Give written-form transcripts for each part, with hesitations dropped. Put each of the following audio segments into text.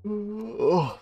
Oh.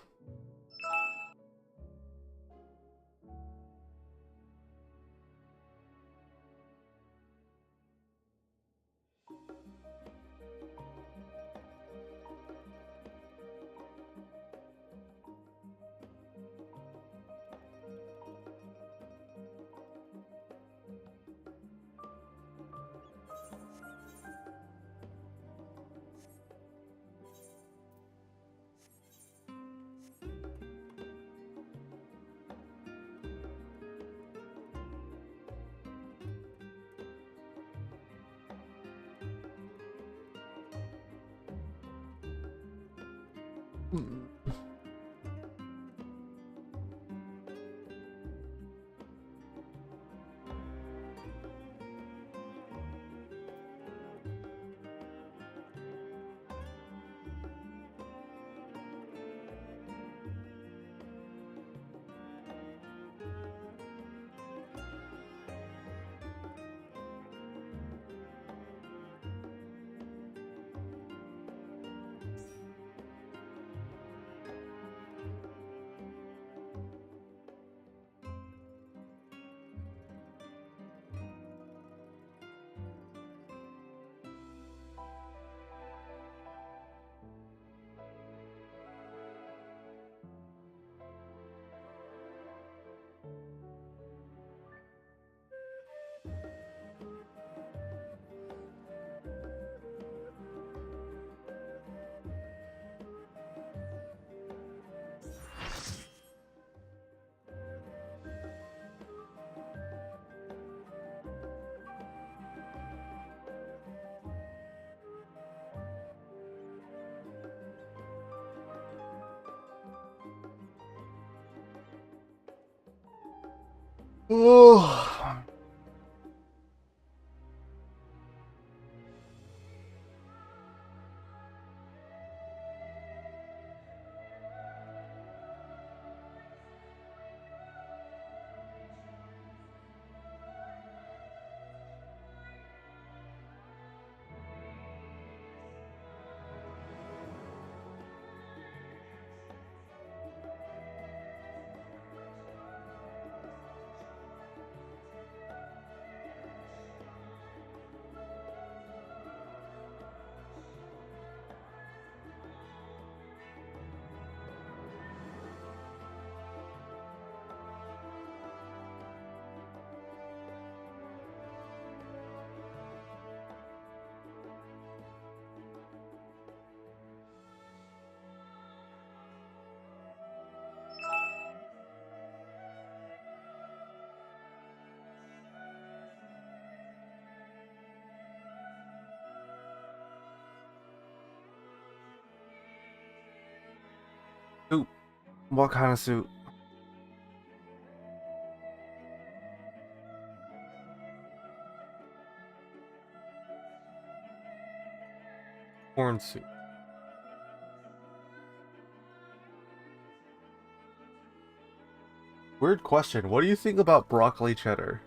Oh. Soup. What kind of soup? Corn soup. Weird question. What do you think about broccoli cheddar?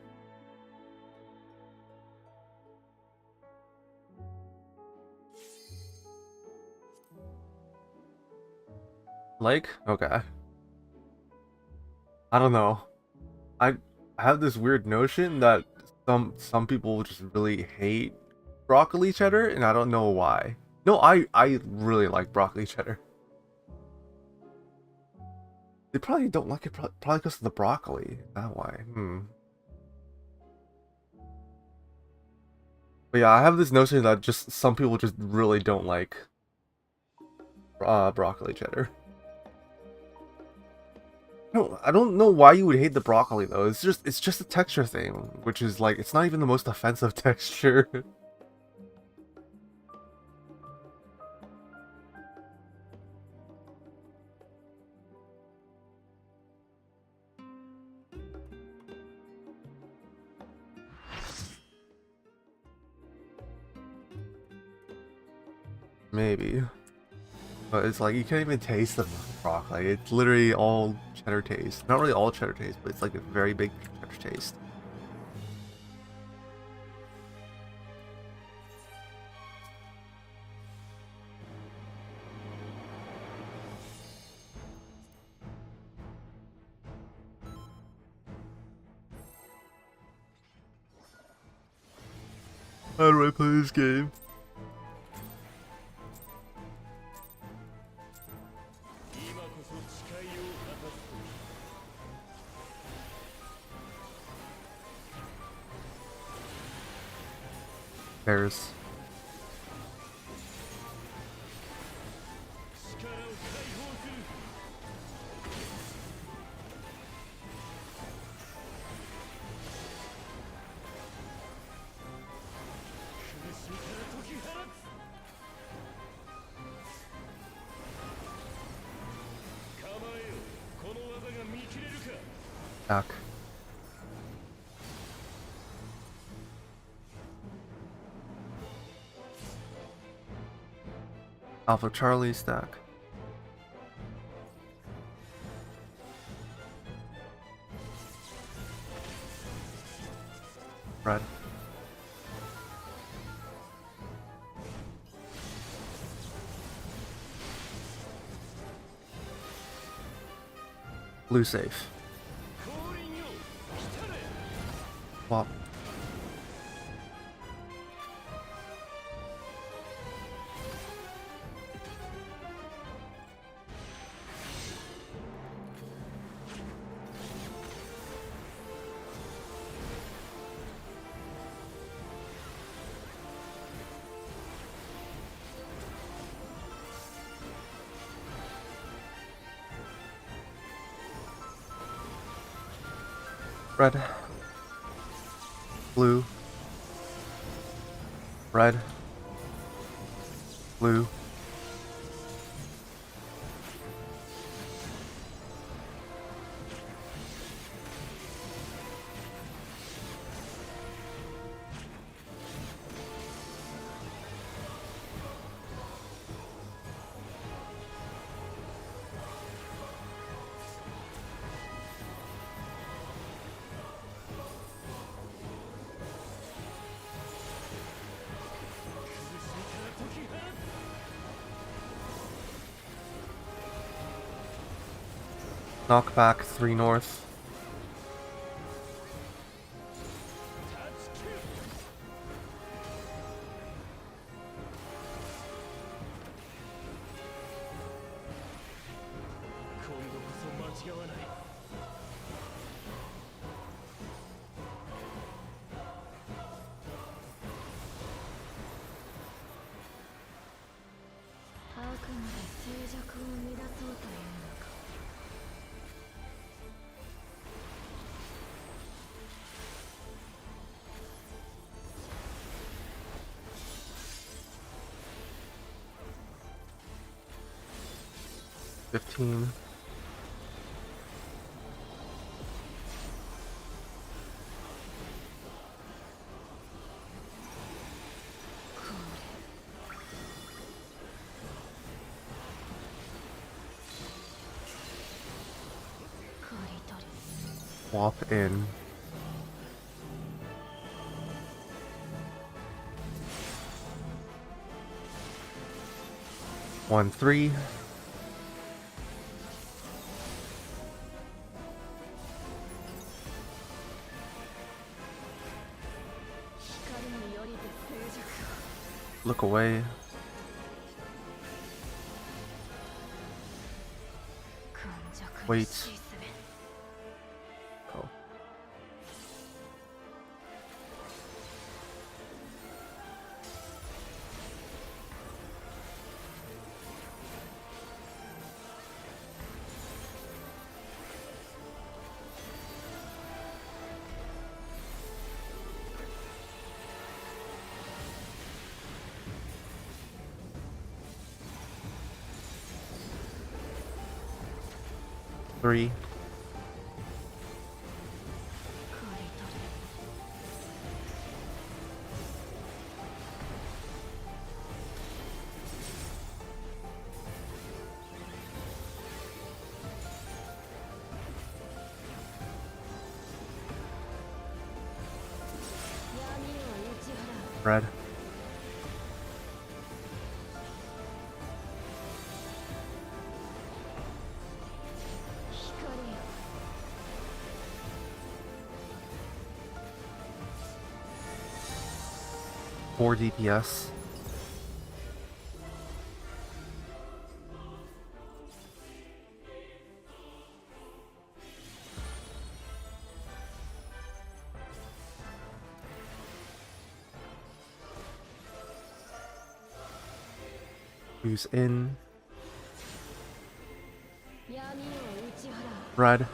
Like? Okay. I don't know. I have this weird notion that some people just really hate broccoli cheddar, and I don't know why. No, I really like broccoli cheddar. They probably don't like it probably because of the broccoli. That why. But yeah, I have this notion that just some people just really don't like broccoli cheddar. No, I don't know why you would hate the broccoli though. It's just a texture thing, which is like it's not even the most offensive texture. Maybe. But it's like you can't even taste the broccoli. It's literally all cheddar taste. Not really all cheddar taste, but it's like a very big cheddar taste. How do I play this game? Pairs. Back. Alpha Charlie stack. Red. Blue safe. Swap. Red. Blue. Red. Blue. Knockback 3 north. $15. Swap in. One, 3. Look away. Wait. Go. Three. Red. 4 DPS. Who's in? Red.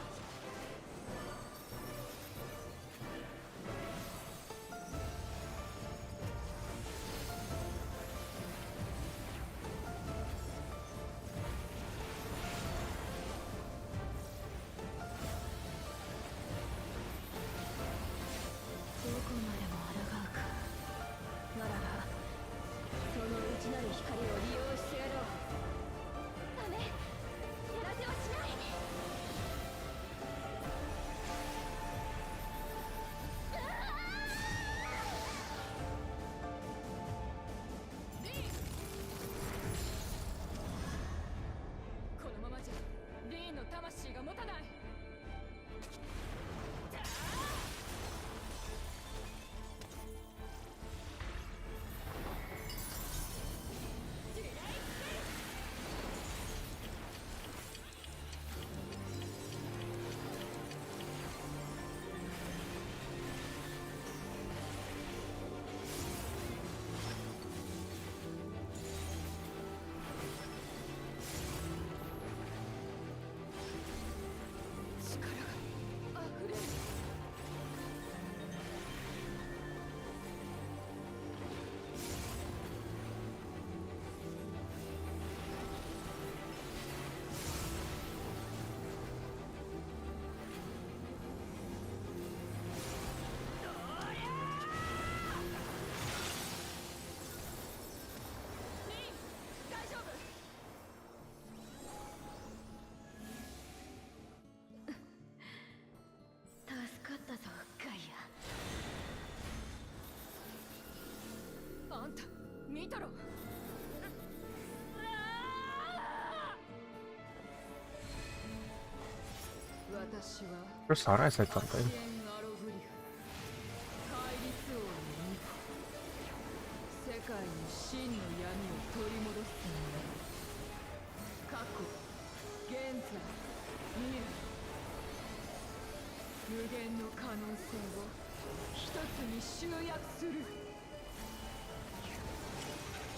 First thought I said something.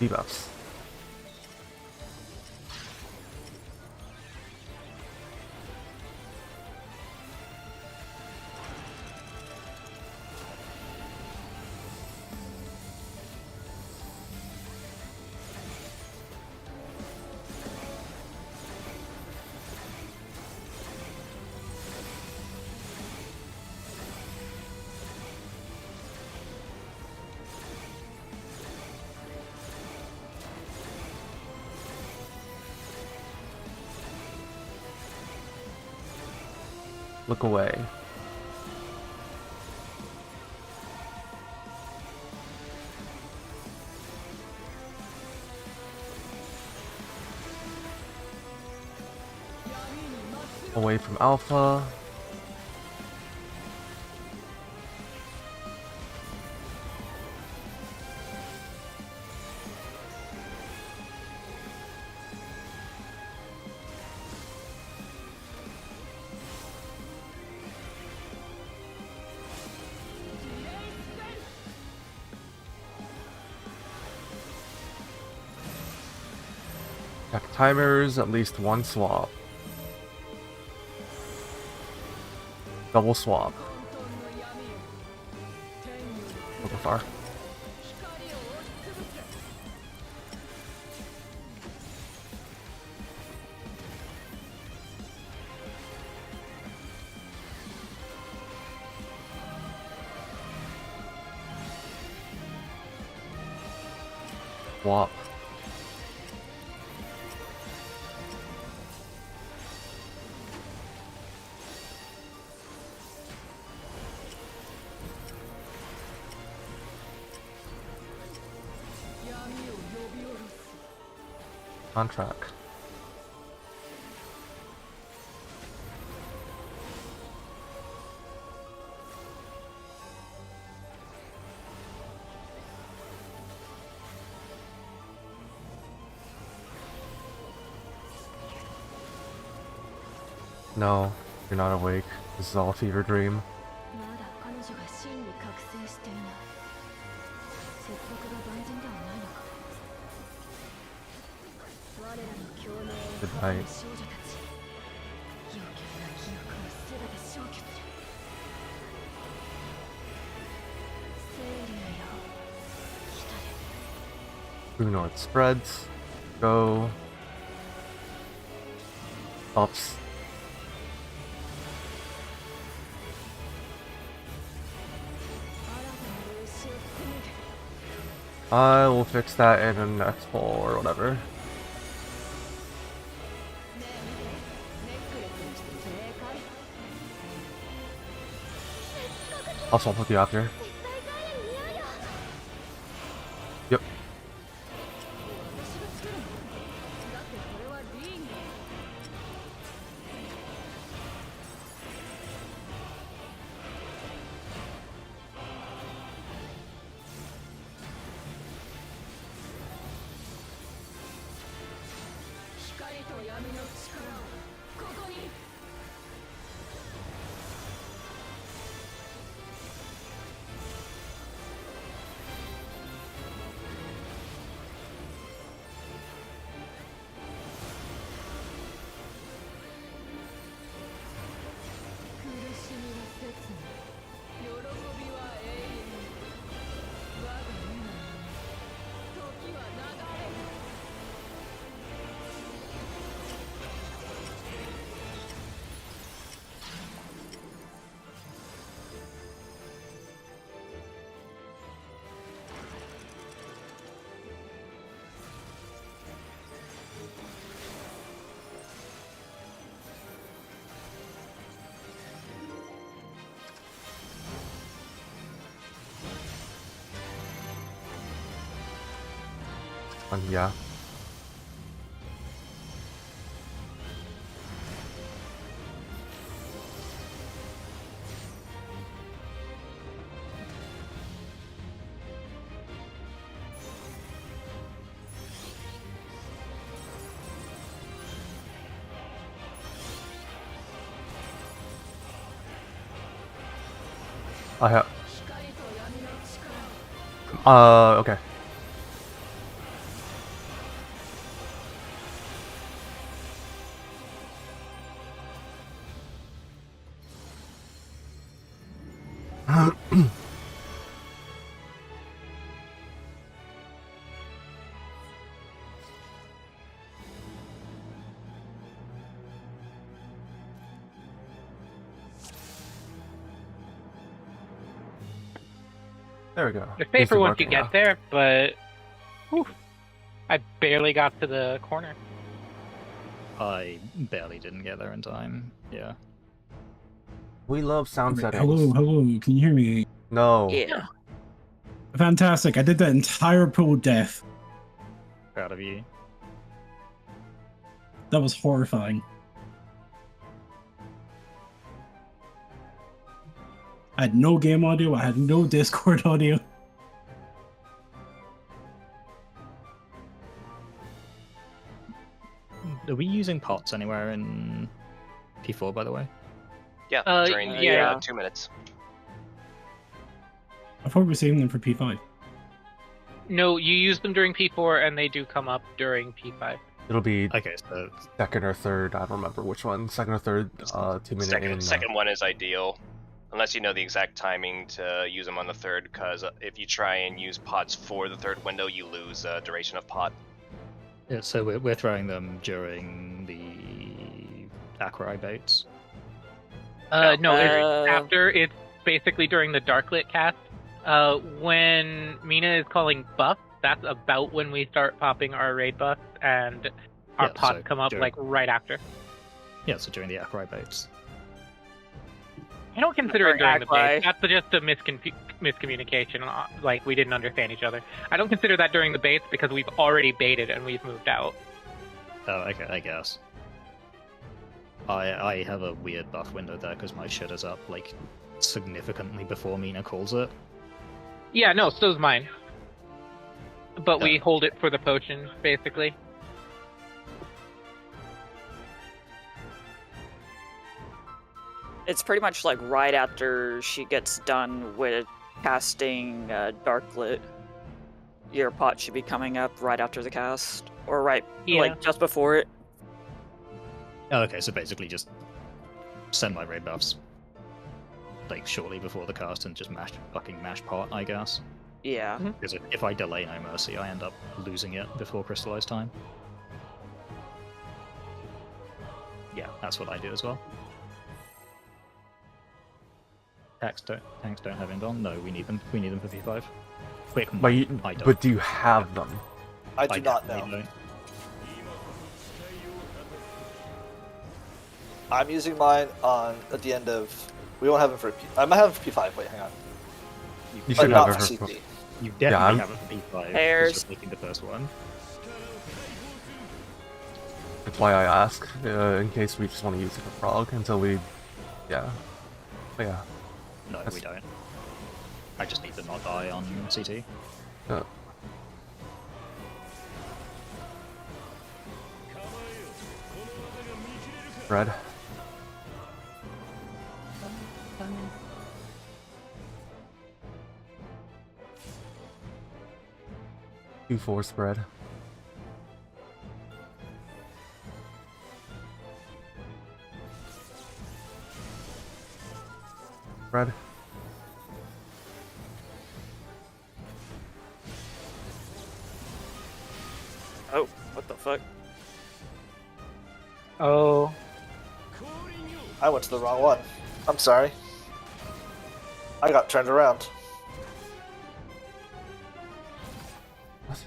Debuffs. Look away. Away from Alpha. Got timers, at least one swap. Double swap. So far. Swap. Contract. No, you're not awake. This is all a fever dream. まだ彼女が真に覚醒していない。切腹が万全ではないのか。我らの共鳴を Good 阻む night. 少女たち。余計な記憶をすべて消去する。清流よ、来たれ。 Blue North spreads. Go. Ups. I will fix that in the next poll or whatever. I'll swap with you after. Yep. Yeah. I have. Okay. There we go. It's safer Instant once you marking get now. there, but whew, I barely got to the corner. I barely didn't get there in time. Yeah. We love sound settings. Hello, can you hear me? No. Yeah. Fantastic, I did that entire pool death. Proud of you. That was horrifying. I had no game audio, I had no Discord audio. Are we using pots anywhere in P4, by the way? Yeah, during the yeah. 2 minutes. I thought we were saving them for P5. No, you use them during P4, and they do come up during P5. It'll be Okay, so second or third. I don't remember which one. Second or third. 2 minute in. Second one is ideal, unless you know the exact timing to use them on the third. Because if you try and use pots for the third window, you lose duration of pot. yeah, so we're throwing them during the Aquarai baits. No, it's after. It's basically during the Darklit cast. When Mina is calling buff, that's about when we start popping our raid buffs, and our Yeah, pots so come up during- like right after. Yeah, so during the Aquarai baits. I don't consider it Or during the Aquai. base. That's just a miscommunication. Like, we didn't understand each other. I don't consider that during the base because we've already baited and we've moved out. Oh, okay, I guess. I have a weird buff window there because my shit is up like significantly before Mina calls it. Yeah, no, so's mine. But we Yeah. hold it for the potion, basically. It's pretty much like right after she gets done with casting Darklit. Your pot should be coming up right after the cast, or right, Yeah. like just before it. Oh, okay, so basically just send my raid buffs like shortly before the cast and just fucking mash pot, I guess. Yeah. Because if I delay No Mercy, I end up losing it before crystallized time. Yeah, that's what I do as well. Tanks don't have Indon. No, we need them. We need them for V5. Quick, But I don't. but do you have them? I do not know. definitely don't. I'm using mine on at the end of. We won't have him for P. I might have him for P5. Wait, hang on. You But should not have for it for. CP. You definitely I'm- have it for V5. Pairs. It's just making the first one. That's why I ask, in case we just want to use it for Frog until we, yeah. But yeah. No, That's- we don't. I just need to not die on CT. Red. Q4 spread. Red. Oh, what the fuck? Oh. I went to the wrong one. I'm sorry. I got turned around. What?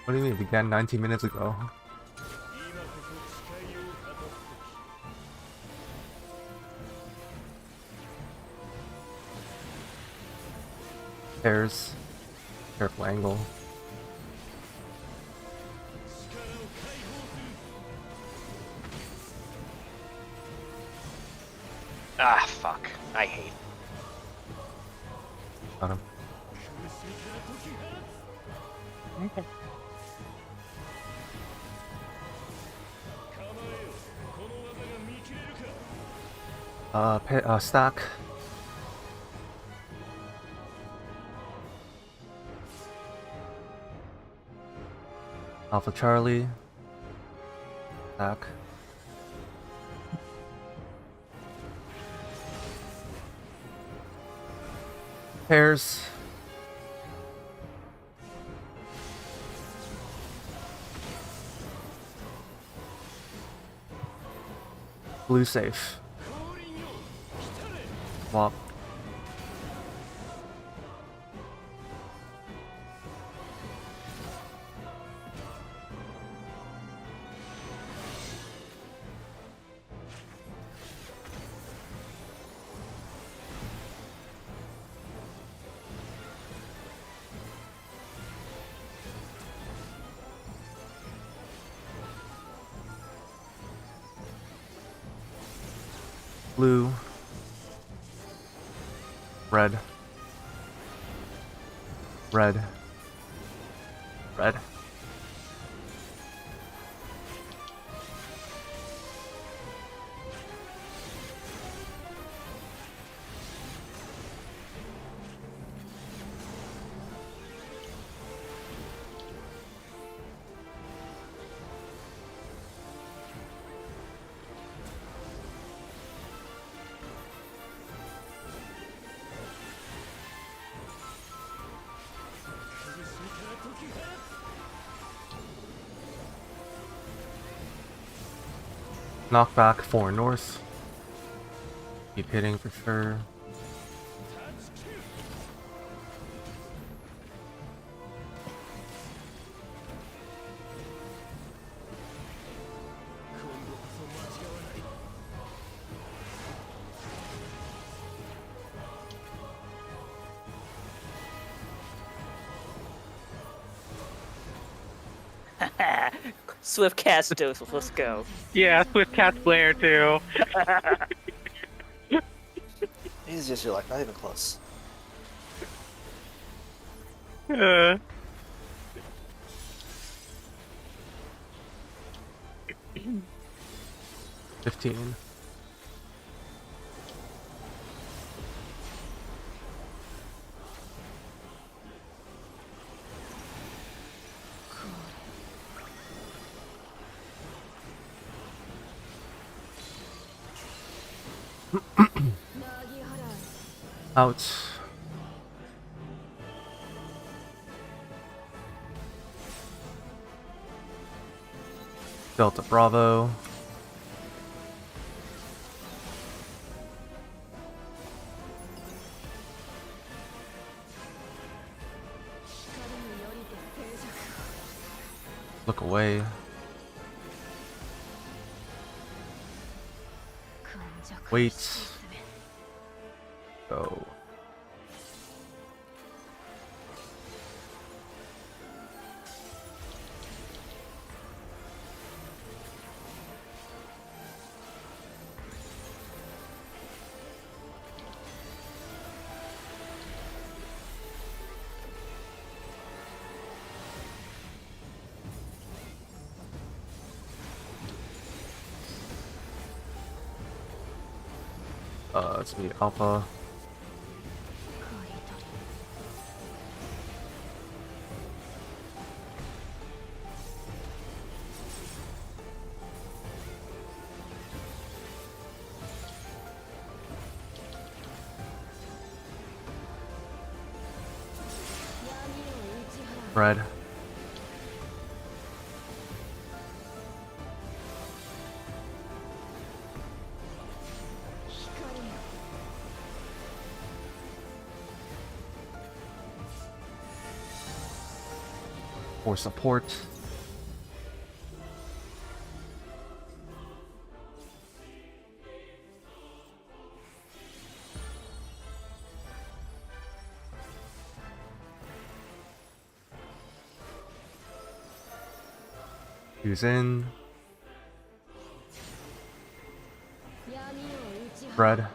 What do you mean? It began 19 minutes ago. Pairs. Careful angle. Ah, fuck. I hate. Got him. Okay. Stack. Alpha Charlie. Stack. Pairs. Blue safe. Swap. Blue. Red. Red. Red. Knockback 4 north. Keep hitting for sure. Swift cast dose. Let's go. Yeah, Swift cast Blair too. He's just, you're like, not even close. Uh, 15. Out. Delta Bravo. Look away. Wait. Go. Let's meet Alpha. Red. For support. Who's in? Red.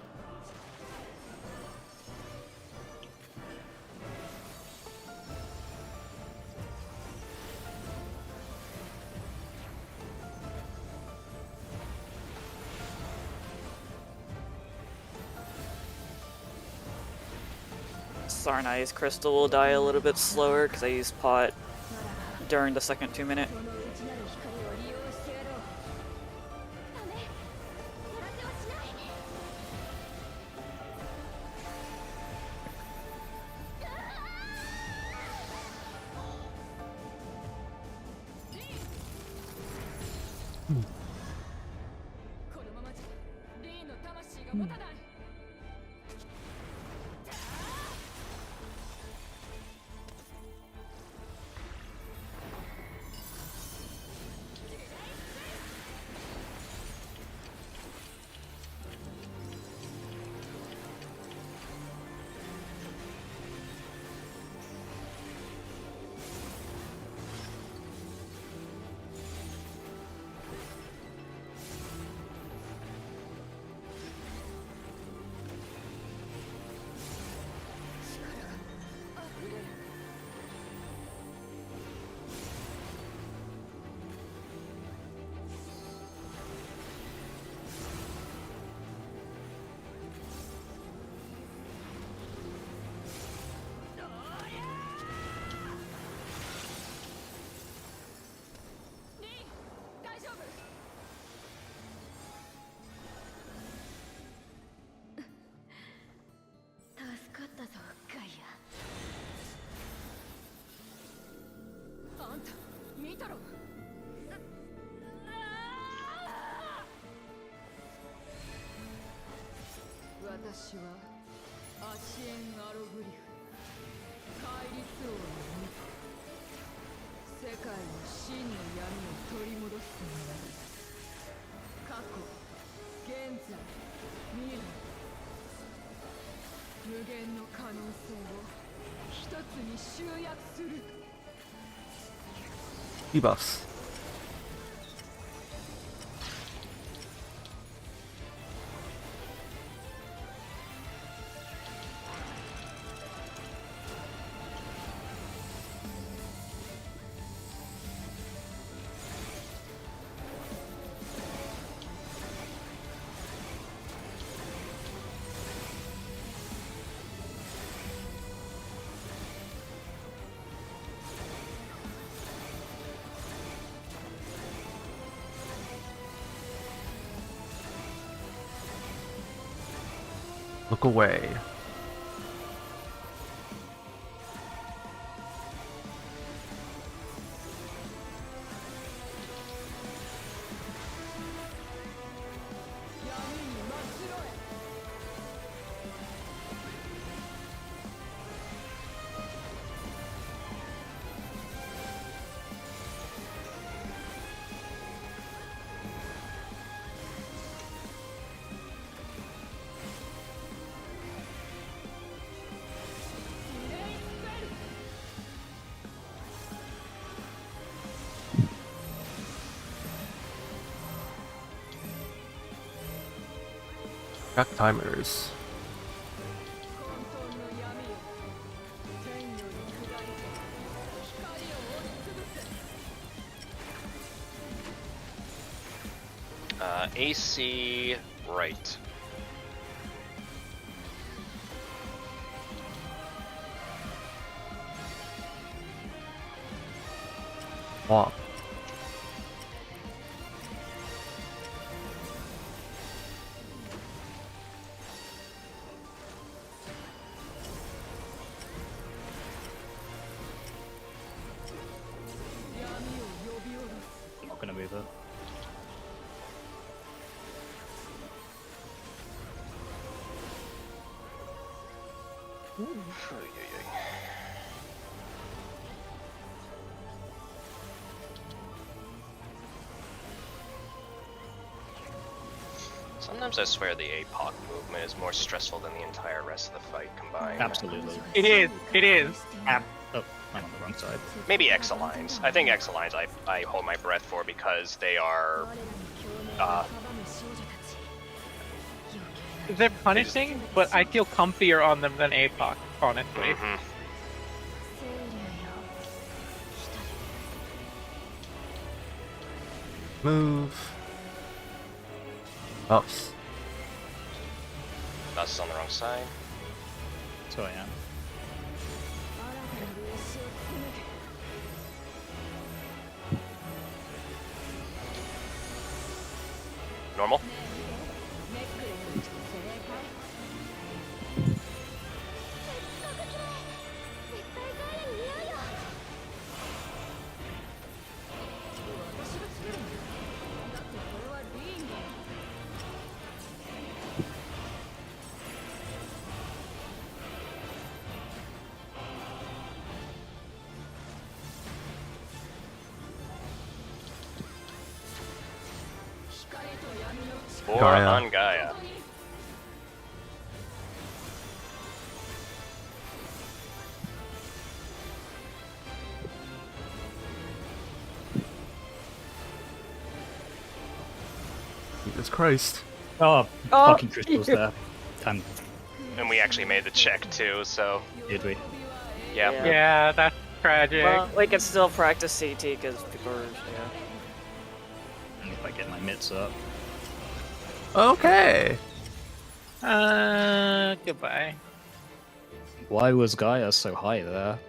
Sarnai's crystal will die a little bit slower because I used pot during the second 2 minute. Debuffs. Look away. Track timers. AC right. Walk. I'm not gonna move her. Sometimes I swear the APOC movement is more stressful than the entire rest of the fight combined. Absolutely. It is. It is. Oh, I'm on the wrong side. Maybe Exalines. I think Exalines I hold my breath for because they are They're punishing, but I feel comfier on them than APOC, honestly. mhm. Move. Ups. Us is on the wrong side. So I am. Normal. Or Gaia. on Gaia. Jesus Christ. Oh, Oh, fucking crystals there. And And we actually made the check too, so did we? yeah. Yeah. Yeah, that's tragic. Well, we can still practice CT because people are, And if I get my mitts up. Okay. Goodbye. Why was Gaia so high there?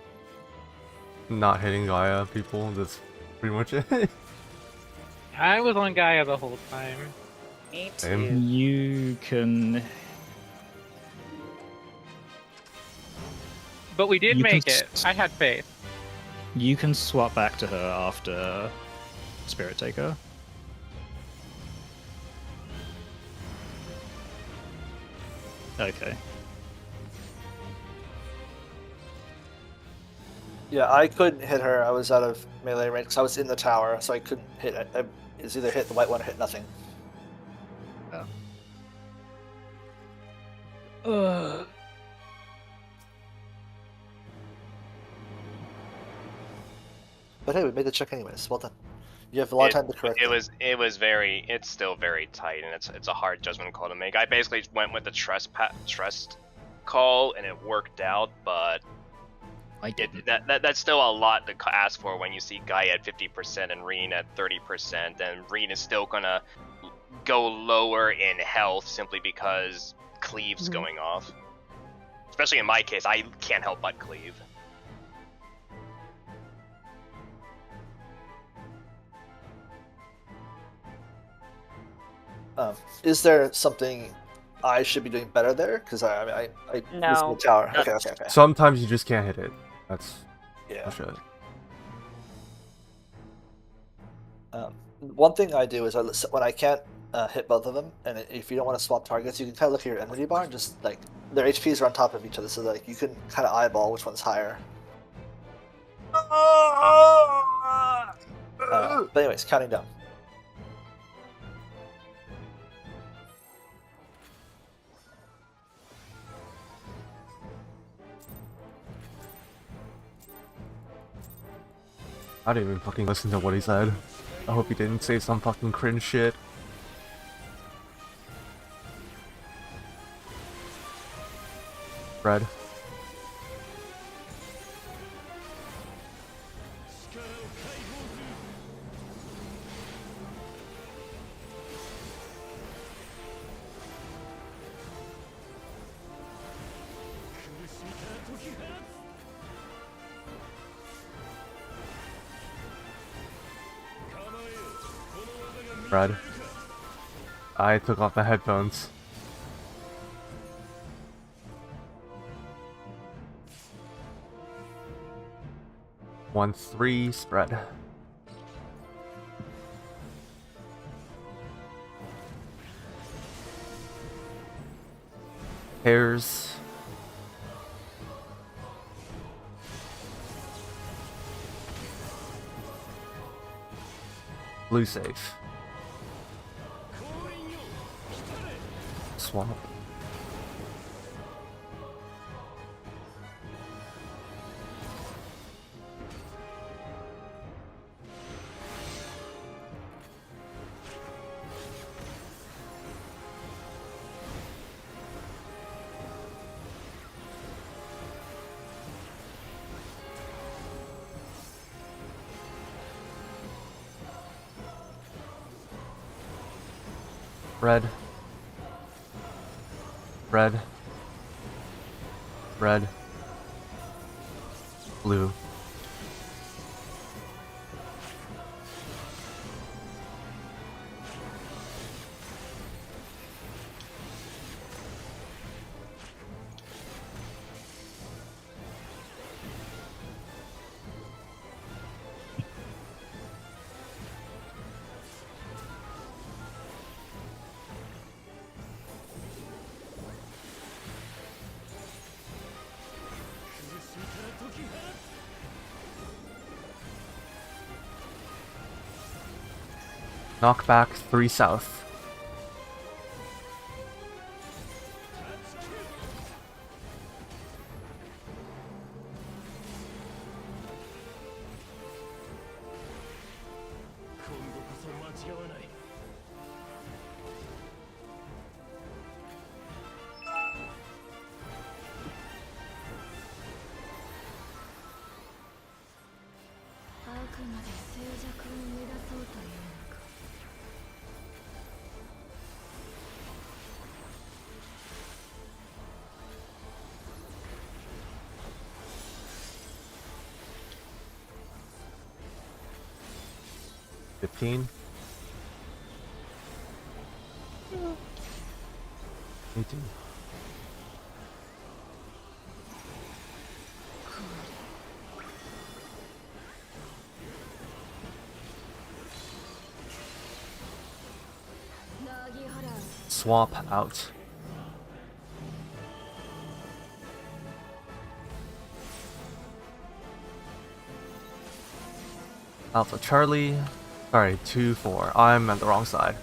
Not hitting Gaia, people. That's pretty much it. I was on Gaia the whole time. Me Same. too. You can. But we did You can make it. I had faith. You can swap back to her after Spirit Taker. Okay. Yeah, I couldn't hit her. I was out of melee range because I was in the tower, so I couldn't hit it. It's either hit the white one or hit nothing. But hey, we made the check anyways. Well done. You have a lot of time to correct It's still very tight, and it's a hard judgment call to make. I basically went with the trust call, and it worked out, but that's still a lot to ask for when you see Guy at 50% and Reen at 30%, and Reen is still gonna go lower in health simply because Cleave's going off. Especially in my case, I can't help but cleave. Is there something I should be doing better there? Because I No. the tower. No. Okay. Sometimes you just can't hit it. That's Yeah. for sure. One thing I do is when I can't hit both of them, and if you don't want to swap targets, you can kind of look at your enemy bar and just like their HPs are on top of each other, so like you can kind of eyeball which one's higher. But anyways, counting down. I didn't even fucking listen to what he said. I hope he didn't say some fucking cringe shit. Red. Red. I took off my headphones. One, 3, spread. Pairs. Blue safe. Swamp. Red. Red. Red. Blue. Knockback 3 south. $15. 18. Swap out. Alpha Charlie. Sorry, 2-4. I'm at the wrong side.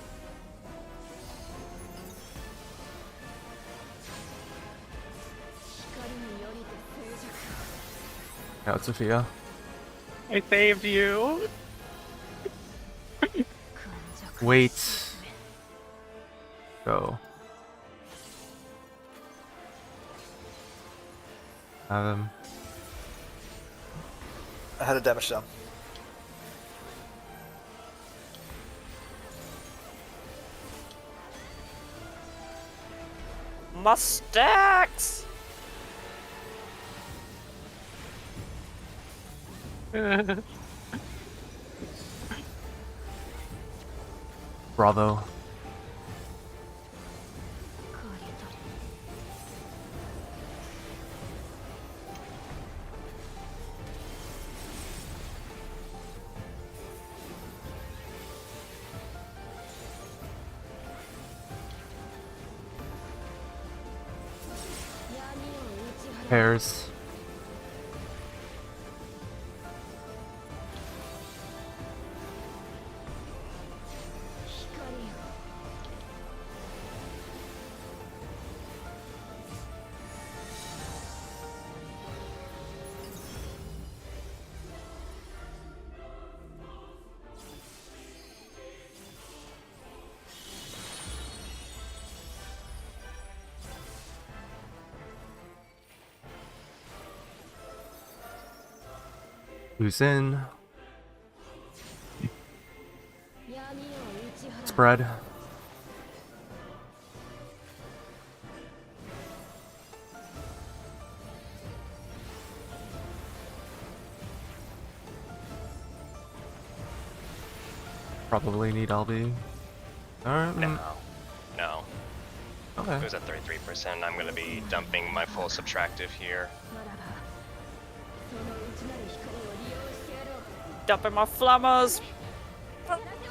Yeah, it's Sophia. I saved you. Wait. Go. Have him. I had a damage down. Mustax! Bravo. Pairs. Who's in? Spread. Probably need LB. Alright. No. No. It Okay. was at 33%. I'm gonna be dumping my full subtractive here. Dumping my flammers!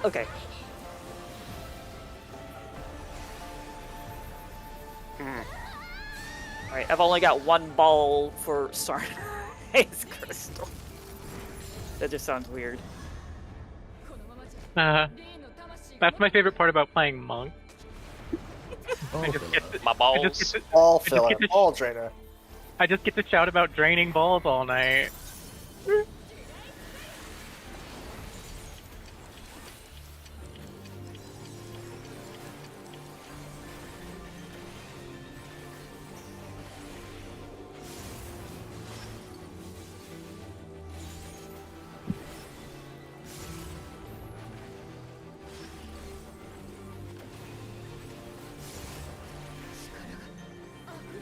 Okay. Alright, I've only got one ball for Sarna's Crystal. That just sounds weird. That's my favorite part about playing Monk. I just get to, My I just balls. get to, All just filler, get to- all drainer. I just get to shout about draining balls all night.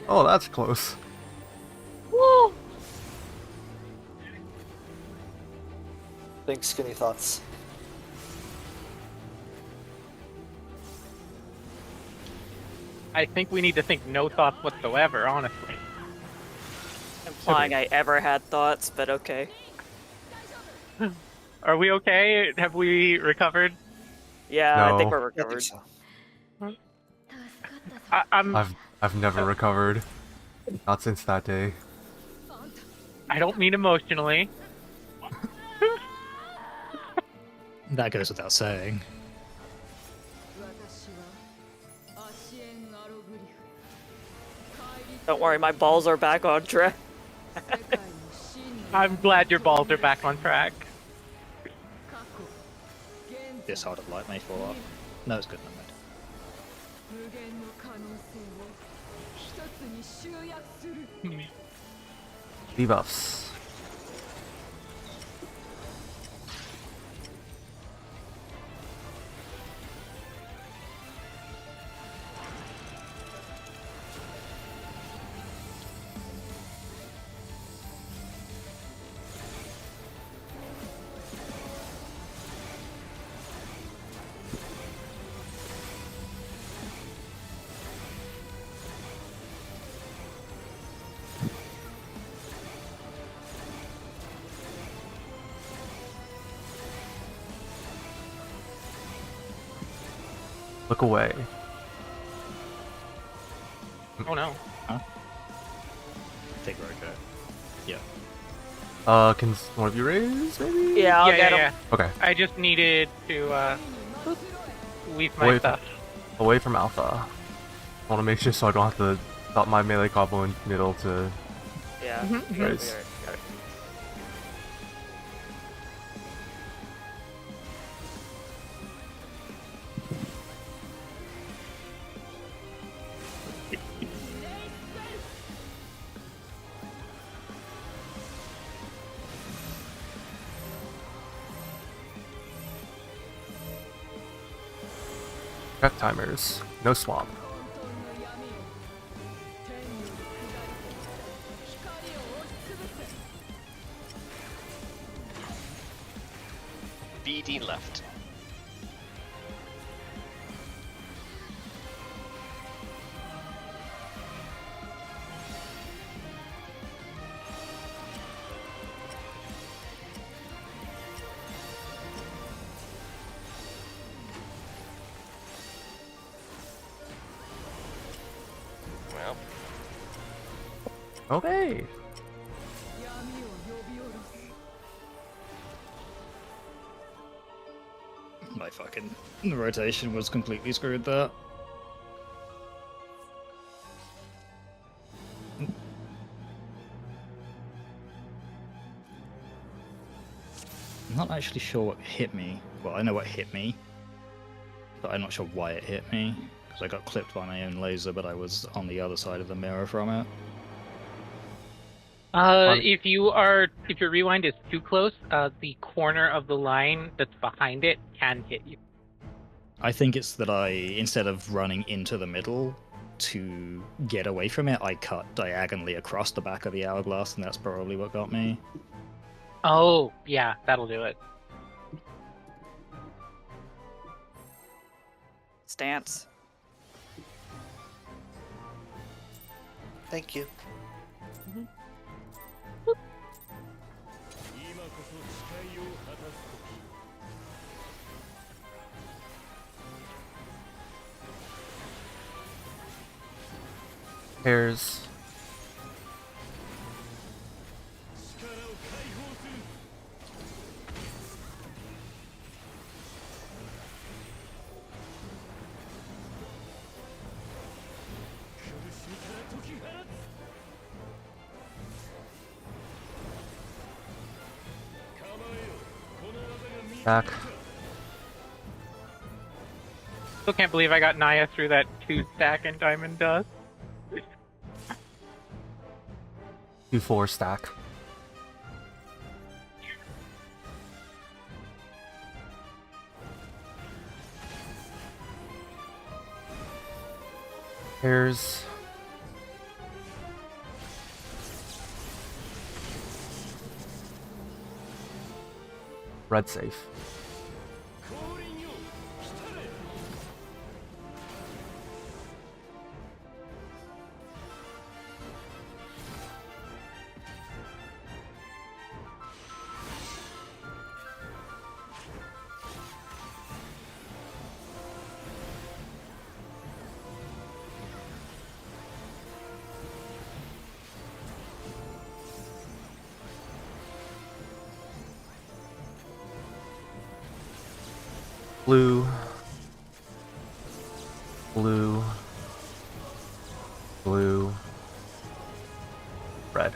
Oh, that's close. Think skinny thoughts. I think we need to think no thoughts whatsoever, honestly. Implying I ever had thoughts, but okay. Are we okay? Have we recovered? Yeah, I think No. we're I think recovered. so. I'm. I've never recovered. Not since that day. I don't mean emotionally. That goes without saying. Don't worry, my balls are back on track. I'm glad your balls are back on track. This hard of light may fall off. No, it's good. Never mind. Debuffs. Look away. Oh no. I think we're okay. Yeah. Can one of you raise, maybe? Yeah, I'll yeah, get yeah, him. yeah. Okay. I just needed to leave my Away stuff. Away from Alpha. I want to make sure so I don't have to stop my melee combo in middle to... Yeah. Mhm, we got it, mhm. we got it. Check timers. No swap. BD left. Well, Okay. My fucking rotation was completely screwed there. I'm not actually sure what hit me. Well, I know what hit me, but I'm not sure why it hit me. Because I got clipped by my own laser, but I was on the other side of the mirror from it. If your rewind is too close, the corner of the line that's behind it can hit you. I think it's that instead of running into the middle to get away from it, I cut diagonally across the back of the hourglass, and that's probably what got me. Oh, yeah, that'll do it. Stance. Thank you. Pairs. Back. Still can't believe I got Naya through that 2-stack in Diamond Dust. 2-4 stack. Pairs. Red safe. Blue. Blue. Blue. Red.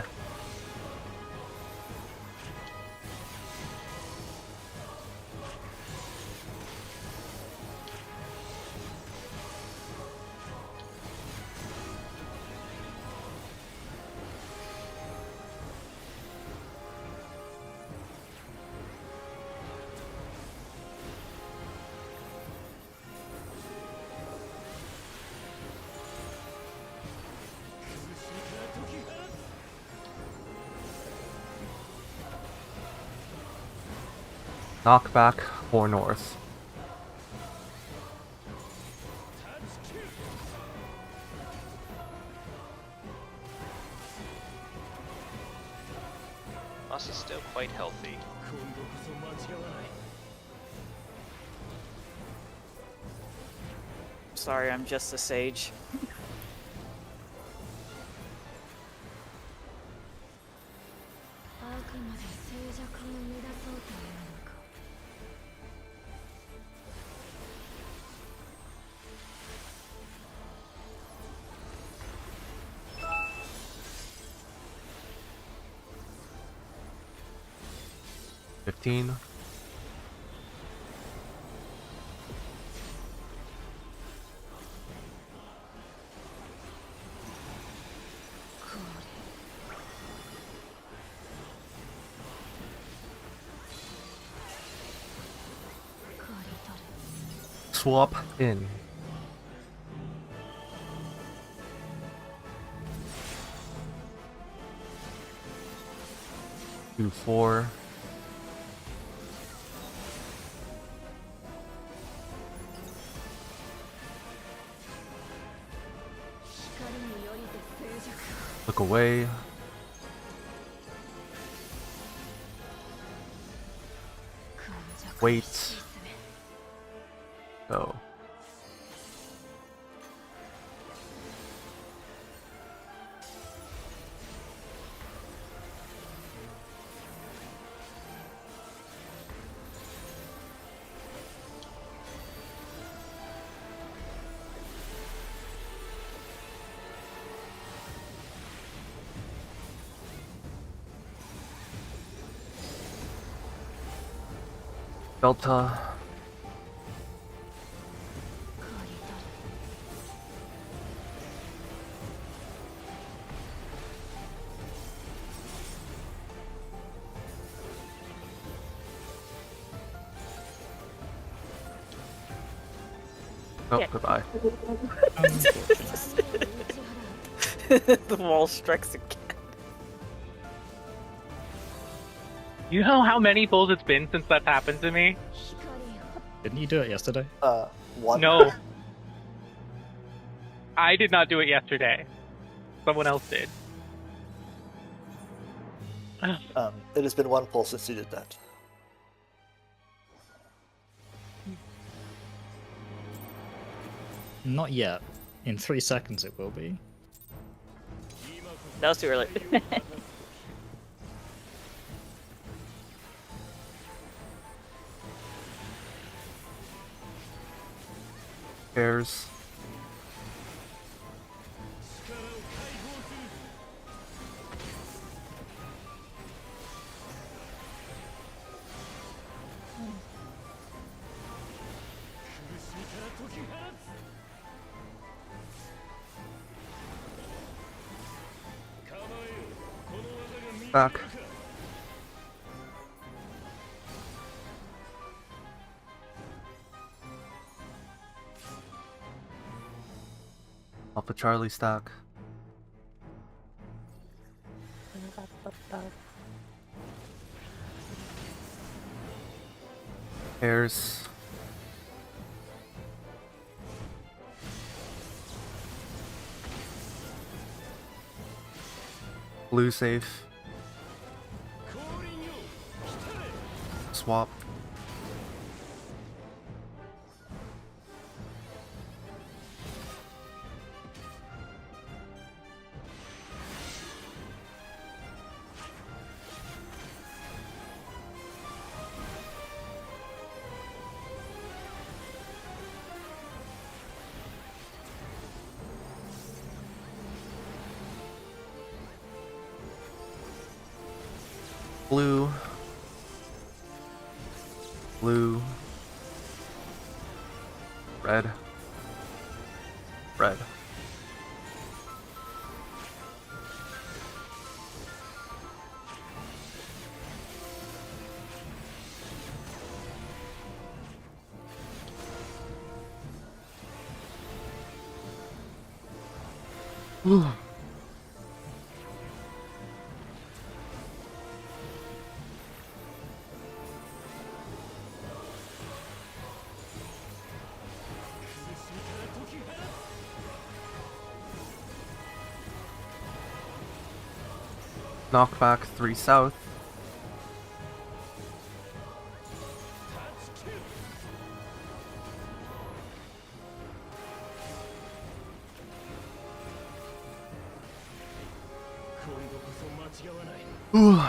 Knockback for north. Moss is still quite healthy. Sorry, I'm just a sage. あくまで静寂を乱そうというのか。15. Swap in. Do 4. Look away. Wait. Go. Delta. Oh, Yeah. goodbye. The wall strikes again. You know how many pulls it's been since that's happened to me? Didn't you do it yesterday? 1. No. I did not do it yesterday. Someone else did. It has been 1 pull since you did that. Not yet. In 3 seconds it will be. That was too early. Pairs. Back. Alpha Charlie stack. Pairs. Blue safe. Swap. Blue. Blue. Red. Red. Ooh. Knockback 3 south. Ooh.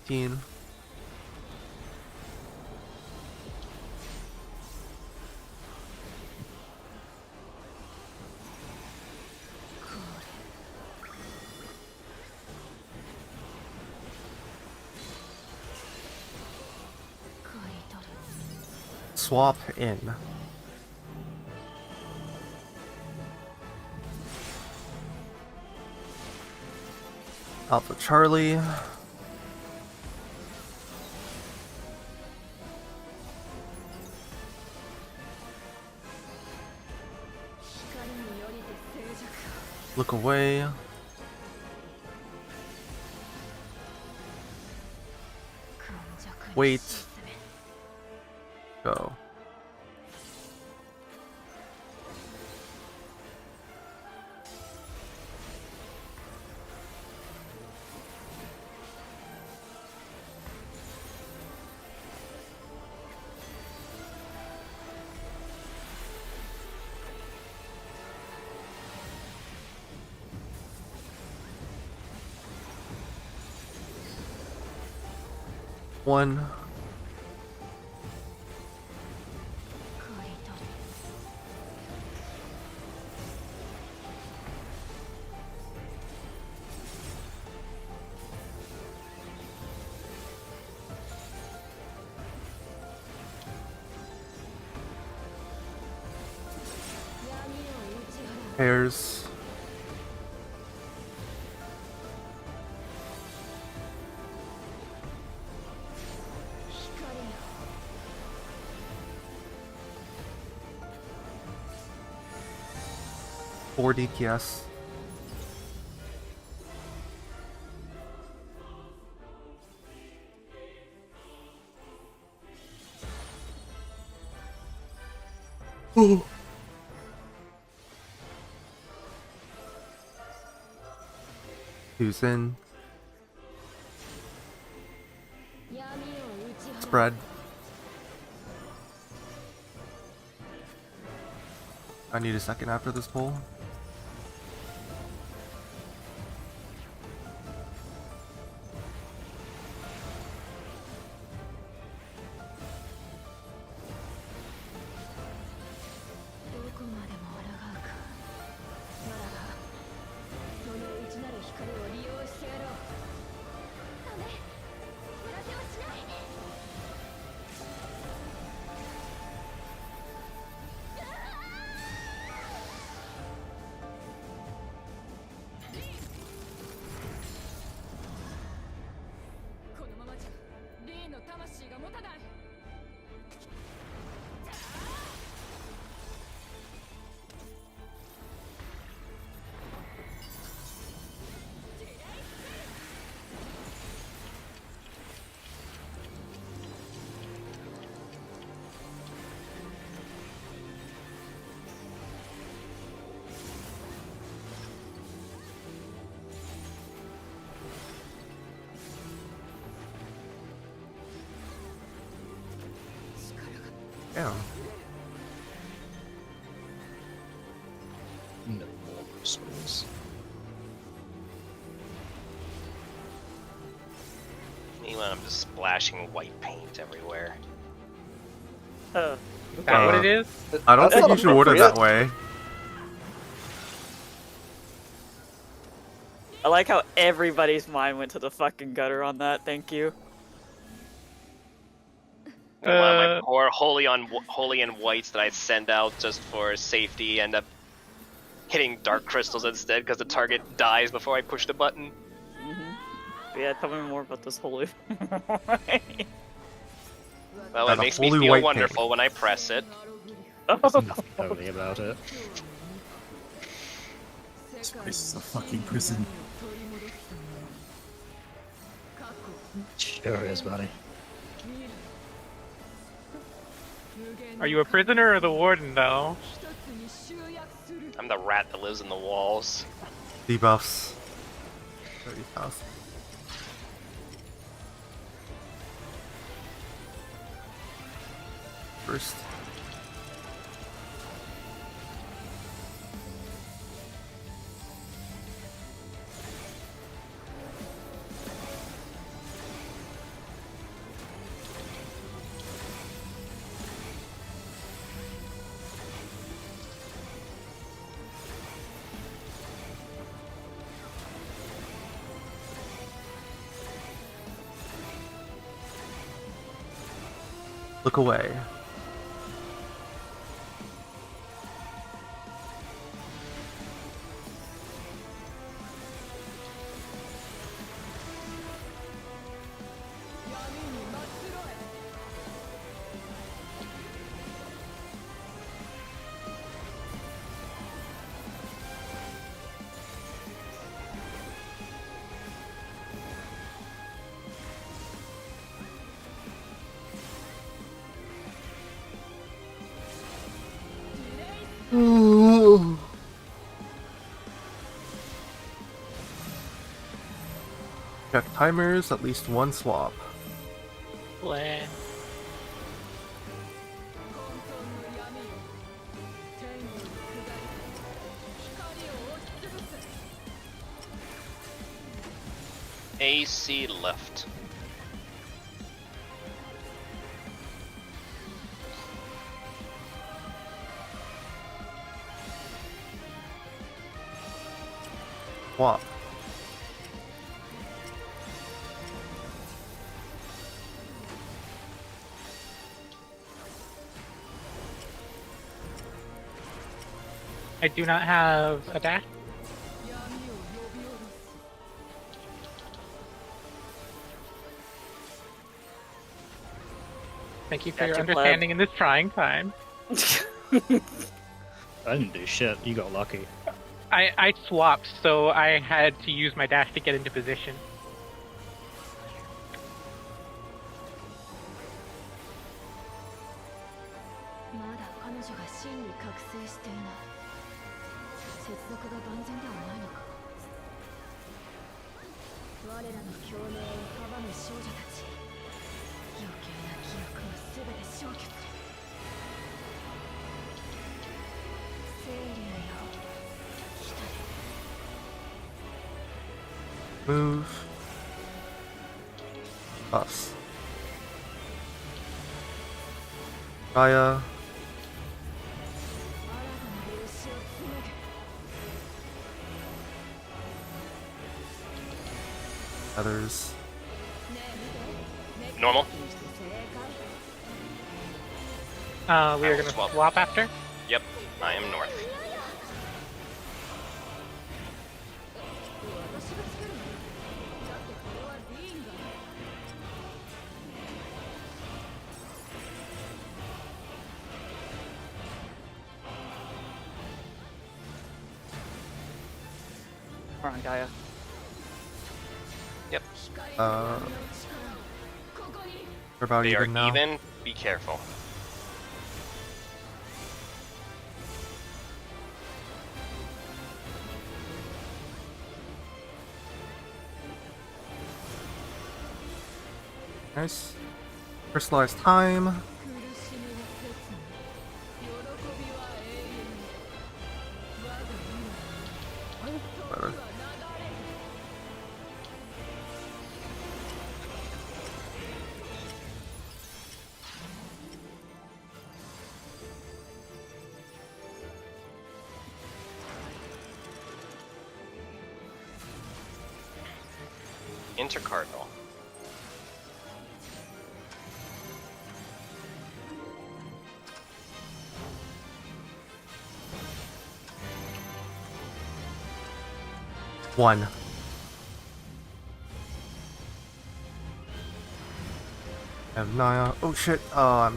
$15. swap in. Alpha Charlie. Look away. Wait. Go. One. Pairs. Four DPS. Ooh. Who's in? Spread. I need a second after this pull. Damn. No more crystals. Meanwhile, I'm just splashing white paint everywhere. Is that what it is? I don't That's think not you should order appropriate. that way. I like how everybody's mind went to the fucking gutter on that. Thank you. One of my poor holy in whites that I send out just for safety end up hitting dark crystals instead because the target dies before I push the button. Yeah, tell me more about this holy. Well, Got it a makes me holy feel white wonderful when I press it. There's nothing holy about it. This place is a fucking prison. Sure is, buddy. Are you a prisoner or the warden, though? I'm the rat that lives in the walls. Debuffs. 30,000. First. Look away. Check timers, at least one swap. Bleh. AC left. Swap. I do not have a dash. Thank you for Got your your pleb. understanding in this trying time. I didn't do shit. You got lucky. I swapped, so I had to use my dash to get into position. Move. Us. Gaia. Others. Normal. We are will gonna swap. swap after. Yep, I am north. We're on Gaia. Yep, We're about they are even now. even. Be careful. Nice. Crystallized time. Whatever. Intercardinal. One. I have Naya. Oh shit. Go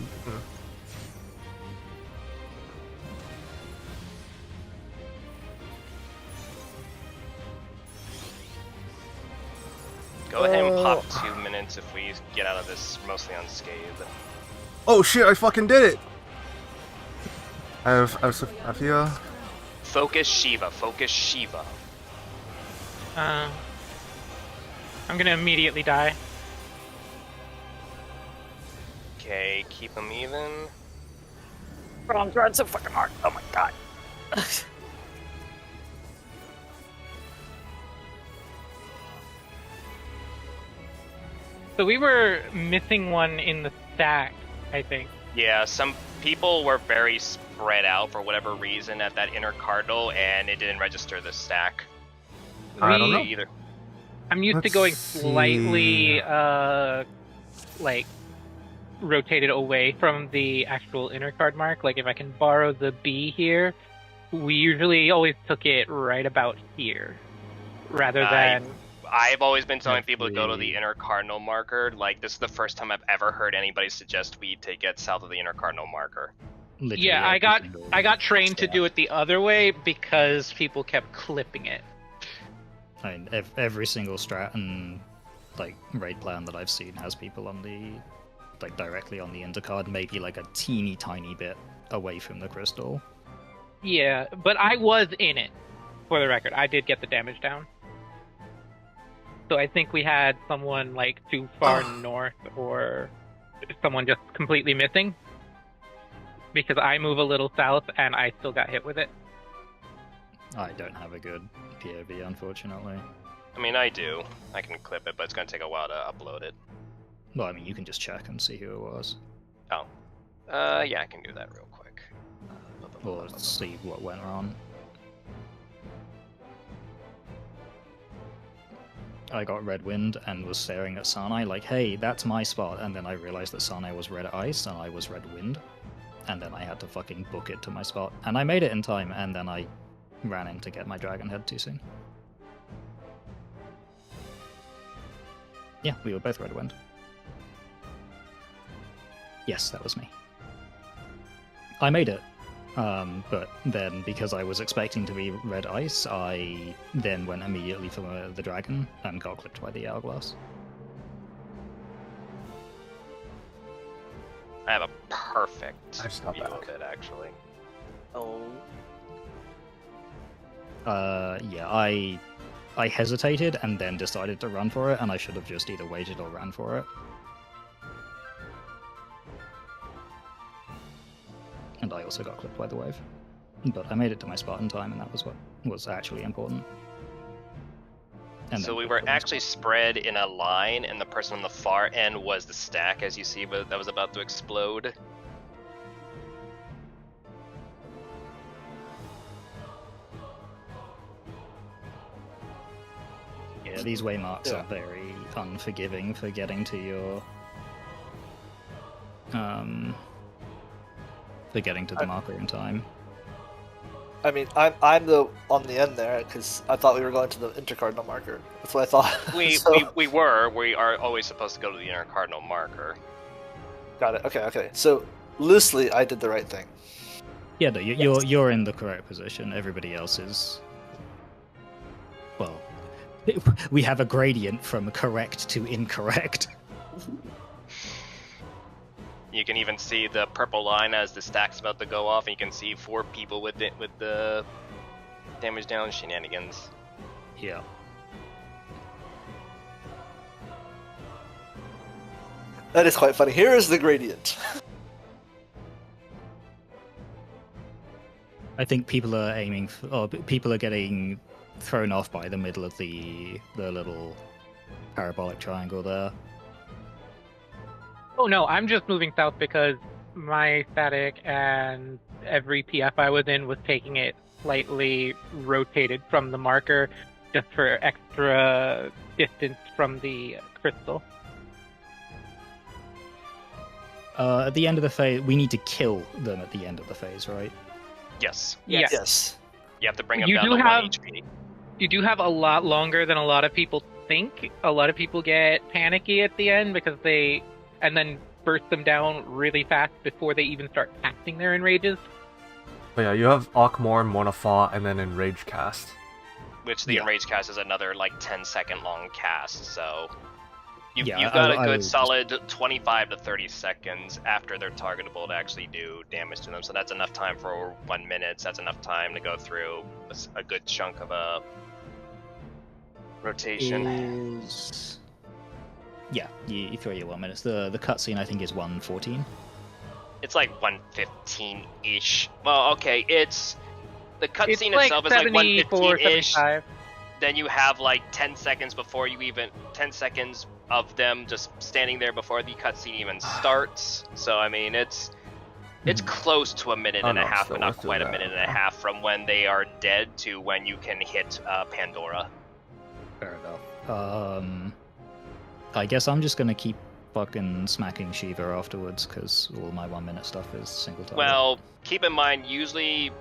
ahead and pop 2 minutes if we get out of this mostly unscathed. Oh shit! I fucking did it. I have Sophia. Focus Shiva. Focus Shiva. I'm gonna immediately die. Okay, keep them even. Bro, I'm trying so fucking hard. Oh my god. So we were missing one in the stack, I think. Yeah, some people were very spread out for whatever reason at that inner cardinal, and it didn't register the stack. I don't We- know. Either. I'm used to Let's going see. slightly, like, rotated away from the actual inner card mark. Like, if I can borrow the B here, we usually always took it right about here, rather than... I've always been telling people to go to Agree. the inner cardinal marker. Like, this is the first time I've ever heard anybody suggest we take it south of the inner cardinal marker. Literally Yeah, every I single got trained to strat. do it the other way because people kept clipping it. I mean, every single strat and like raid plan that I've seen has people on the like directly on the intercard, maybe like a teeny tiny bit away from the crystal. Yeah, but I was in it, for the record. I did get the damage down. So I think we had someone like too far north or someone just completely missing. Because I move a little south and I still got hit with it. I don't have a good POV, unfortunately. I mean, I do. I can clip it, but it's gonna take a while to upload it. Well, I mean, you can just check and see who it was. Oh. Yeah, I can do that real quick. Or see what went wrong. I got Red Wind and was staring at Sanai like, hey, that's my spot. And then I realized that Sanai was Red Ice and I was Red Wind. And then I had to fucking book it to my spot. And I made it in time, and then I ran in to get my Dragon Head too soon. Yeah, we were both Red Wind. Yes, that was me. I made it. But then, because I was expecting to be Red Ice, I then went immediately for the Dragon and got clipped by the Hourglass. I have a perfect I just got view back. of it, actually. Oh. Yeah, I hesitated and then decided to run for it, and I should have just either waited or ran for it. And I also got clipped by the wave. But I made it to my spot in time, and that was what was actually important. And So then we were clipped actually spread in a line, and the person on the far end was the stack, as you see, but that was about to explode. Yeah, these waymarks Yeah. are very unforgiving for getting to your for getting to the marker in time. I mean, I'm the on the end there because I thought we were going to the intercardinal marker. That's what I thought. We So- we are always supposed to go to the intercardinal marker. Got it. Okay. So loosely, I did the right thing. Yeah, no, you're in the correct position. Everybody else is. Well, we have a gradient from correct to incorrect. You can even see the purple line as the stack's about to go off, and you can see 4 people with the damage down shenanigans. Yeah. That is quite funny. Here is the gradient. I think people are aiming for, or people are getting thrown off by the middle of the little parabolic triangle there. Oh no, I'm just moving south because my static and every PF I was in was taking it slightly rotated from the marker just for extra distance from the crystal. At the end of the phase, we need to kill them at the end of the phase, right? Yes. Yeah. Yes. You have to bring them You down do to 1 have- HP. You do have a lot longer than a lot of people think. A lot of people get panicky at the end because and then burst them down really fast before they even start casting their enrages. But yeah, you have Akmor, Monafa, and then Enrage cast. Which the Yeah. enrage cast is another like 10-second long cast, so you've Yeah, got I a good would- solid 25 to 30 seconds after they're targetable to actually do damage to them. So that's enough time for 1 minute. So that's enough time to go through a good chunk of a rotation. Is... Yeah, you throw your 1 minute. The cutscene I think is 1:14. It's like 1:15-ish. Well, okay, it's the It's cutscene like itself is like 74, 1:15-ish. 75. Then you have like 10 seconds before you even 10 seconds of them just standing there before the cutscene even starts. So I mean, it's close to a minute Oh, and a no, half, still but not worth quite a doing minute that. and a half from when they are dead to when you can hit Pandora. Fair enough. I guess I'm just gonna keep fucking smacking Shiva afterwards because all my 1 minute stuff is single target. Well, keep in mind, usually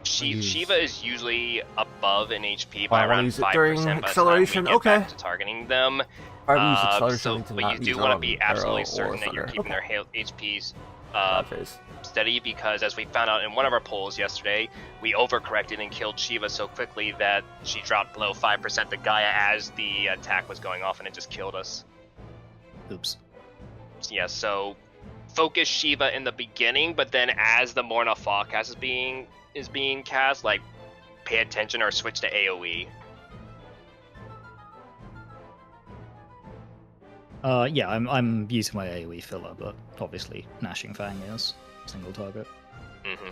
Jeez. Shiva is usually above in HP by I wanna around use it 5% during by the time we acceleration, get okay. back to targeting them. I would use acceleration to But not you do use want to be absolutely Arrow certain or that you're Thunder. keeping their HPs That phase. steady, because as we found out in one of our polls yesterday, we overcorrected and killed Shiva so quickly that she dropped below 5% to Gaia as the attack was going off, and it just killed us. Oops. Yeah, so focus Shiva in the beginning, but then as the Morna Fall cast is being cast, like pay attention or switch to AoE. Yeah, I'm using my AoE filler, but obviously Gnashing Fang is single target. Mm-hmm.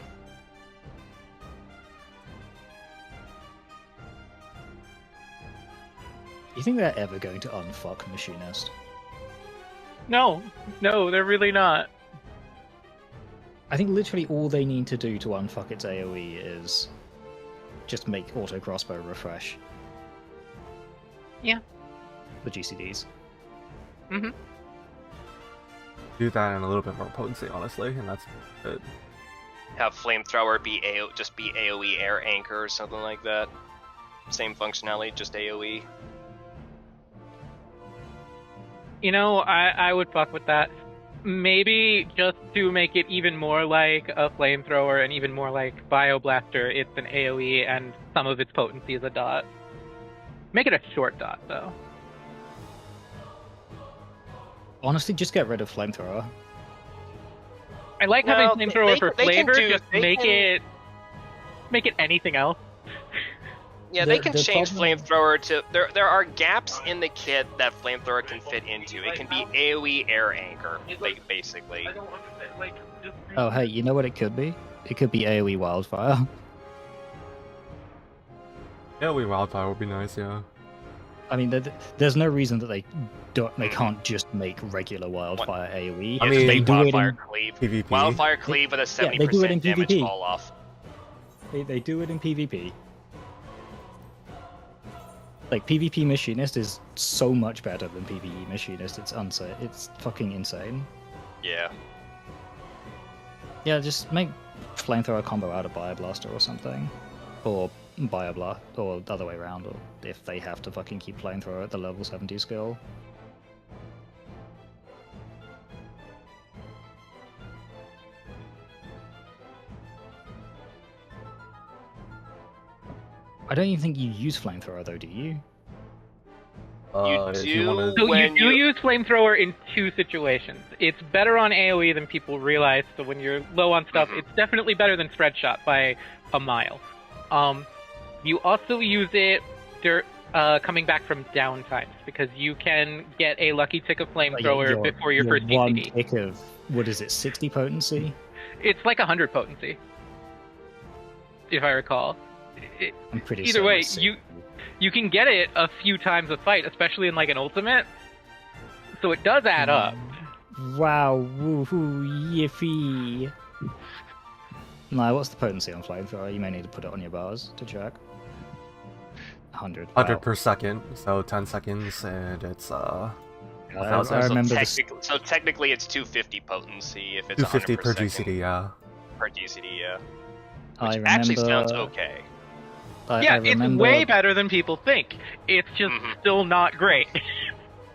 You think they're ever going to unfuck Machinist? No, they're really not. I think literally all they need to do to unfuck its AoE is just make auto crossbow refresh. Yeah. The GCDs. Mm-hmm. Do that and a little bit more potency, honestly, and that's good. Have Flamethrower be just be AoE air anchor or something like that. Same functionality, just AoE. You know, I would fuck with that. Maybe just to make it even more like a flamethrower and even more like Bioblaster, it's an AoE and some of its potency is a dot. Make it a short dot, though. Honestly, just get rid of Flamethrower. I like Well, having flamethrower for flavor. Just make can- it anything else. Yeah, they The- can the change problem- Flamethrower to... There are gaps in the kit that Flamethrower can fit into. It can be AoE air anchor, basically. Oh, hey, you know what it could be? It could be AoE Wildfire. AoE Wildfire would be nice, yeah. I mean, there's no reason that they can't just make regular Wildfire AoE. I mean, they do it Wildfire in Cleave. PvP. Wildfire Cleave with a 70% they do it in damage PvP. fall off. They do it in PvP. Like, PvP Machinist is so much better than PvE Machinist, it's it's fucking insane. Yeah. Yeah, just make Flamethrower combo out of Bioblaster or something. Or Bioblast, or the other way around, or if they have to fucking keep Flamethrower at the level 70 skill. I don't even think you use Flamethrower though, do you? If you wanna... So When you do you- use flamethrower in two situations. It's better on AoE than people realize. So when you're low on stuff, it's definitely better than spread shot by a mile. You also use it coming back from downtimes because you can get a lucky tick of flamethrower before your first one DCD. tick of, what is it, 60 potency? It's like 100 potency, if I recall. I'm pretty Either certain way, it's 60. you can get it a few times a fight, especially in like an ultimate. So it does add up. Wow, woohoo, yippee. No, what's the potency on Flamethrower? You may need to put it on your bars to check. 100. 100 Wow. per second, so 10 seconds, and it's I 1,000. remember this. So technically it's 250 potency if it's 250 per 100%. GCD, yeah. Per GCD, yeah. I Which remember, actually sounds okay. Yeah, I remember, it's way better than people think. It's just still not great.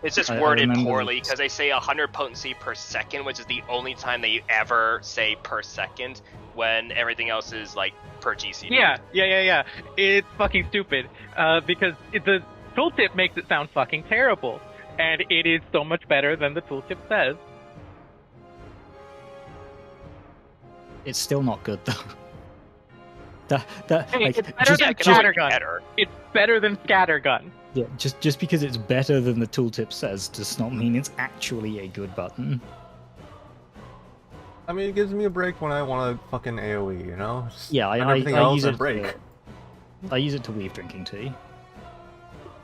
It's just I worded remember poorly this. because they say 100 potency per second, which is the only time they ever say per second when everything else is like per GCD. Yeah. It's fucking stupid. Because the tooltip makes it sound fucking terrible. And it is so much better than the tooltip says. it's still not good though. Hey, like, it's better than It can only be Scattergun. better. It's better than Scattergun. yeah, just because it's better than the tooltip says does not mean it's actually a good button. I mean, it gives me a break when I want to fucking AoE, you know? Just Yeah, and I everything else use a it. break. I use it to weave drinking tea.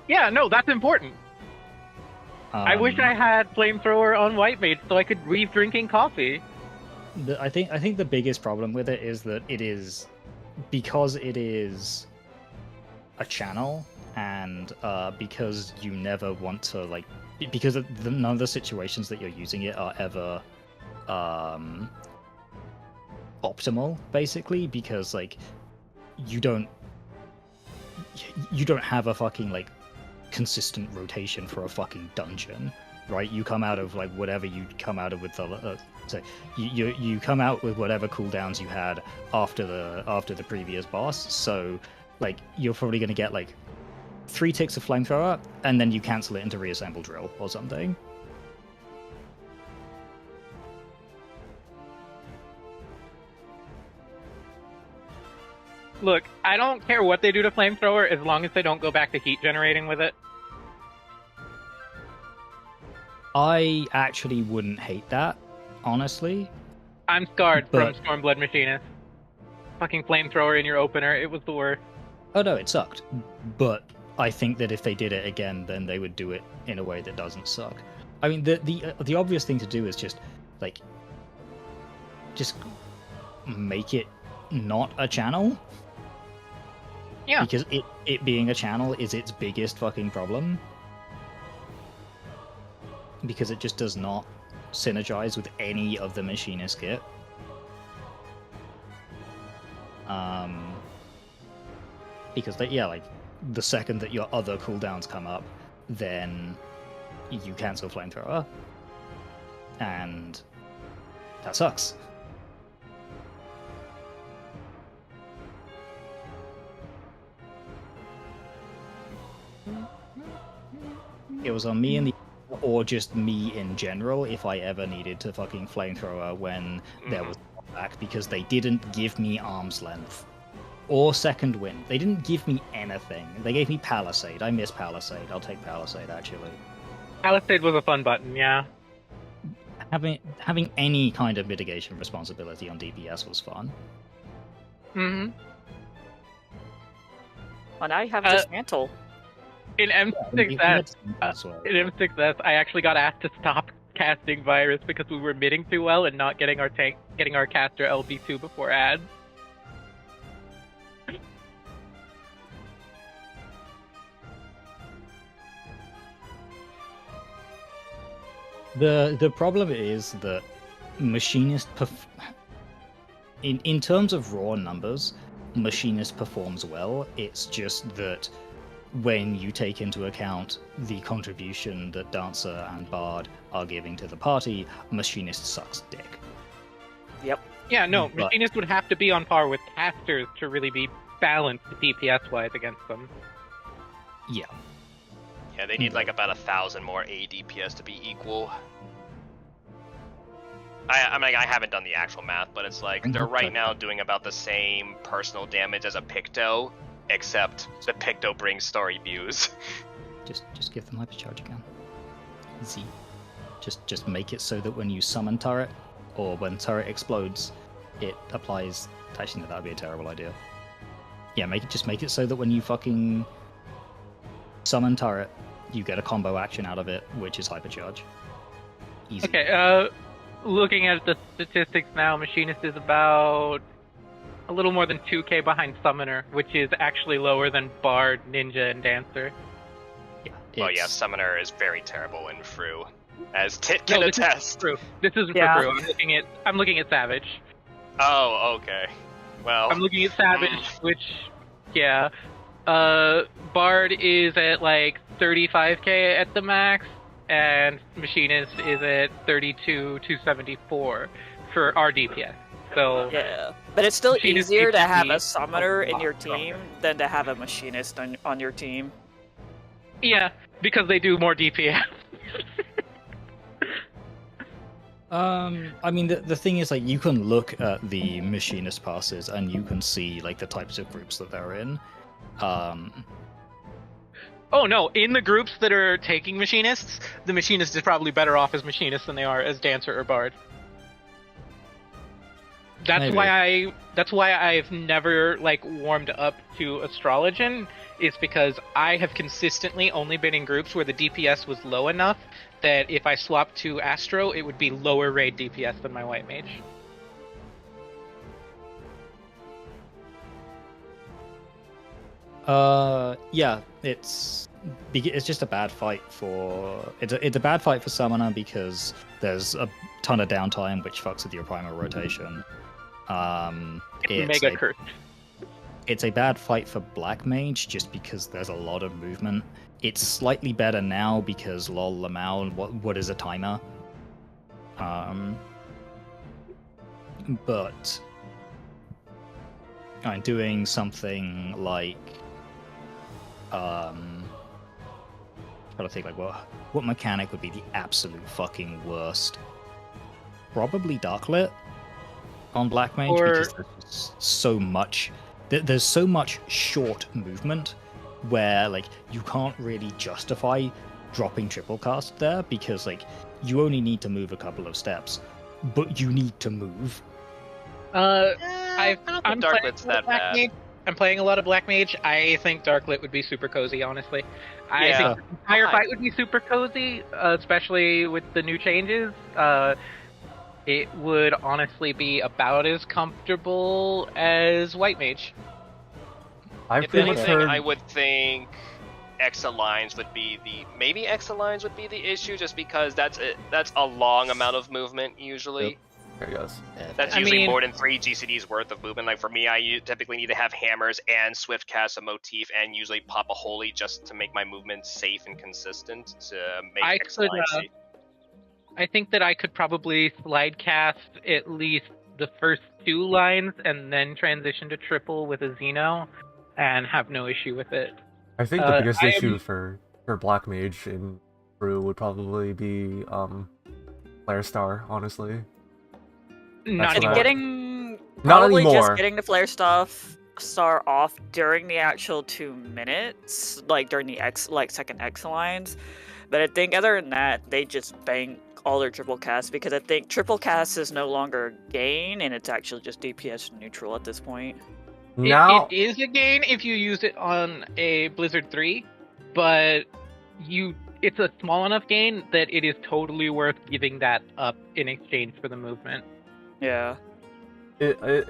Yeah, no, that's important. I wish I Um, had flamethrower on White Mage so I could weave drinking coffee. I think the biggest problem with it is that it is because it is a channel and because you never want to like because none of the situations that you're using it are ever optimal basically because like you don't have a fucking like consistent rotation for a fucking dungeon, right? You come out of like whatever you come out of with the so you come out with whatever cooldowns you had after the previous boss. So like you're probably gonna get like 3 ticks of flamethrower and then you cancel it into reassemble drill or something. Look, I don't care what they do to Flamethrower as long as they don't go back to heat generating with it. I actually wouldn't hate that, honestly. I'm scarred But- from Stormblood Machinist. Fucking Flamethrower in your opener, it was the worst. Oh no, it sucked. But I think that if they did it again, then they would do it in a way that doesn't suck. I mean, the obvious thing to do is just make it not a channel. Yeah. Because it being a channel is its biggest fucking problem. Because it just does not synergize with any of the Machinist kit. Because the second that your other cooldowns come up, then you cancel Flamethrower, and that sucks. It was on me and or just me in general if I ever needed to fucking Flamethrower when there was back, because they didn't give me arm's length or second wind. They didn't give me anything. They gave me Palisade. I miss Palisade. I'll take Palisade actually. Palisade was a fun button, yeah. Having any kind of mitigation responsibility on DPS was fun. Mm-hmm. Well, now you have Dismantle. In M6S, I actually got asked to stop casting Virus because we were midding too well and not getting our caster LB2 before ads. The problem is that Machinist in terms of raw numbers, Machinist performs well. It's just that when you take into account the contribution that Dancer and Bard are giving to the party, Machinist sucks dick. Yep. Yeah, no, But- Machinist would have to be on par with casters to really be balanced DPS-wise against them. Yeah. Yeah, they need like about 1,000 more ADPS to be equal. I mean, I haven't done the actual math, but it's like they're right now doing about the same personal damage as a Picto, except the Picto brings story views. Just give them hypercharge again. Easy. Just make it so that when you summon turret, or when turret explodes, it applies. Actually, no, that'd be a terrible idea. Yeah, just make it so that when you fucking summon turret, you get a combo action out of it, which is hypercharge. Easy. Okay, looking at the statistics now, Machinist is about a little more than 2k behind Summoner, which is actually lower than Bard, Ninja, and Dancer. Yeah. Well, yeah, it's- Summoner is very terrible in Fru, as Tit can this attest. True. This isn't Yeah. for Brew. I'm looking at Savage. Oh, okay. Well, I'm looking at Savage, which, yeah. Bard is at like 35k at the max, and Machinist is at 32,274 for our DPS. So Yeah, but it's still Machinist easier to HP have a is summoner a in lot your stronger. team than to have a machinist on your team. yeah, because they do more DPS. I mean, the thing is, like, you can look at the Machinist passes and you can see, like, the types of groups that they're in. Oh no, in the groups that are taking Machinists, the Machinist is probably better off as Machinist than they are as Dancer or Bard. That's Maybe. that's why I've never like warmed up to Astrologian, is because I have consistently only been in groups where the DPS was low enough that if I swapped to Astro, it would be lower raid DPS than my White Mage. Yeah, it's just a bad fight for it's a bad fight for Summoner because there's a ton of downtime which fucks with your primal rotation. Mega cursed. It's a bad fight for Black Mage just because there's a lot of movement. It's slightly better now because lol Lamau, what is a timer? But I'm doing something like trying to think like what mechanic would be the absolute fucking worst. Probably Darklit on Black Mage Or- because there's just so much there's so much short movement where like you can't really justify dropping triple cast there because like you only need to move a couple of steps, but you need to move. I'm Darklet's that bad. Mage. I'm playing a lot of Black Mage. I think Darklet would be super cozy, honestly. I Yeah. think the entire fight would be super cozy, especially with the new changes. It would honestly be about as comfortable as White Mage. I've If pretty much anything, heard. I would think X-Alliance would be maybe X-Alliance would be the issue, just because that's a long amount of movement usually. I guess. That's I usually mean- more than 3 GCDs worth of movement. Like for me, I typically need to have hammers and swift cast a motif, and usually pop a holy just to make my movement safe and consistent to make I X-Alliance could, safe. I think that I could probably slide cast at least the first 2 lines and then transition to triple with a Xeno and have no issue with it. I think the biggest I issue am- for Black Mage in Brew would probably be Flare Star, honestly. Not That's anymore. what I- Getting Not probably anymore. just getting the flare star off during the actual 2 minutes, like during the second X lines. But I think other than that, they just bank all their triple casts because I think triple cast is no longer a gain and it's actually just DPS neutral at this point. Now, It is a gain if you use it on a Blizzard 3, but it's a small enough gain that it is totally worth giving that up in exchange for the movement. Yeah. it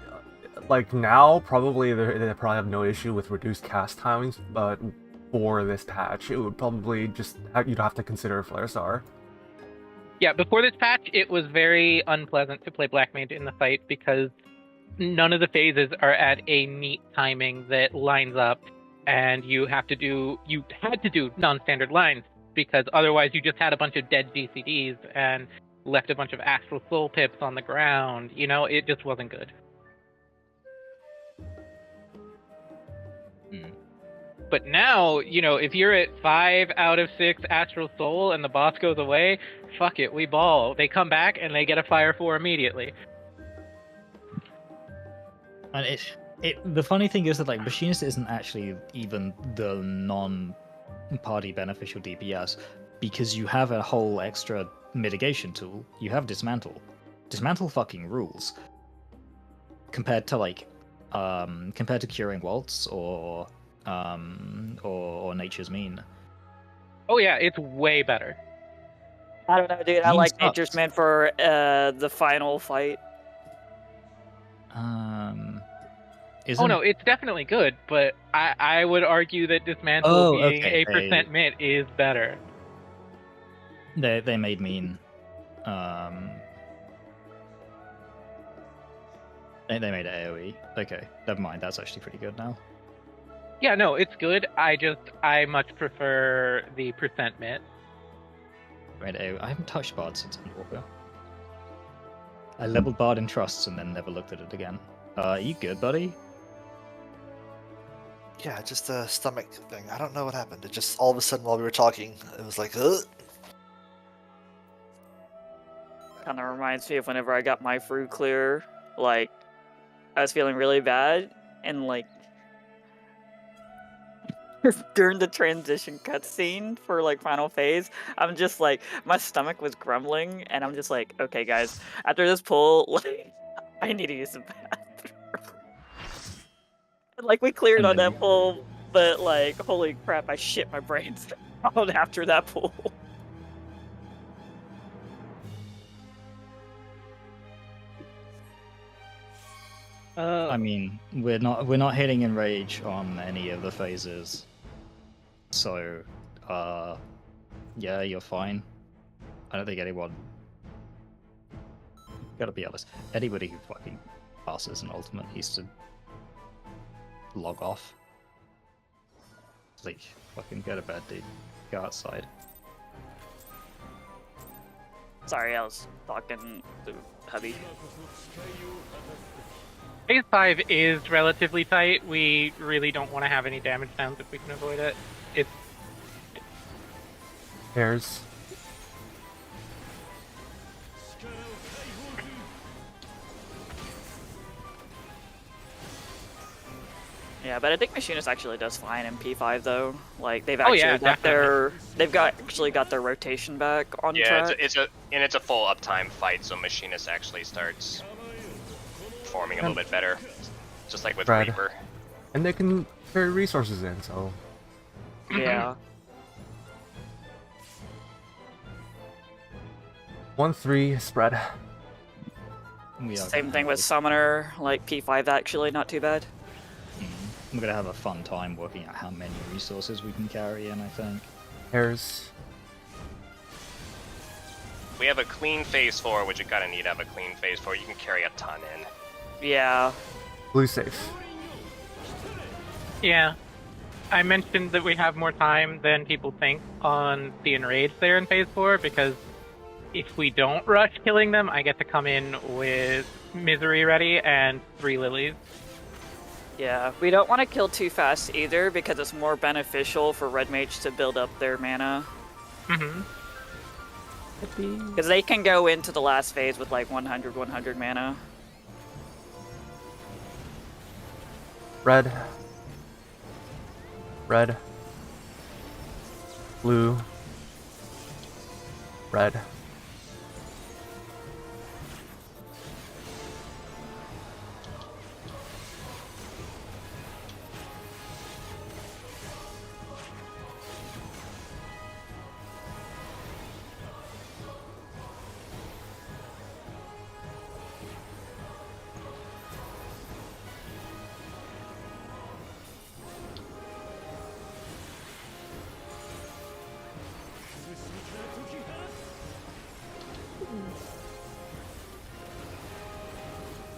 like now probably they probably have no issue with reduced cast timings, but for this patch, it would probably just you'd have to consider Flare Star. Yeah, before this patch, it was very unpleasant to play Black Mage in the fight because none of the phases are at a neat timing that lines up, and you had to do non-standard lines because otherwise you just had a bunch of dead GCDs and left a bunch of Astral Soul pips on the ground. You know, it just wasn't good. But now, you know, if you're at 5 out of 6 Astral Soul and the boss goes away, fuck it, we ball. They come back and they get a Fire 4 immediately. And the funny thing is that like Machinist isn't actually even the non-party beneficial DPS because you have a whole extra mitigation tool. You have Dismantle. Dismantle fucking rules. Compared to Curing Waltz or Nature's Mean. Oh yeah, it's way better. I don't know, dude. I Mean like sucks. Nature's Man for the final fight. Oh no, it's definitely good, but I would argue that Dismantle being okay, a percent mint is better. They made Mean. They made it AoE. Okay, never mind. That's actually pretty good now. Yeah, no, it's good. I much prefer the percent mint. Made it AoE. I haven't touched Bard since Endwalker. I leveled Bard in Trusts and then never looked at it again. You good, buddy? Yeah, just a stomach thing. I don't know what happened. It just all of a sudden while we were talking, it was like, ugh. Kind of reminds me of whenever I got my fruit clear. Like, I was feeling really bad, and like during the transition cutscene for like final phase, I'm just like my stomach was grumbling, and I'm just like, okay, guys, after this pull, like I need to use the bathroom. And, like we cleared And on then that pull, but like holy crap, I shit my brains out after that pull. I mean, we're not hitting Enrage on any of the phases. So, yeah, you're fine. I don't think anyone. Gotta be honest. Anybody who fucking passes an ultimate needs to log off. Like, fucking go to bed, dude. Go outside. Sorry, I was talking to Hubby. Phase 5 is relatively tight. We really don't want to have any damage downs if we can avoid it. It's Hairs. Yeah, but I think Machinist actually does fine in P5 though. Like they've Oh, actually yeah, got definitely. actually got their rotation back on Yeah, track. it's a full uptime fight, so Machinist actually starts performing a little bit better, just like with Right. Reaper. And they can carry resources in, so Yeah. 1-3 spread. We are Same gonna thing have with a- Summoner, like P5 actually not too bad. We're gonna have a fun time working out how many resources we can carry in, I think. Hairs. We have a clean phase 4, which you kind of need to have a clean phase 4. You can carry a ton in. Yeah. Blue safe. Yeah. I mentioned that we have more time than people think on the enrage there in phase 4 because if we don't rush killing them, I get to come in with Misery ready and 3 lilies. Yeah. We don't want to kill too fast either because it's more beneficial for Red Mage to build up their mana. Mm-hmm. Because they can go into the last phase with like 100 mana. Red. Red. Blue. Red.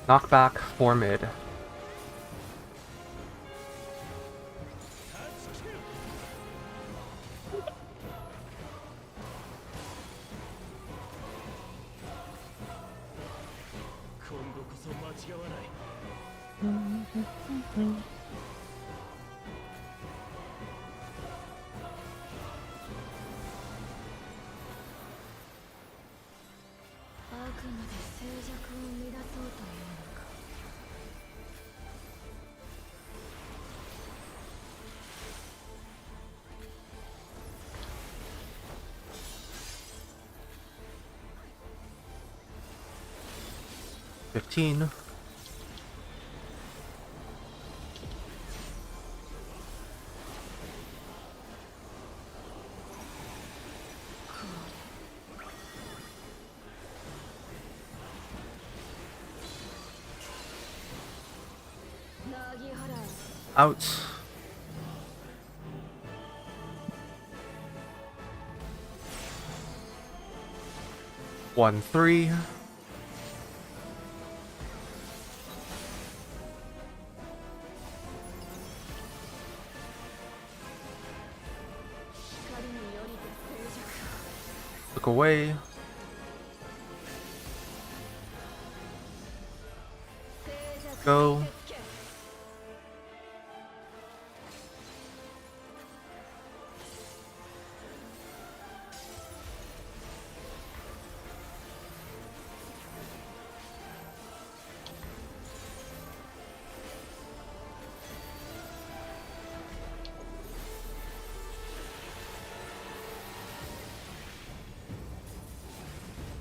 Knockback for mid. $15. Out. One, 3. Look away. Go.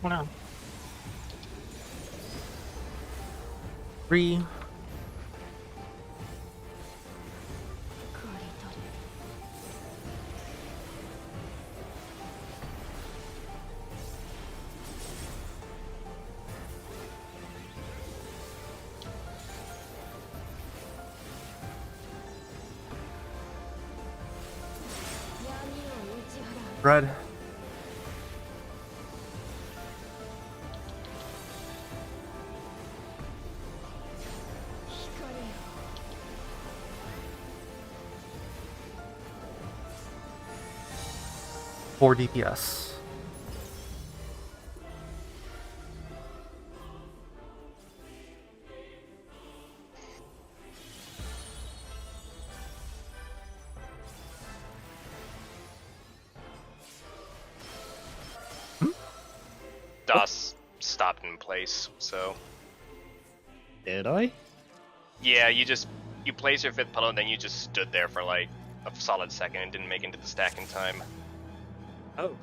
Oh no. 3. Red. Four DPS. DOS stopped in place, so Did I? yeah, you just you place your 5th pillow and then you just stood there for like a solid second and didn't make it into the stack in time. Oh.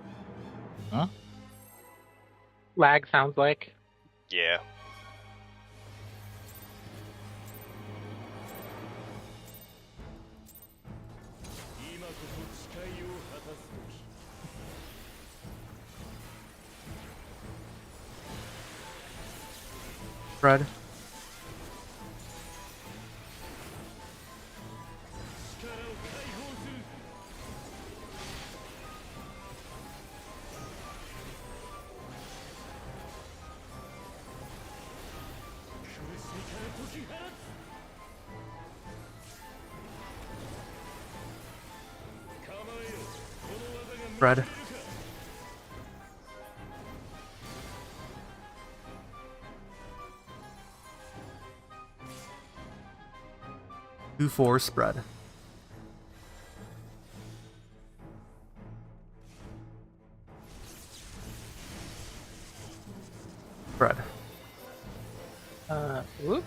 Huh? Lag sounds like. Yeah. Fred. Fred. Two four spread. Spread. Whoop.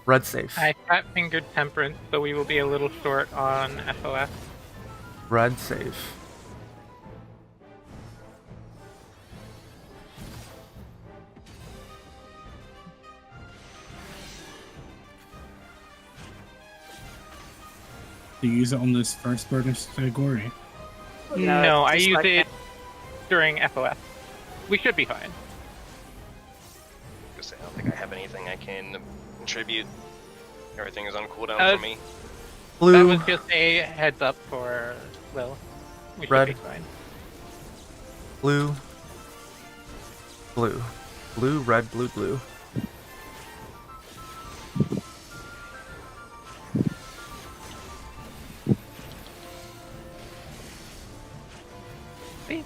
Red safe. I fat fingered Temperance, so we will be a little short on FOS. Red safe. To use it on this first British category. No, I just use like- it during FOS. We should be fine. Just say, I don't think I have anything I can contribute. Everything is on cooldown Uh, for me. That Blue. was just a heads up for Lil. We should Red. be fine. Blue. Blue. Blue, red, blue, blue. See?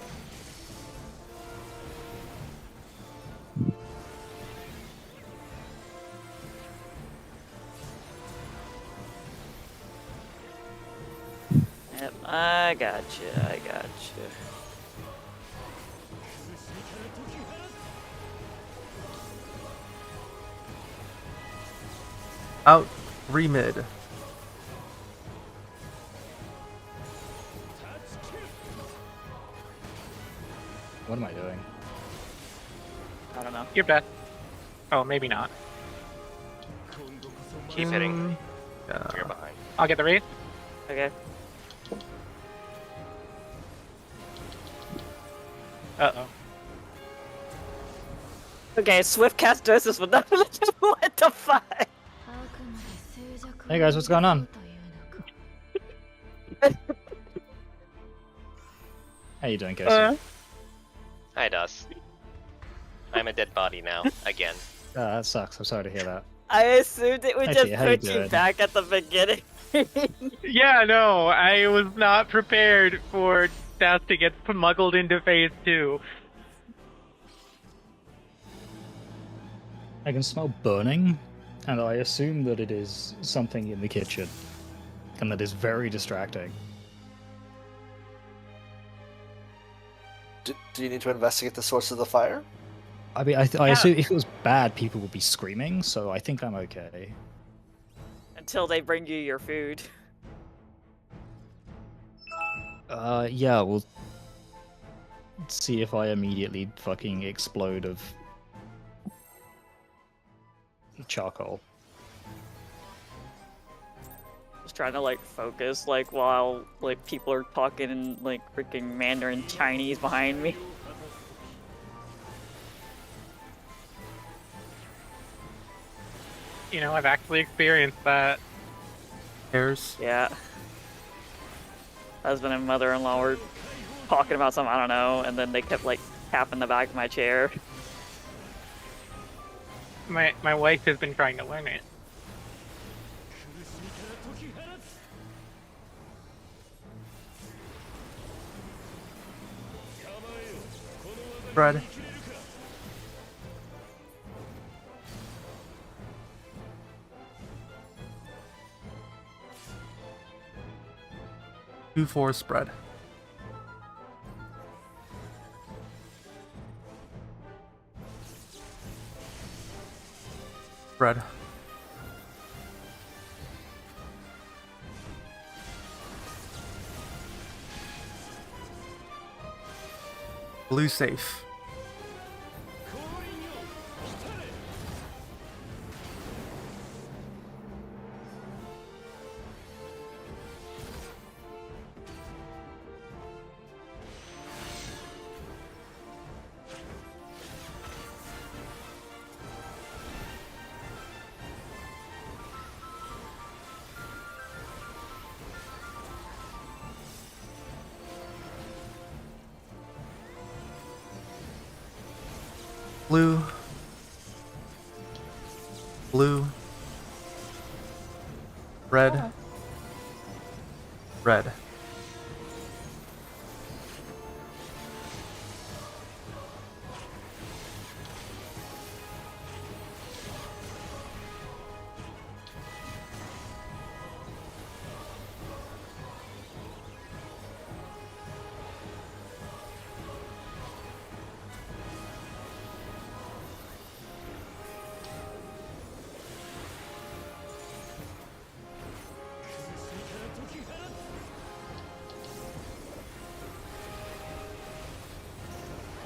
Yep, I got you. I got you. Out. 3 mid. What am I doing? I don't know. Your best. Oh, maybe not. Keep hitting. Yeah. You're behind. I'll get the race. Okay. Uh-oh. Okay, Swift cast does this with nothing. What the fuck? Hey guys, what's going on? How you doing, Casey? Hi, Dust. I'm a dead body now, again. That sucks. I'm sorry to hear that. I assumed it would Hey, just Tia, how you put you doing? back at the beginning. Yeah, no, I was not prepared for Stas to get smuggled into phase 2. I can smell burning, and I assume that it is something in the kitchen, and that is very distracting. Do you need to investigate the source of the fire? I mean, I Yeah. assume if it was bad, people would be screaming, so I think I'm okay. Until they bring you your food. Yeah, we'll see if I immediately fucking explode of charcoal. Just trying to like focus, like while like people are talking in like freaking Mandarin Chinese behind me. You know, I've actually experienced that. Hairs. Yeah. Husband and mother-in-law were talking about something, I don't know, and then they kept like tapping the back of my chair. My wife has been trying to learn it. Fred. Two four spread. Red. Blue safe. Blue. Blue. Red. Red.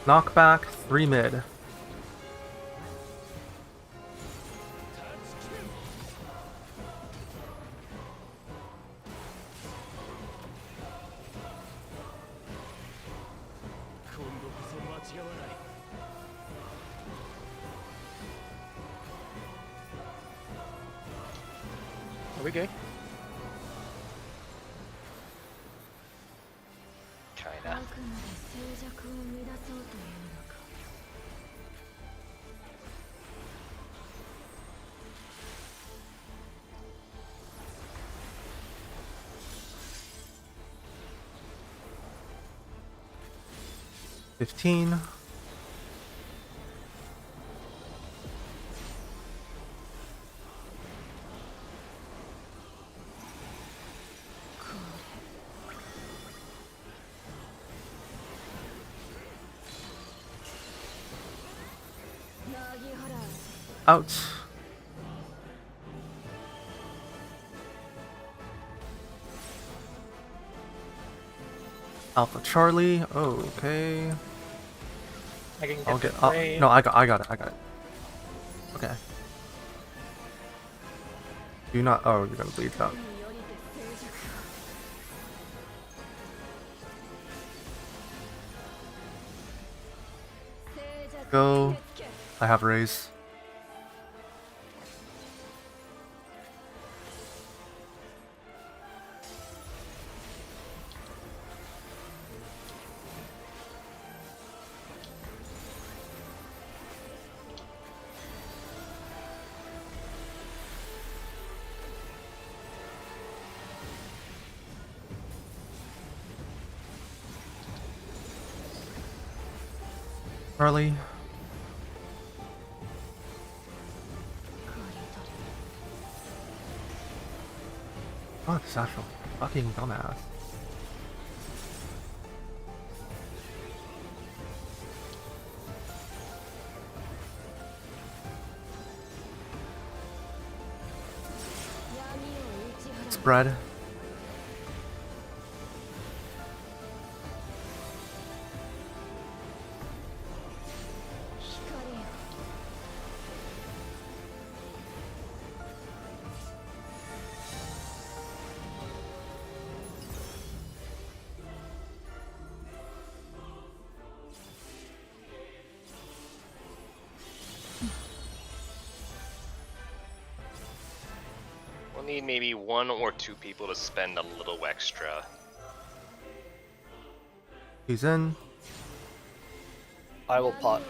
Knockback, 3 mid. Are we good? Kinda. あくまで静寂を乱そうというのか。15. Out. Alpha Charlie. Oh, okay. I can get I'll get. the raid. No, I got it. Okay. Do not. Oh, you're gonna bleed out. によりて静寂か。静寂を Go. 受け付け。 I have raise. Charlie. Fuck, Satchel. Fucking dumbass. Spread. We'll need maybe 1 or 2 people to spend a little extra. He's in. I will pot.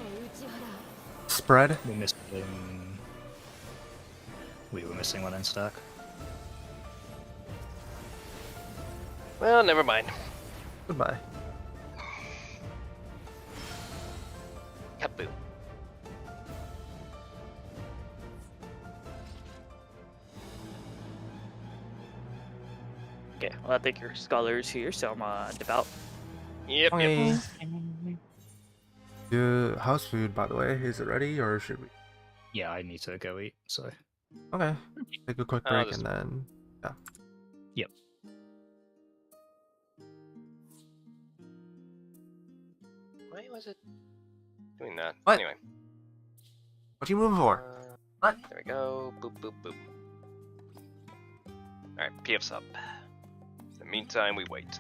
Spread. We're missing. We were missing one in stack. Well, never mind. Goodbye. Kaboom. Okay, well, I think your scholar's here, so I'm dip out. Yep, Okay. yep. Do house food, by the way. Is it ready or should we? Yeah, I need to go eat. So Okay. Take a quick I'll break just- and then. Yeah. Yep. Why was it doing that? What? Anyway. What you moving for? What? There we go. Boop, boop, boop. Alright, PF's up. In the meantime, we wait.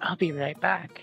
I'll be right back.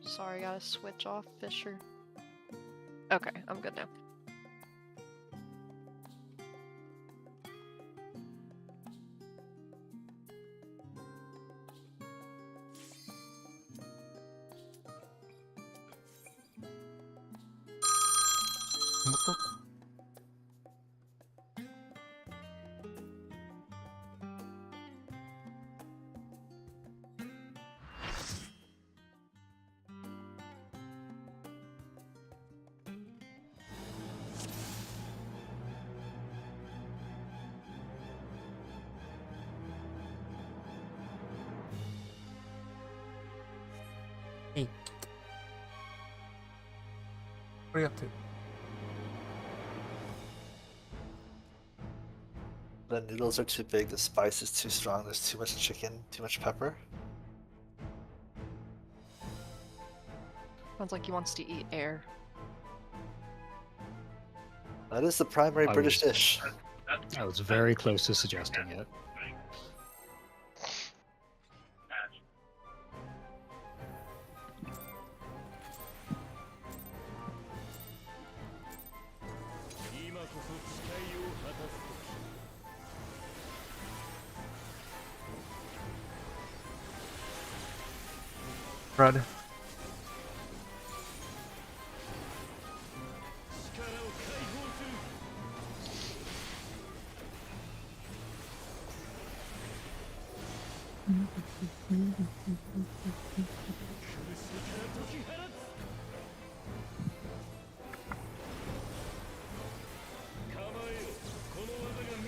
Sorry, gotta switch off Fisher. Okay, I'm good now. What the? Hey. What are you up to? The noodles are too big, the spice is too strong, there's too much chicken, too much pepper. Sounds like he wants to eat air. That is the primary I British was- dish. I was very close to suggesting it. Fred.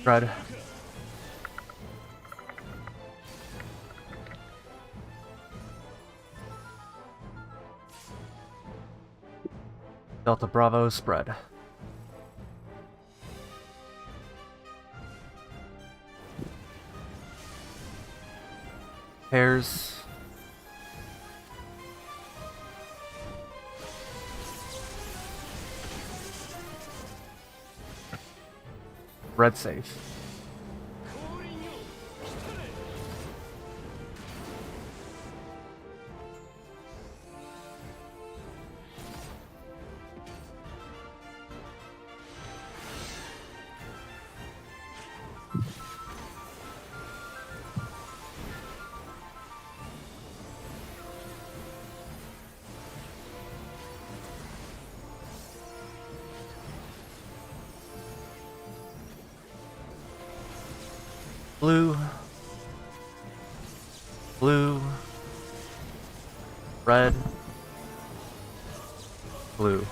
Fred. Delta Bravo spread. Pairs. Red safe. Blue. Blue. Red. Blue.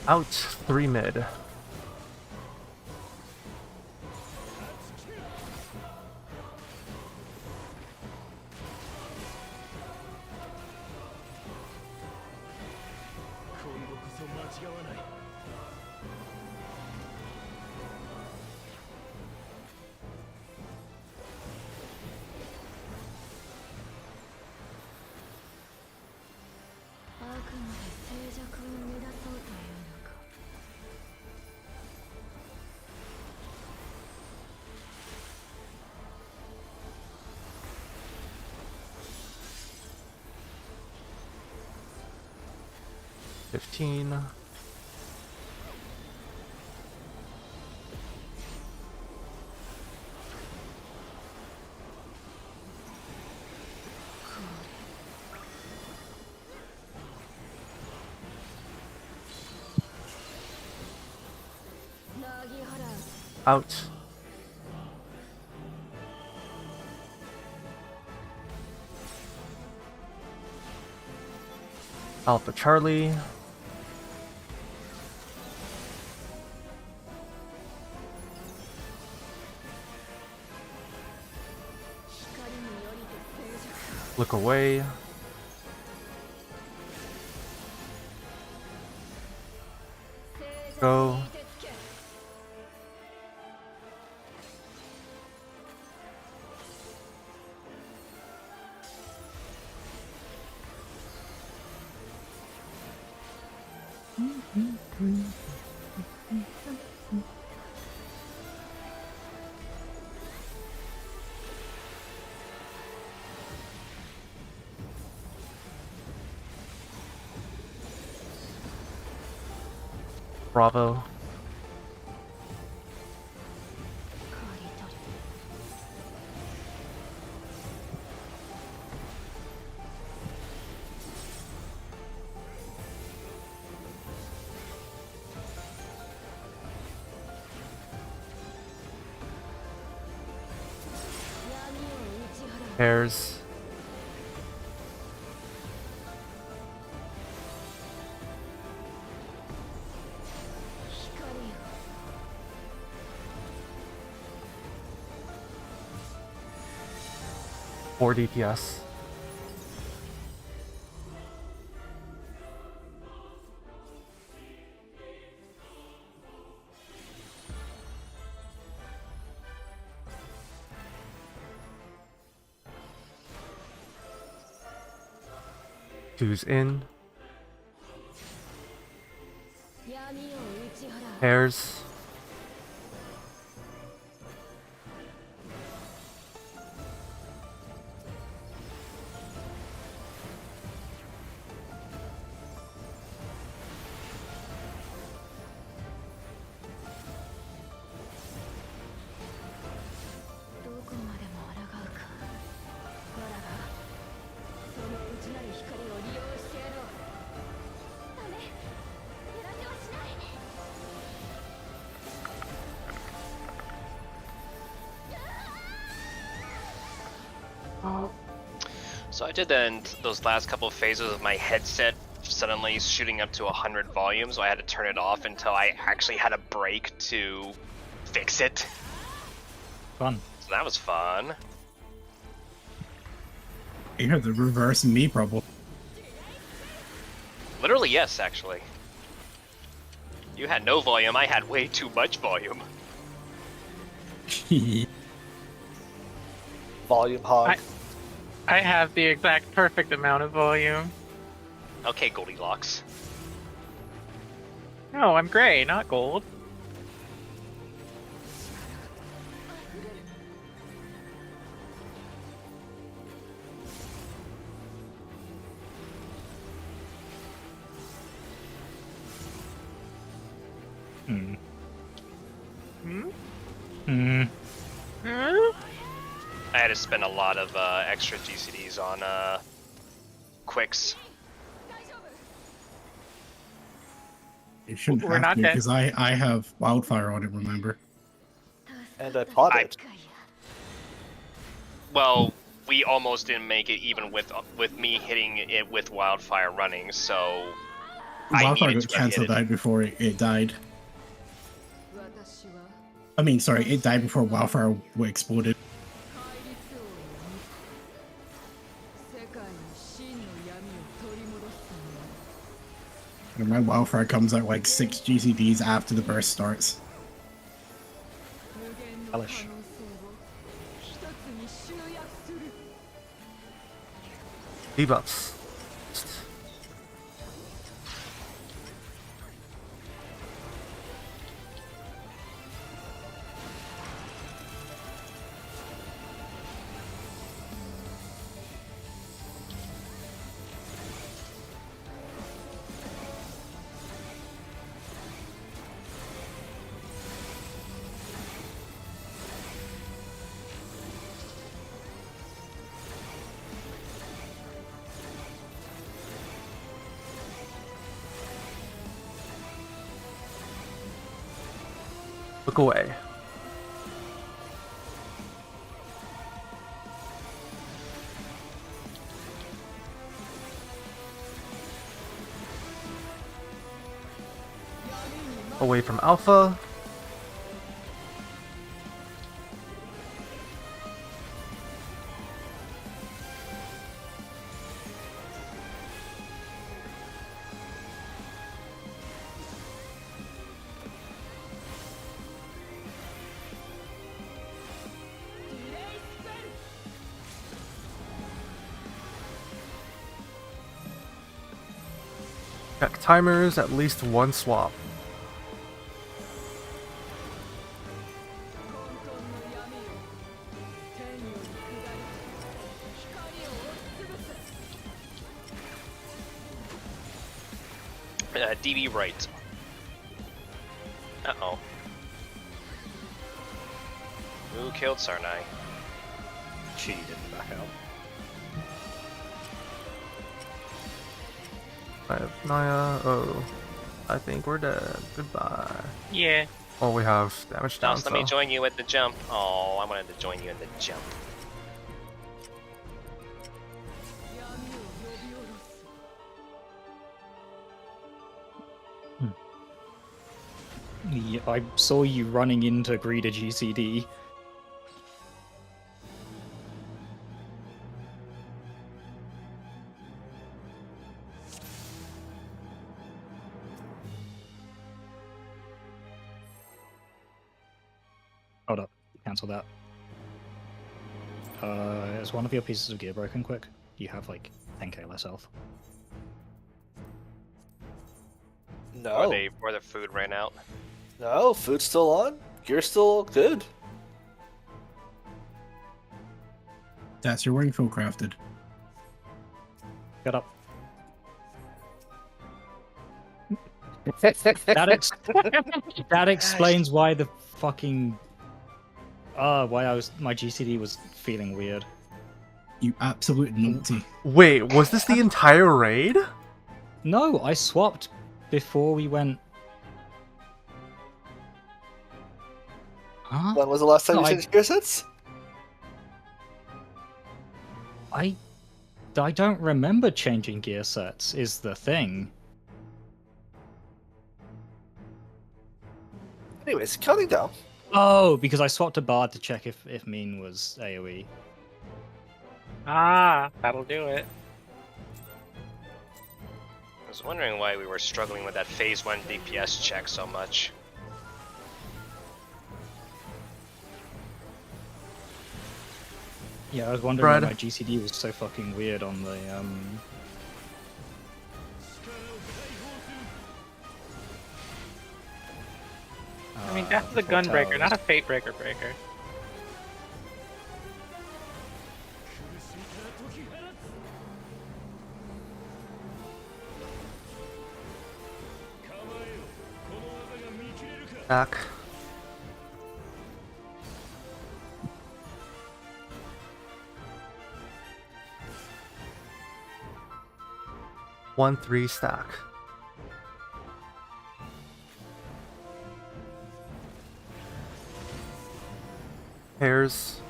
Out 3 mid. $15. Out. Alpha Charlie. Look away. Go. Bravo. Pairs. Four DPS. Two's in. Pairs. So I did those last couple of phases of my headset suddenly shooting up to 100 volume, so I had to turn it off until I actually had a break to fix it. Fun. So that was fun. You have the reverse me problem. Literally, yes, actually. You had no volume, I had way too much volume. Volume hog. I have the exact perfect amount of volume. Okay, Goldilocks. No, I'm gray, not gold. Hmm. Hmm? Hmm. Hmm? I had to spend a lot of extra GCDs on quicks. You shouldn't We're have not to dead. because I have wildfire on it. Remember? And I potted. Well, we almost didn't make it even with me hitting it with wildfire running, so I Wildfire needed got to have hit cancelled it. out before it died. I mean, sorry, it died before wildfire exploded. And my wildfire comes out like 6 GCDs after the burst starts. Hellish. Debuffs. Look away. Away from Alpha. Check timers, at least one swap. DB right. Uh-oh. Who killed Sarnai? She didn't back out. I have Naya. Oh, I think we're dead. Goodbye. Yeah. Oh, we have damage down. Let me join you at the jump. Oh, I wanted to join you at the jump. Yeah, I saw you running into Greeter GCD. Hold up, cancel that. Is one of your pieces of gear broken quick? You have like 10k less health. No. Or the food ran out. No, food's still on. Gear's still good. That's your wing full crafted. Get up. That explains why the fucking why my GCD was feeling weird. You absolute naughty. Wait, was this the entire raid? No, I swapped before we went. Huh? When was the last time No, you changed gear sets? I don't remember changing gear sets. Is the thing. Anyways, counting down. Oh, because I swapped to Bard to check if Mean was AoE. Ah, that'll do it. I was wondering why we were struggling with that phase 1 DPS check so much. Yeah, I was wondering why my GCD was so fucking weird on the I mean, that's the Gunbreaker, not a Fatebreaker breaker. Back. One 3 stack. Pairs.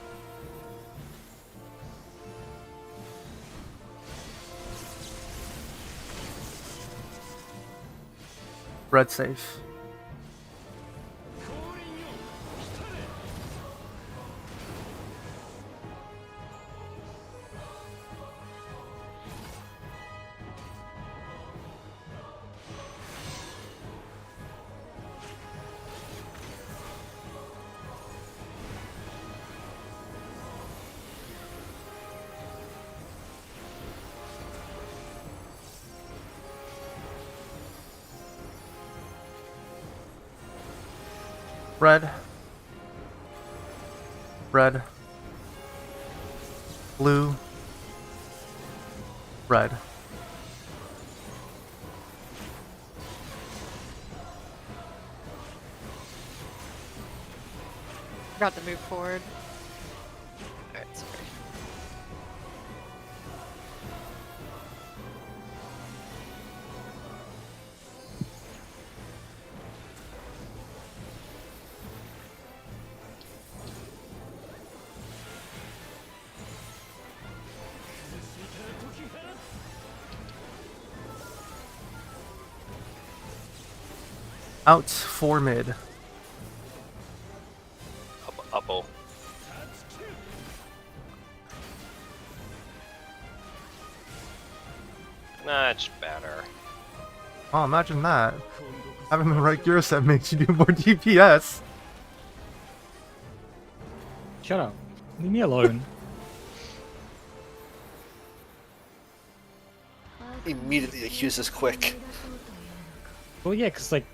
Red safe. Red. Red. Blue. Red. Forgot to move forward. Alright, sorry. Out 4 mid. Uppo. Much better. Oh, imagine that. Having the right gear set makes you do more DPS. Shut up. Leave me alone. Immediately accuses Quick. Well, yeah, because like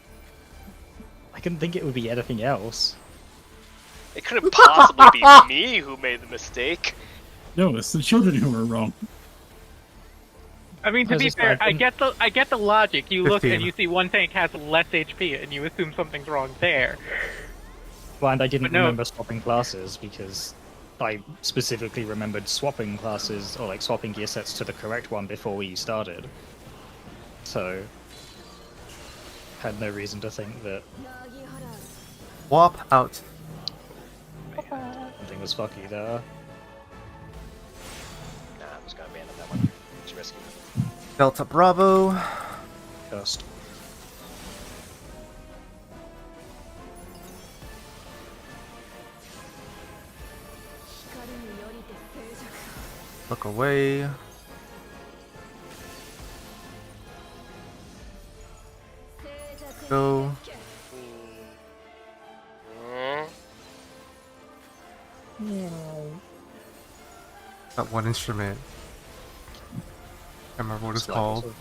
I couldn't think it would be anything else. It couldn't possibly be me who made the mistake. No, it's the children who are wrong. I mean, to I be just- fair, I I- get the logic. You look 15. and you see one tank has less HP, and you assume something's wrong there. Well, and I didn't But no. remember swapping classes because I specifically remembered swapping classes or like swapping gear sets to the correct one before we started. So had no reason to think that Swap out. something was fucky there. Nah, I'm just gonna abandon that one. It's risky. Delta Bravo. Cursed. Look away. Go. That one instrument. I can't remember what it's Slide called. whistle.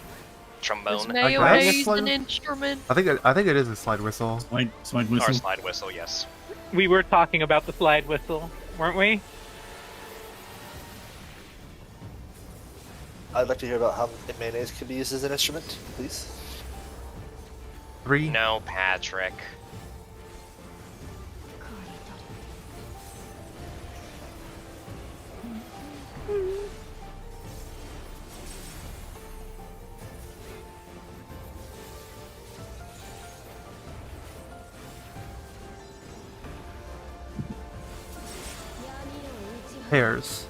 Trombone. Is guess mayonnaise one- an instrument? I think it is a slide whistle. Slide Or whistle. slide whistle, yes. We were talking about the slide whistle, weren't we? I'd like to hear about how mayonnaise can be used as an instrument, please. 3. No, Patrick. Pairs.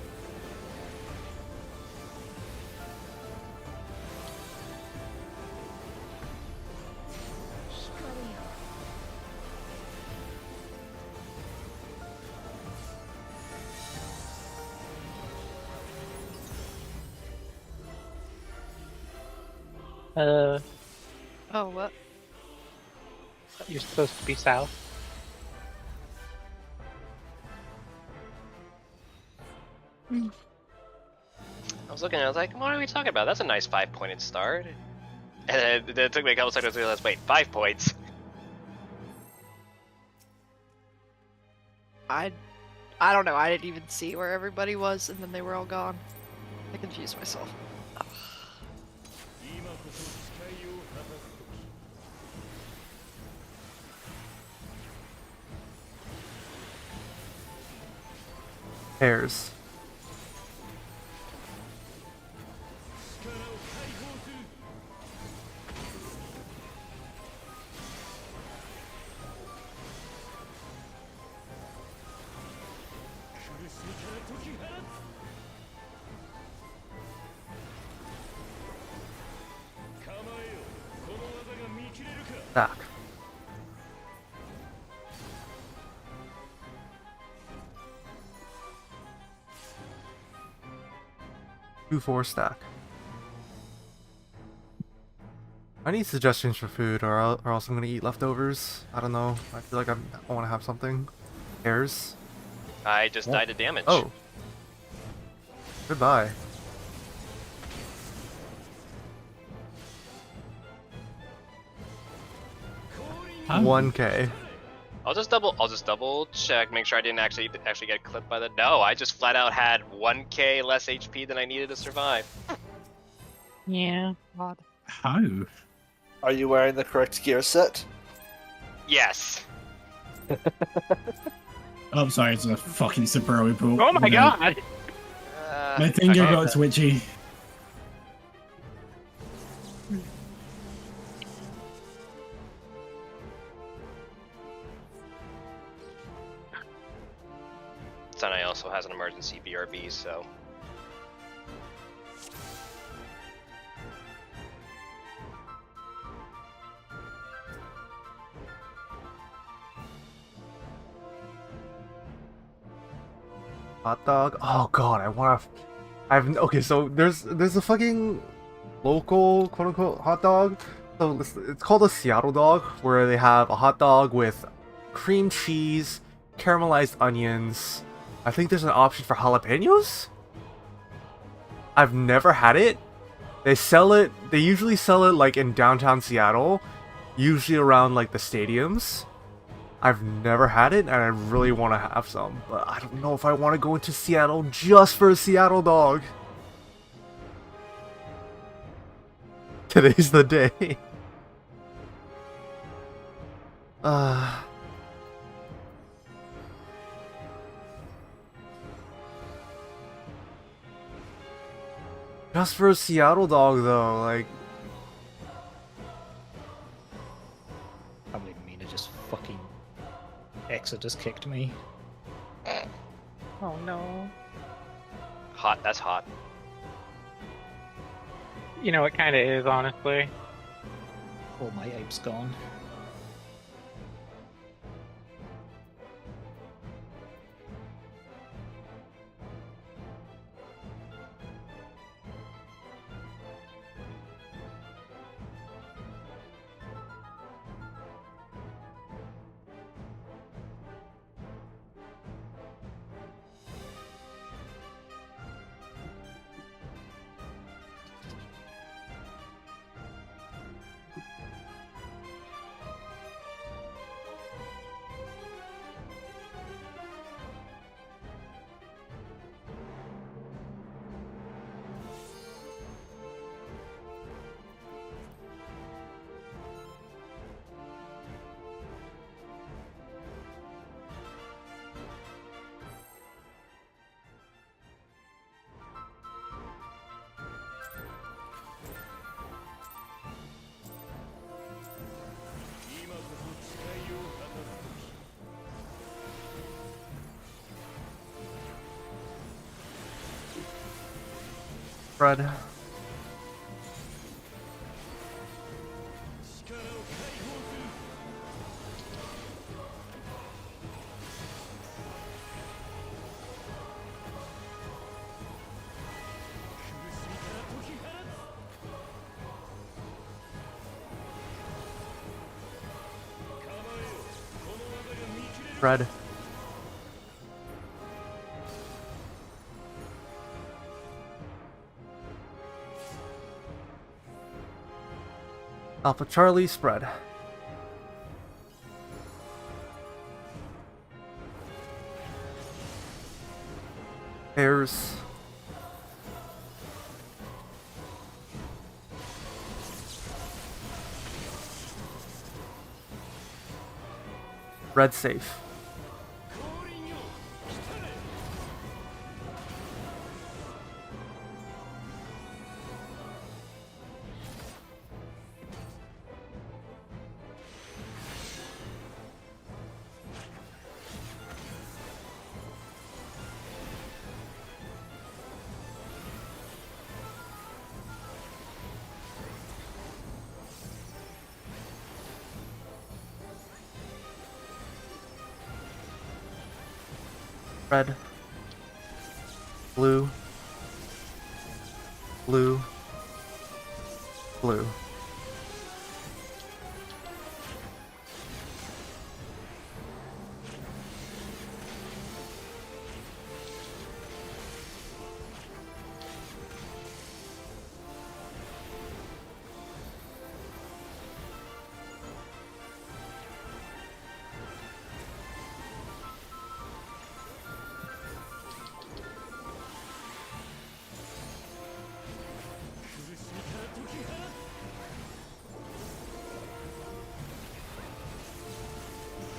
Oh, what? You're supposed to be south. I was looking, I was like, what are we talking about? That's a nice 5-pointed start. And then it took me a couple seconds to realize, wait, 5 points? I don't know. I didn't even see where everybody was, and then they were all gone. I confused myself. Pairs. Stack. Two 4 stack. I need suggestions for food, or else I'm gonna eat leftovers. I don't know. I feel like I want to have something. Pairs. I just died of damage. Oh. Goodbye. Huh? 1K. I'll just double check, make sure I didn't actually get clipped by the. No, I just flat out had 1k less HP than I needed to survive. Yeah. Odd. How? Are you wearing the correct gear set? Yes. Oh, I'm sorry, it's a fucking Sapporo pool. Oh my god! My finger Okay. got twitchy. Sunai also has an emergency BRB, so. Hot dog. Oh god, I want to. Okay, so there's a fucking local quote unquote hot dog. So it's called a Seattle dog, where they have a hot dog with cream cheese, caramelized onions. I think there's an option for jalapenos. I've never had it. They sell it. They usually sell it like in downtown Seattle, usually around like the stadiums. I've never had it, and I really want to have some, but I don't know if I want to go into Seattle just for a Seattle dog. Today's the day. Just for a Seattle dog, though, like. I believe Mina just fucking Exodus kicked me. Oh no. Hot. That's hot. You know, it kind of is, honestly. All my ape's gone. Fred. Fred. Alpha Charlie spread. Pairs. Red safe. Red. Blue. Blue. Blue.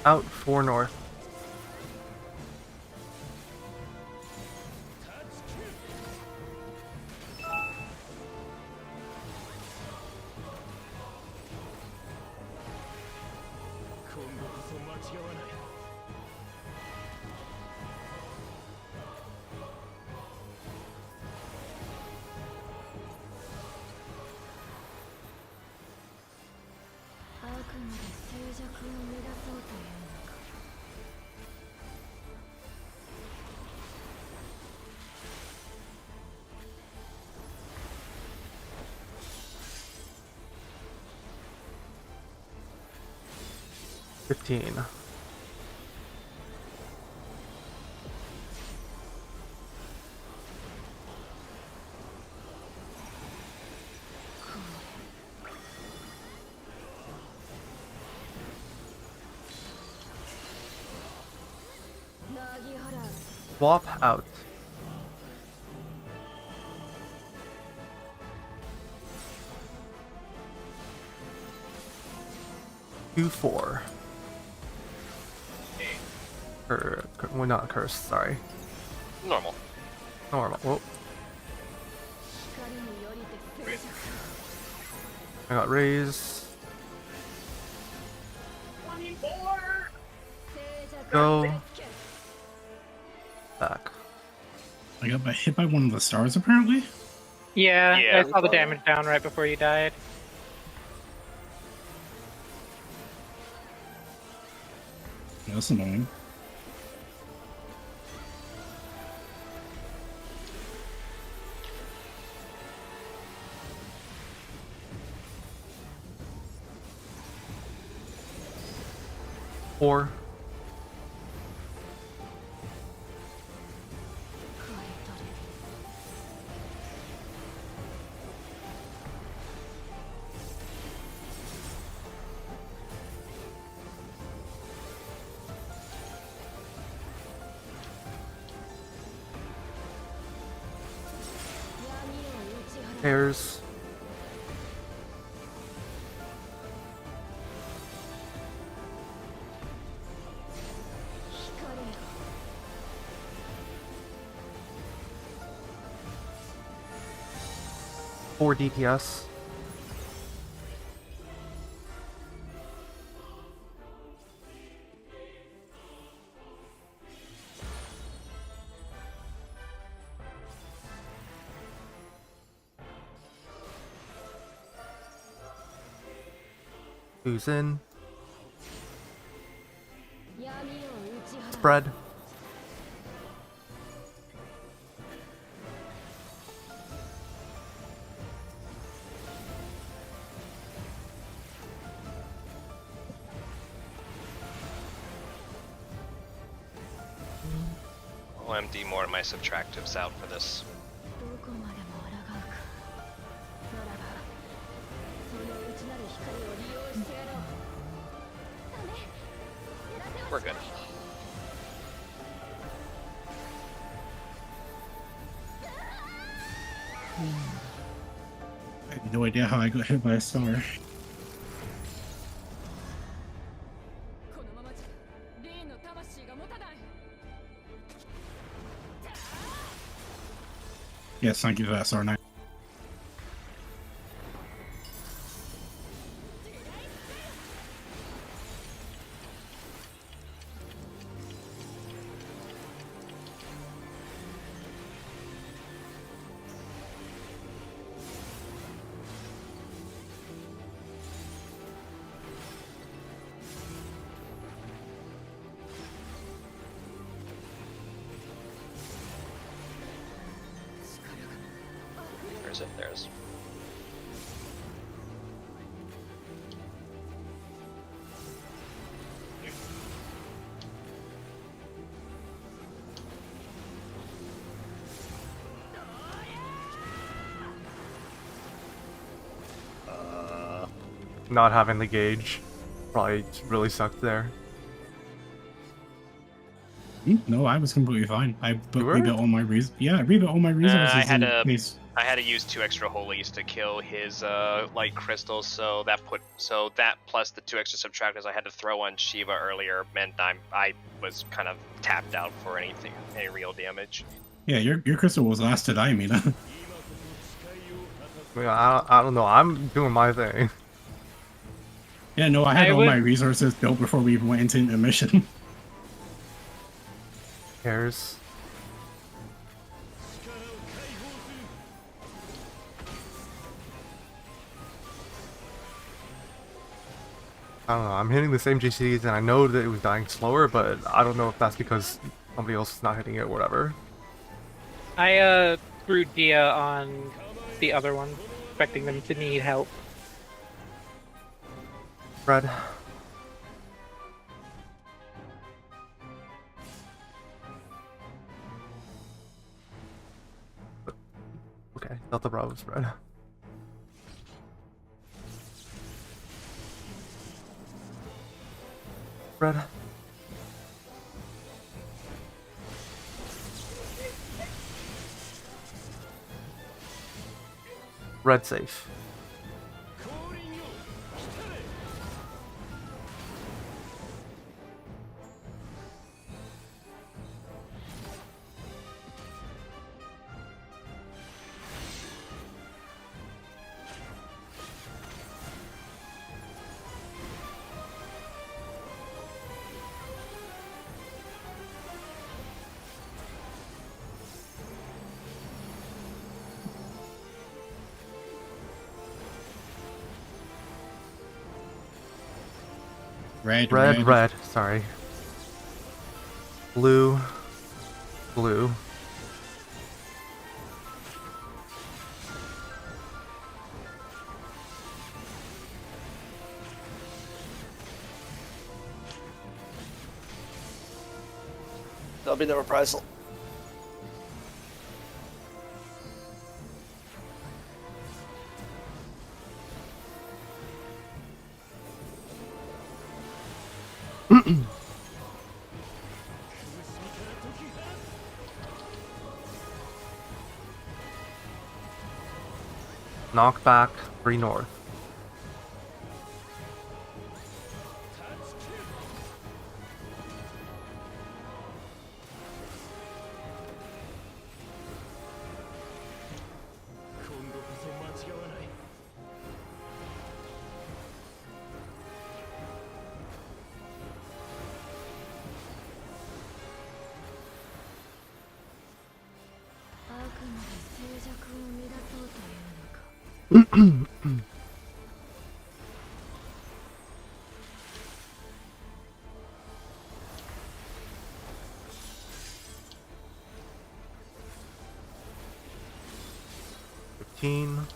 Out 4 north. $15. Swap out. Two, 4. Well, not cursed, sorry. Normal. Normal. Whoa. I got raised. Go. Back. I got hit by one of the stars, apparently. Yeah, Yeah. I saw the damage down right before you died. That's annoying. Four. Pairs. Four DPS. Who's in? Spread. I'll empty more of my subtractives out for this. We're good. I have no idea how I got hit by a star. Yes, thank you for that, Star9. Where is it? There it is. Not having the gauge probably really sucked there. No, I was completely fine. I You were? rebuilt all my yeah, I rebuilt all my resources. I had in a- case. I had to use 2 extra holies to kill his light crystals, so that plus the 2 extra subtractors I had to throw on Shiva earlier meant I was kind of tapped out for any real damage. Yeah, your crystal was last to die, Mina. I don't know. I'm doing my thing. Yeah, no, I had I all would- my resources built before we even went into intermission. Cares. I don't know. I'm hitting the same GCDs, and I know that it was dying slower, but I don't know if that's because somebody else is not hitting it or whatever. I screwed Dia on the other one, expecting them to need help. Red. Okay, Delta Bravo spread. Red. Red safe. Red. Sorry. Blue. That'll be the reprisal. Knockback 3 north. Team.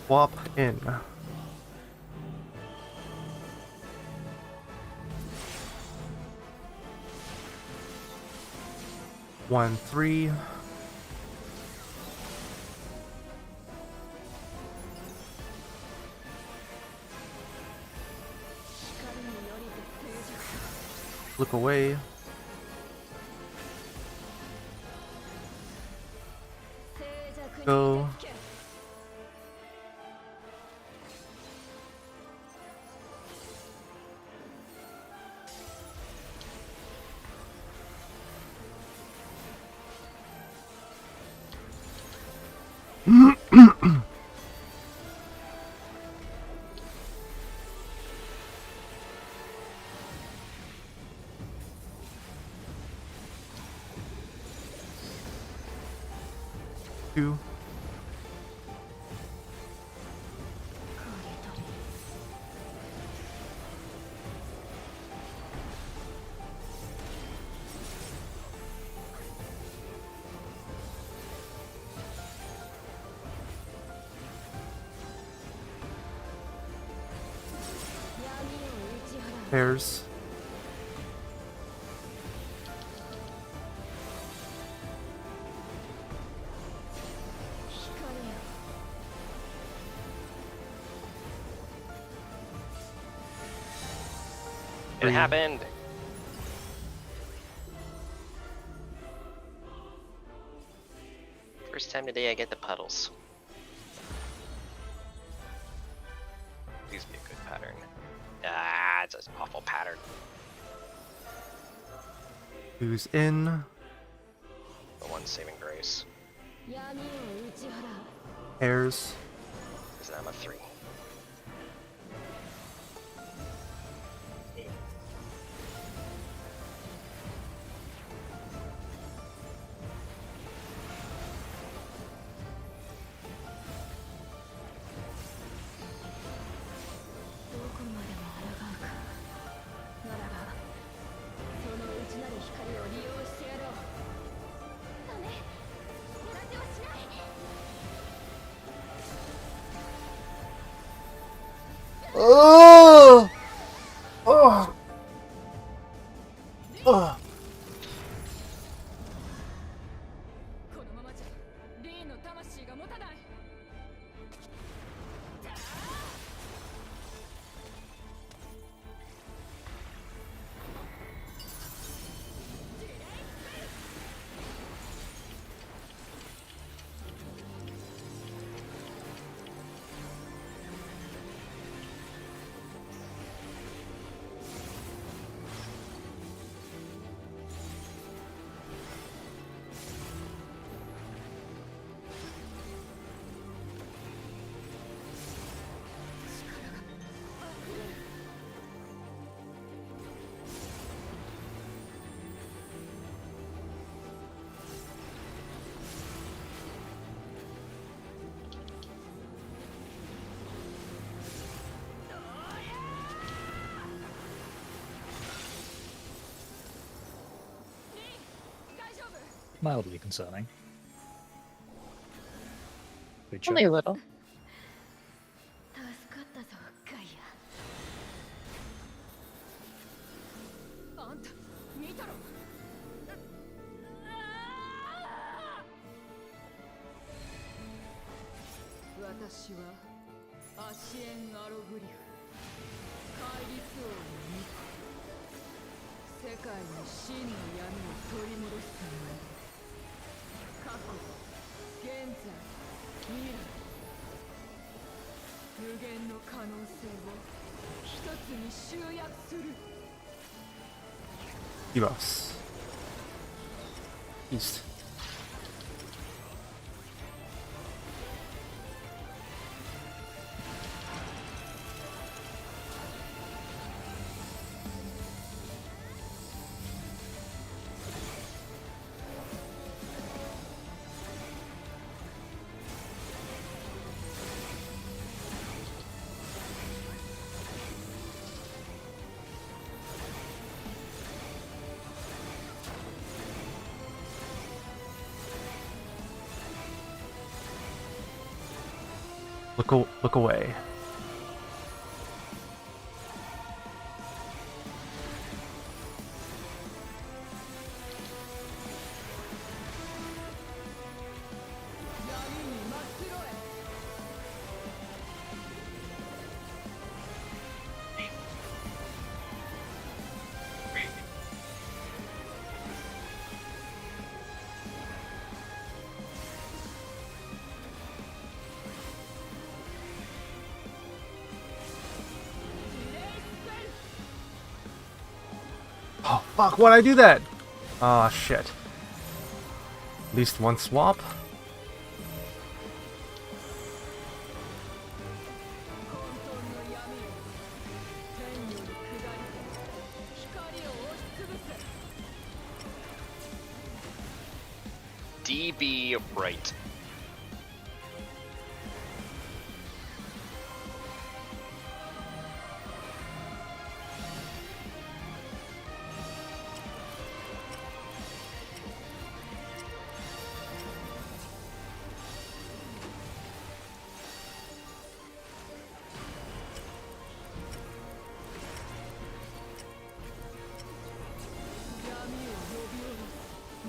Swap in. One, 3. Look away. Go. Two. Pairs. It happened. First time today I get the puddles. Please be a good pattern. Ah, it's an awful pattern. Who's in? The one saving grace. Pairs. Is that I'm a 3. Oh! Oh! Oh! mildly concerning. Good check. Only a little. 助かったぞガイア。あんた見たろ。私はアシエン・アログリフ、戒律王の巫女。世界に真の闇を取り戻すために過去、現在、未来、無限の可能性を一つに集約する。 Evos. East. Look away. Oh fuck, why'd I do that? Ah, shit. At least one swap? DB right.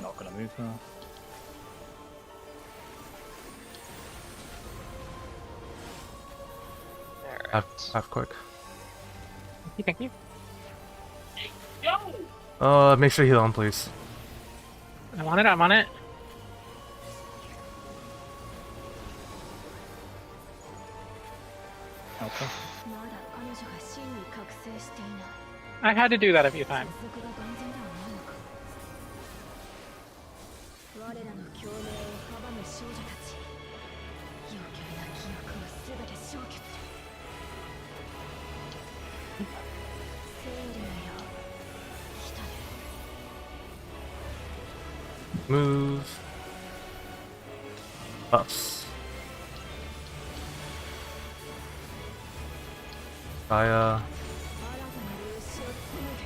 Not gonna move now. Half quick. Thank you. Make sure you heal on, please. I'm on it, I'm on it. Okay. まだ彼女が真に覚醒していない。 I had to do that a few times. 接続が万全ではないのか。我らの共鳴を阻む少女たち。余計な記憶をすべて消去する。生理のよう、来たね。 Move. Us. Gaia. 新たな粒子を紡ぐ。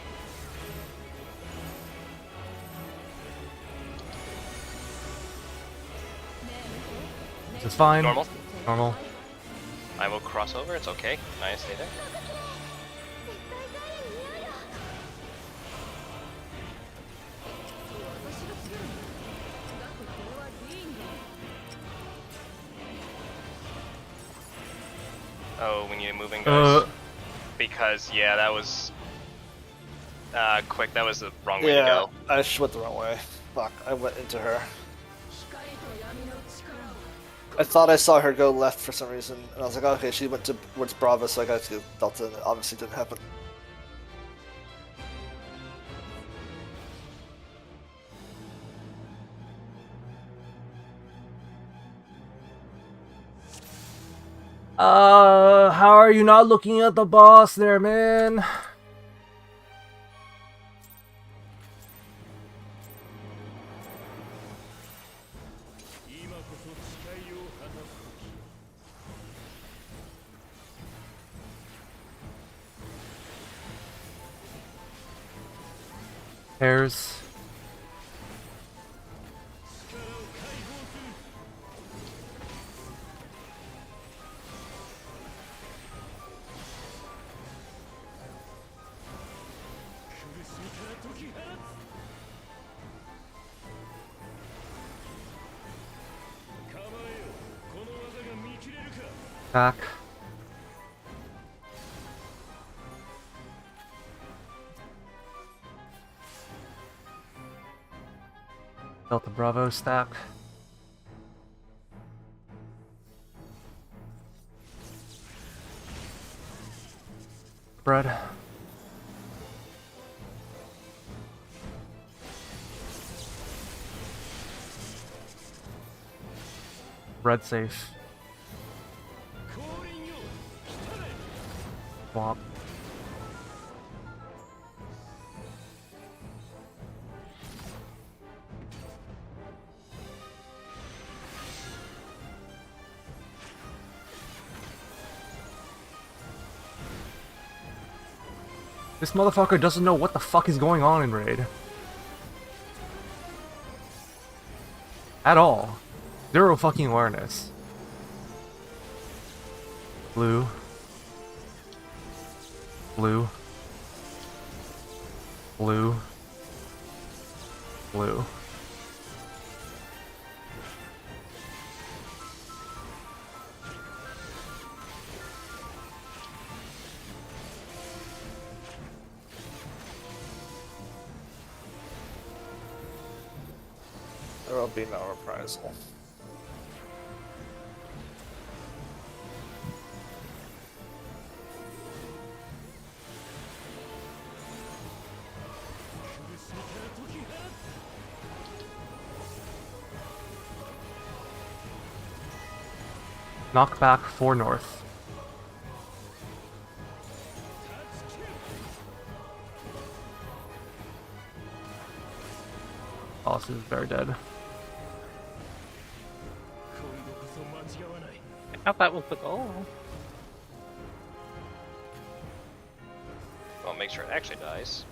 This is fine. Normal. Normal. I will cross over. It's okay. I stay there. Oh, we need a moving guys. Because yeah, that was quick. That was the wrong way to go. I just went the wrong way. Fuck, I went into her. I thought I saw her go left for some reason, and I was like, oh, okay, she went towards Brava, so I got to Delta, and it obviously didn't happen. How are you not looking at the boss there, man? Pairs. Back. Delta Bravo stack. Spread. Red safe. Swap. This motherfucker doesn't know what the fuck is going on in Raid. At all. Zero fucking awareness. Blue. Blue. Blue. Blue. There will be no reprisal. Knock back 4 north. Boss is very dead. I thought that was the goal. Well, make sure it actually dies.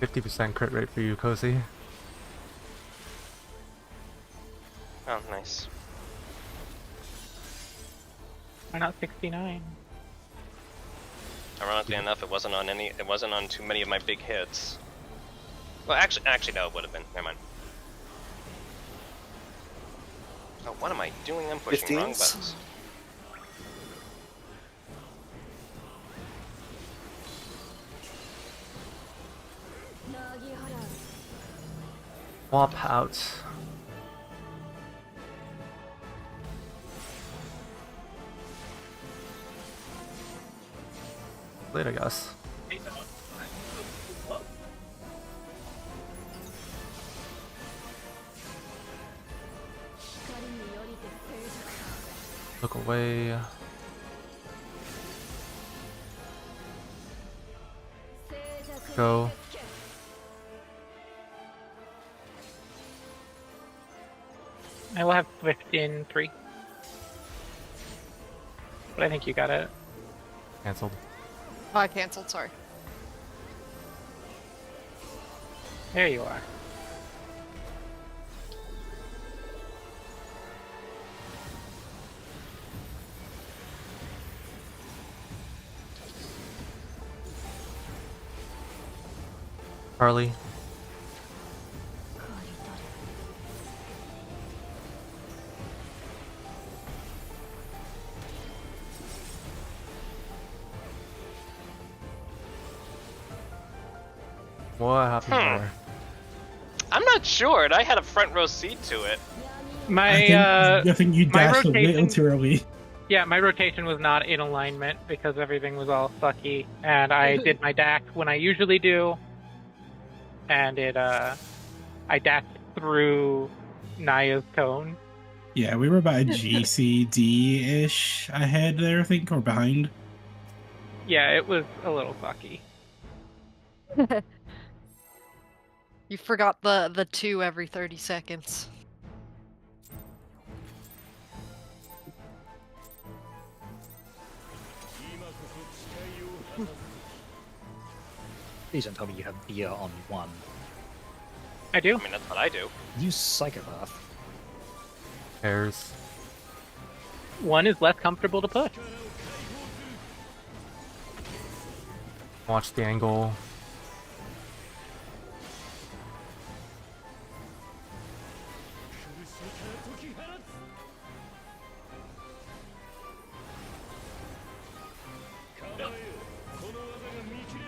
50% crit rate for you, Cozy. Oh, nice. Why not 69? Ironically enough, it wasn't on any. It wasn't on too many of my big hits. Well, actually, no, it would have been. Never mind. Oh, what am I doing? I'm pushing wrong 15s? buttons. Swap out. Late, I guess. Look away. Go. I will have Swift in 3. But I think you got it. Cancelled. Oh, I canceled, sorry. There you are. Harley. What happened there? I'm not sure. I had a front row seat to it. My I think you my dashed a little rotation- too early. yeah, my rotation was not in alignment because everything was all sucky, and I did my dash when I usually do, and I dashed through Naya's cone. Yeah, we were about a GCD-ish ahead there, I think, or behind. Yeah, it was a little sucky. You forgot the 2 every 30 seconds. Please don't tell me you have beer on 1. I do. I mean, that's what I do. You psychopath. Pairs. 1 is less comfortable to push. Watch the angle.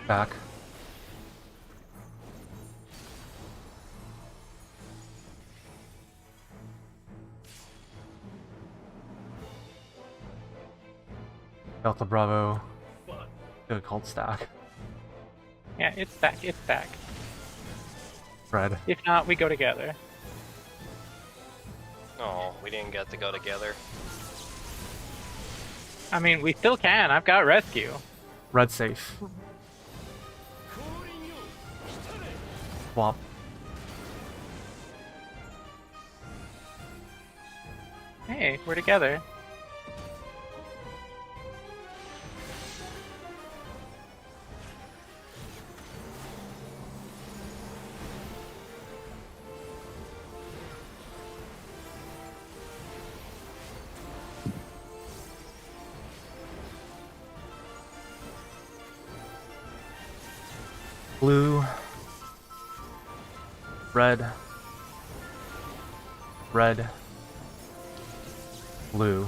Back. Delta Bravo. Good called stack. Yeah, it's back. It's back. Red. If not, we go together. Oh, we didn't get to go together. I mean, we still can. I've got rescue. Red safe. Swap. Hey, we're together. Blue. Red. Red. Blue.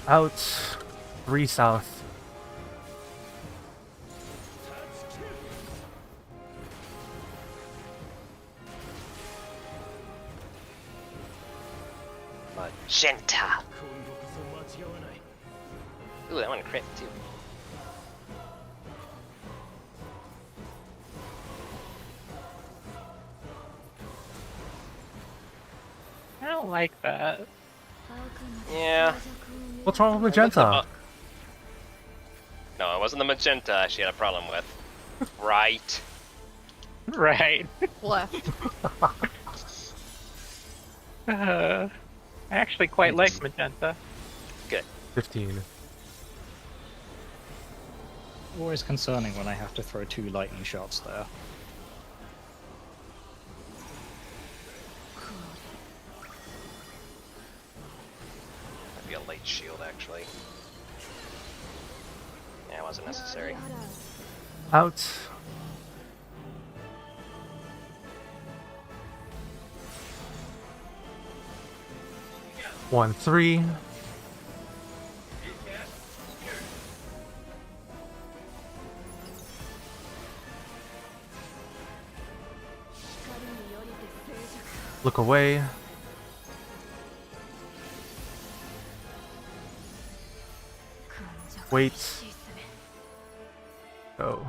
Out. 3 south. Magenta. Ooh, that one crit too. I don't like that. Yeah. What's wrong with Magenta? No, it wasn't the magenta she had a problem with. Right. Right. Left. I actually quite like magenta. Good. 15. Always concerning when I have to throw 2 lightning shots there. That'd be a late shield, actually. Yeah, it wasn't necessary. Out. One, 3. Look away. Wait. Go.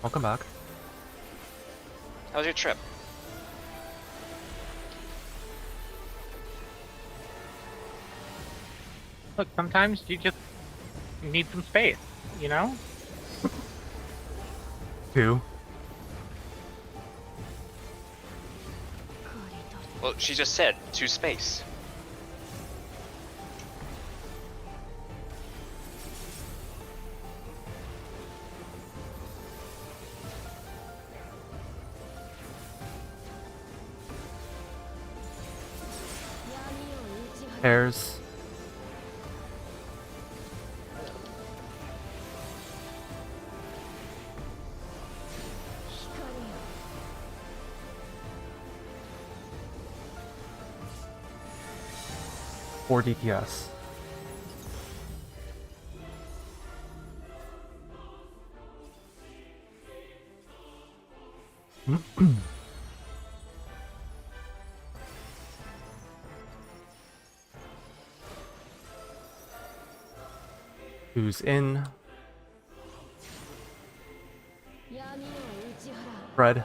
Welcome back. How was your trip? Look, sometimes you just need some space, you know? 2. Well, she just said to space. Pairs. Four DPS. Who's in? Fred.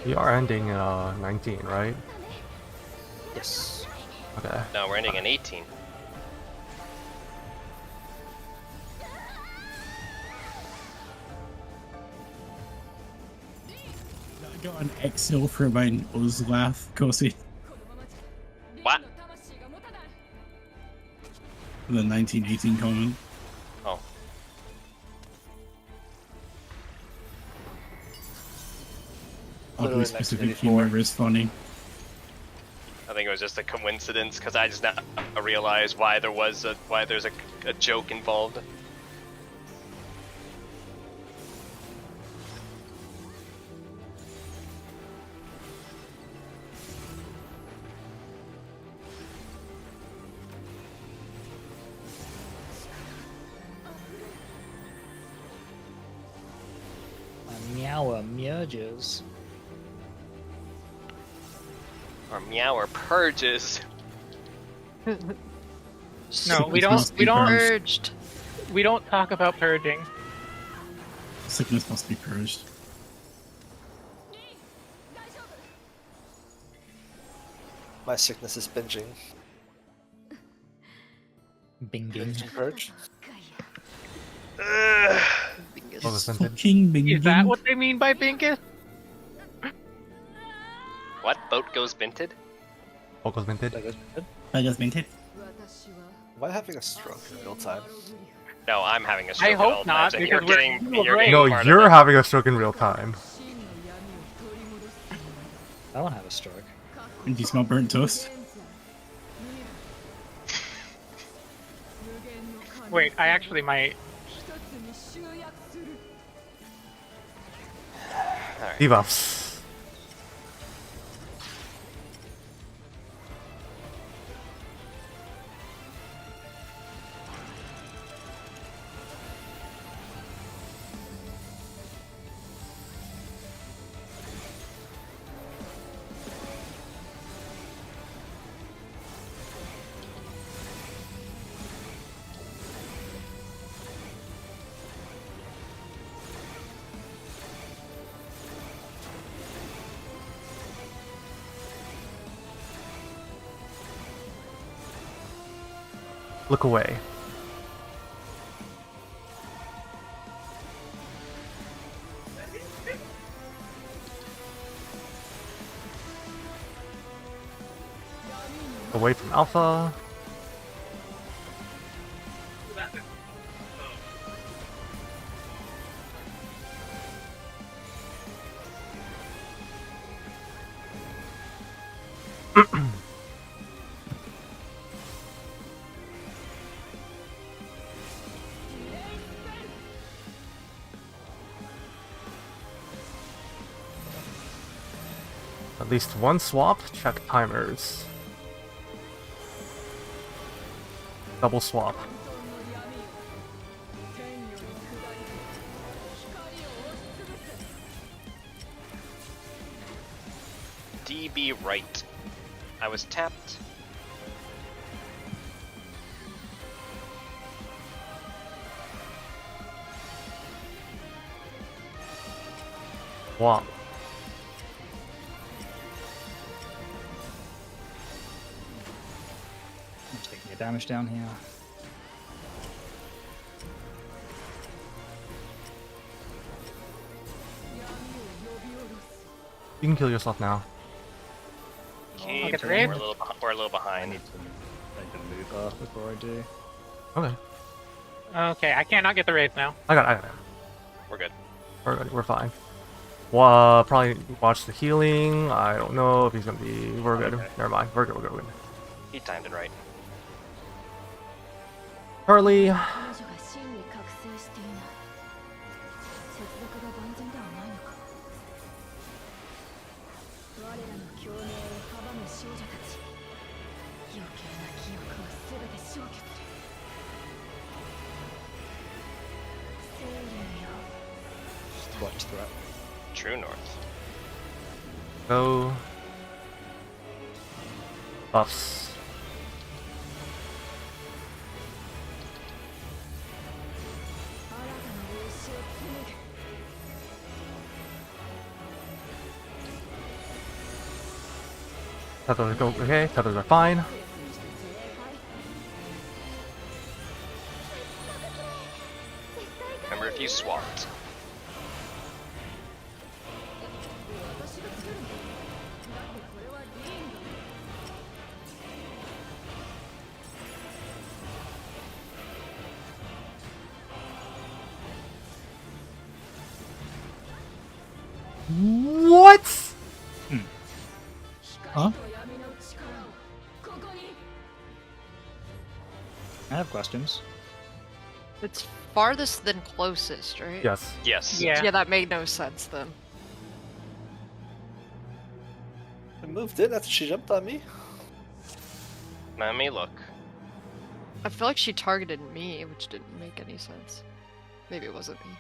We are ending 19, right? Yes. Okay. No, we're ending in 18. I got an exhale for my nose laugh, Kosi. What? The 1918 comment. Oh. Oddly Literally specific 1984. humor is funny. I think it was just a coincidence because I just now realized why there's a joke involved. Meower merges. Or meower purges. No, Sickness we don't. must We be don't. purged. Urged. We don't talk about purging. Sickness must be purged. My sickness is binging. Bing bing. Binging purge. Oh, the sentence. Fucking bing Is that bing. what they mean by Binkus? What? Boat goes binted? Vocals minted. I just meant it. Am I having a stroke in real time? No, I'm having a stroke I at hope all not, times, and because you're we're getting, evil you're brains. getting No, part you're of it. having a stroke in real time. I won't have a stroke. And you smell burnt toast? Wait, I actually might. Debuffs. Look away. Away from Alpha. At least one swap, check timers. Double swap. DB right. I was tapped. Swap. I'm taking your damage down here. You can kill yourself now. Okay, get the we're raid. a little I behind. need to make a move up before I do. Okay. Okay, I cannot get the raise now. I got it. We're good. We're good. We're fine. Well, probably watch the healing. I don't know if he's gonna be. We're good. Okay. Never mind. We're good. We're good. He timed it right. Harley. 彼女が真に覚醒していない接続が万全ではないのか我らの共鳴を阻む少女たち余計な記憶は全て消去する生霊よ Watch threat. True north. Go. Buffs. Tethers go okay. Tethers are fine. Remember, if you swapped. What? Huh? I have questions. It's farthest than closest, right? Yes. Yes. Yeah. Yeah, that made no sense then. I moved in after she jumped on me. Let me look. I feel like she targeted me, which didn't make any sense. Maybe it wasn't me.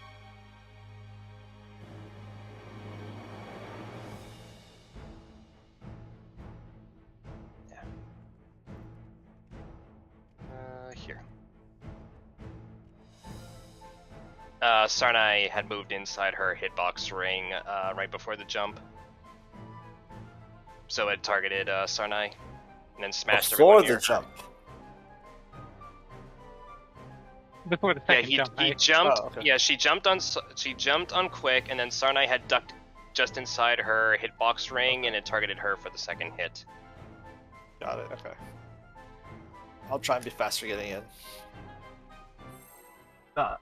Here. Sarnai had moved inside her hitbox ring right before the jump. So it targeted Sarnai and then smashed Before everyone the near. jump. Before the Yeah, second he jump. jumped. Oh, okay. Yeah, she jumped on quick, and then Sarnai had ducked just inside her hitbox ring, and it targeted her for the second hit. Got it, okay. I'll try and be faster getting in. Oh,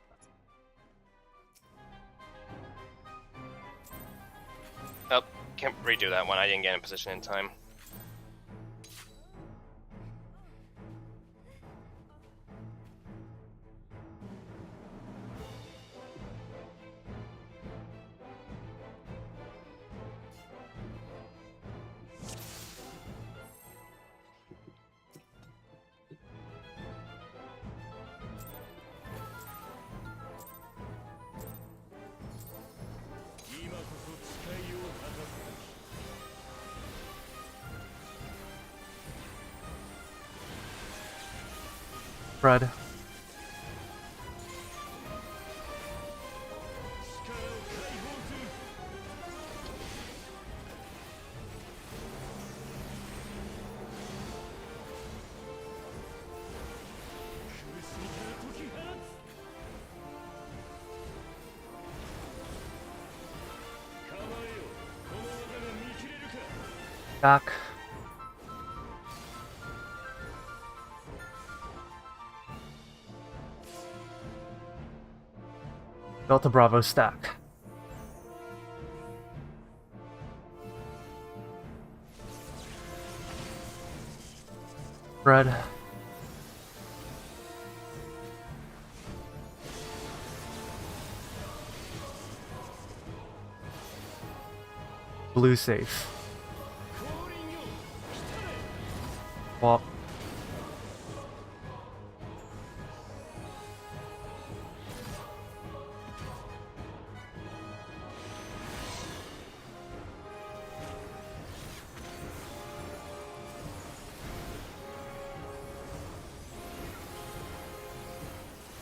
can't redo that one. I didn't get in position in time. Fred. Back. Delta Bravo stack. Red. Blue safe. Swap.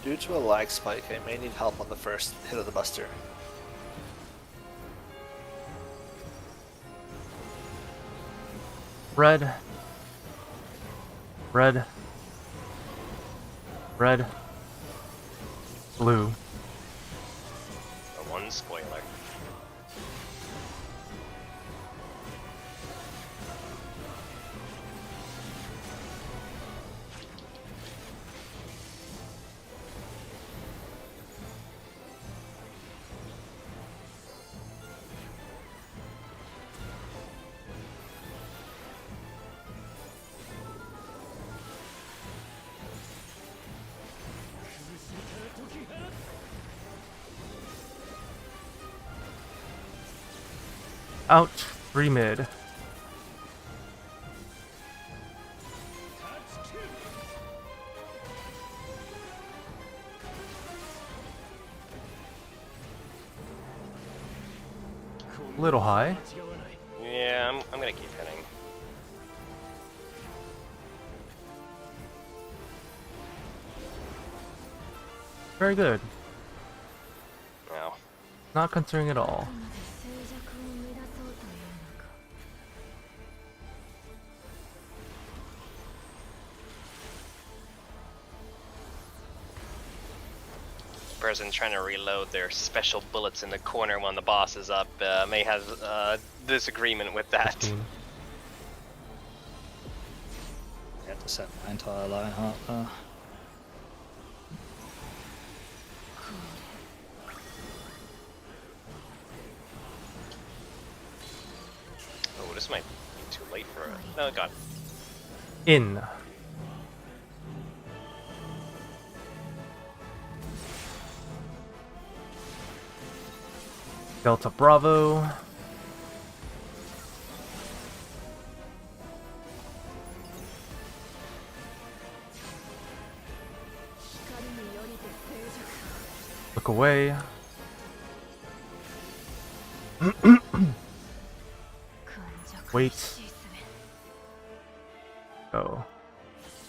Due to a lag spike, I may need help on the first hit of the Buster. Red. Red. Red. Blue. The one spoiler. Out. 3 mid. Little high. Yeah, I'm gonna keep hitting. Very good. No. Not concerning at all. person trying to reload their special bullets in the corner when the boss is up may have disagreement with that. 15. I had to set my entire Lionheart there. Oh, this might be too late for it. No, God. In. Delta Bravo. Look away. Wait. Go.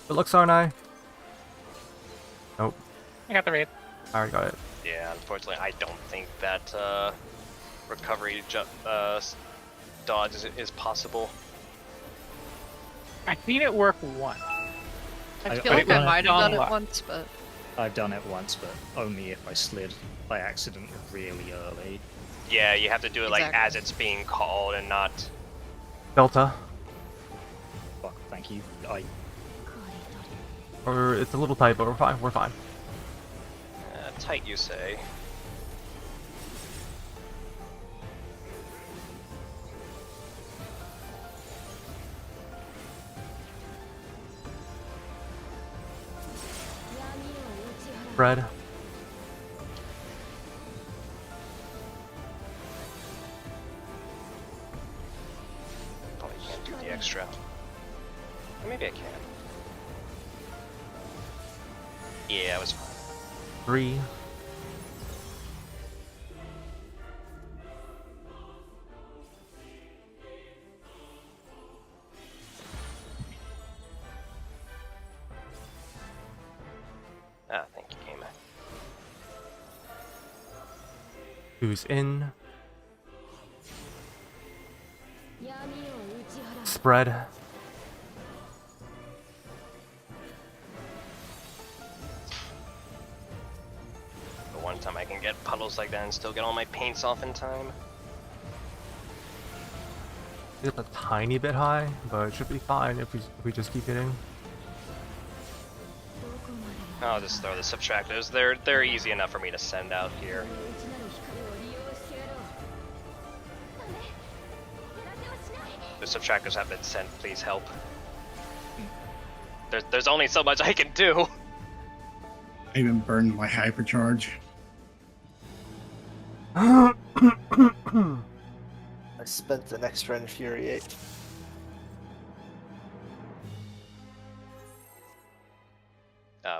Good luck, Sarnai. Nope. I got the raid. I already got it. Yeah, unfortunately, I don't think that recovery dodge is possible. I've seen it work once. I I- feel I- like I I- might have done it I- once, but I've done it once, but only if I slid by accident really early. Yeah, you have to do it like Exactly. as it's being called and not. Delta. Fuck, thank you. Or it's a little tight, but we're fine. We're fine. Tight, you say? Fred. Probably can't do the extra. Or maybe I can. Yeah, I was fine. 3. Ah, thank you, game. Who's in? Spread. The one time I can get puddles like that and still get all my paints off in time. It's a tiny bit high, but it should be fine if we just keep hitting. I'll just throw the subtractors. They're easy enough for me to send out here. The subtractors have been sent. Please help. There's only so much I can do. I even burned my hypercharge. I spent an extra infuriate.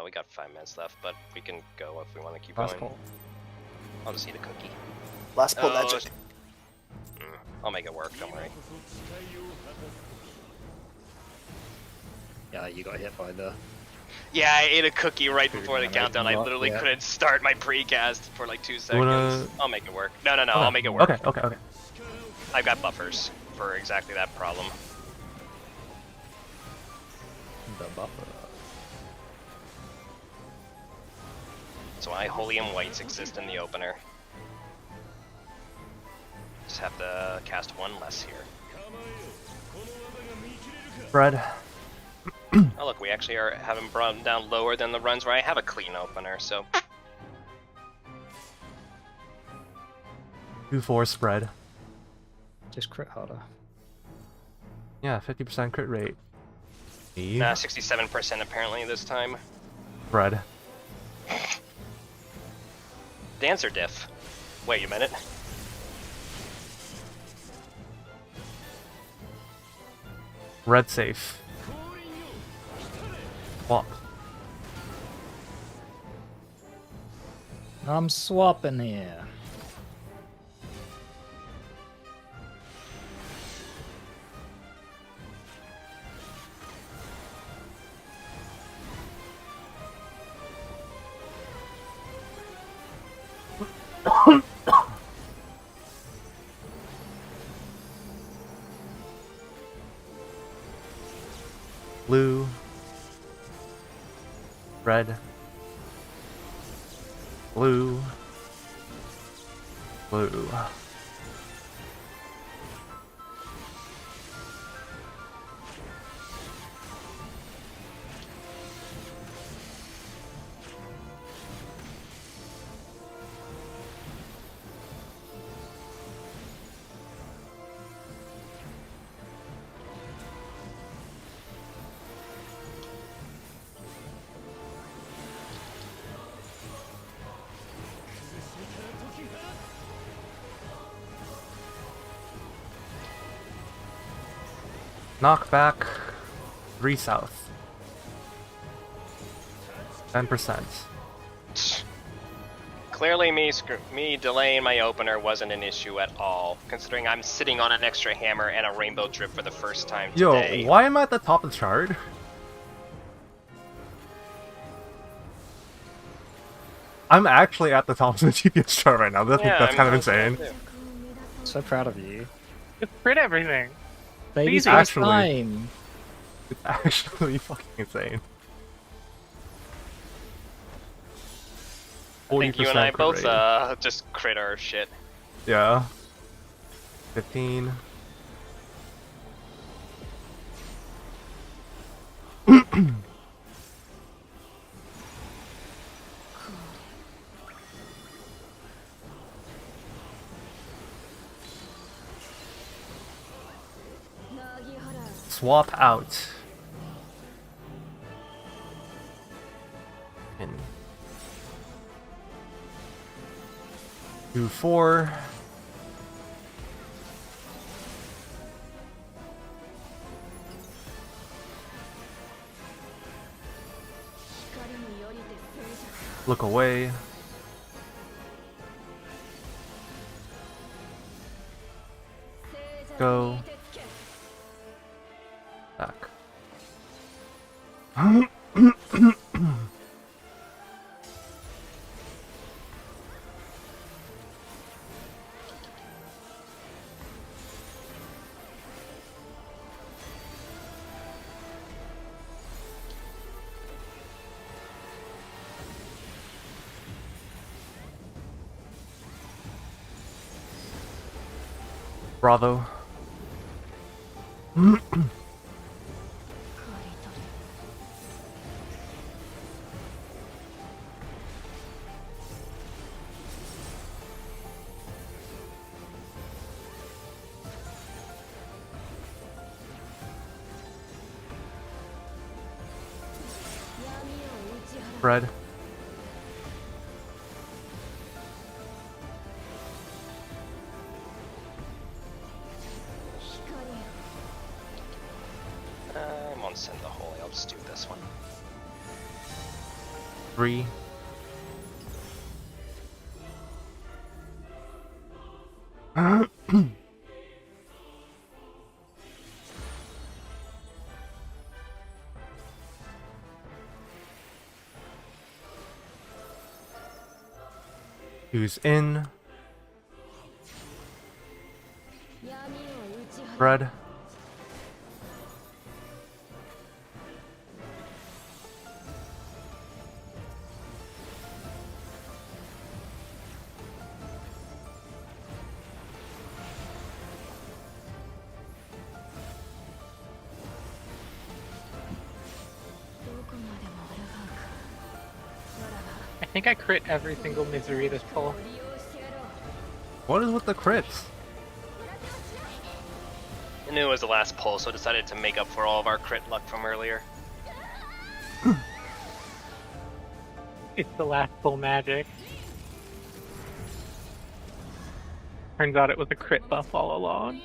We got 5 minutes left, but we can go if we want to keep Last going. pull. I'll just eat a cookie. Last pull Oh, magic. I'll make it work. Don't worry. Yeah, you got hit by the... Yeah, I ate a cookie right before the Food countdown. I rock, literally yeah. couldn't start my precast for like 2 seconds. wanna- I'll make it work. No, Okay. I'll make it work. Okay. I've got buffers for exactly that problem. the buffer. That's why Holy and Whites exist in the opener. Just have to cast 1 less here. Spread. Oh look, we actually are having brought them down lower than the runs where I have a clean opener, so 2-4 spread. Just crit harder. Yeah, 50% crit rate. Eve. 67% apparently this time. Spread. Dancer diff. Wait a minute. Red safe. Swap. I'm swapping here. Blue. Red. Blue. Blue. Knockback 3 south. 10%. Clearly, me delaying my opener wasn't an issue at all, considering I'm sitting on an extra hammer and a rainbow drip for the first time today. Yo, why am I at the top of the chart? I'm actually at the top of the GPS chart right now. That's kind of insane. So proud of you. Just crit everything. Baby's Easy. first time. It's actually fucking insane. I think you and I 40% both crit just crit our shit. rate. Yeah. 15. Swap out. In 2-4. Look away. Go. Back. Bravo. Fred. I'm on Send the Holy, I'll just do this one. 3. Who's in? Fred. I think I crit every single misery this pull. What is with the crits? I knew it was the last pull, so I decided to make up for all of our crit luck from earlier. It's the last pull magic. Turns out it was a crit buff all along.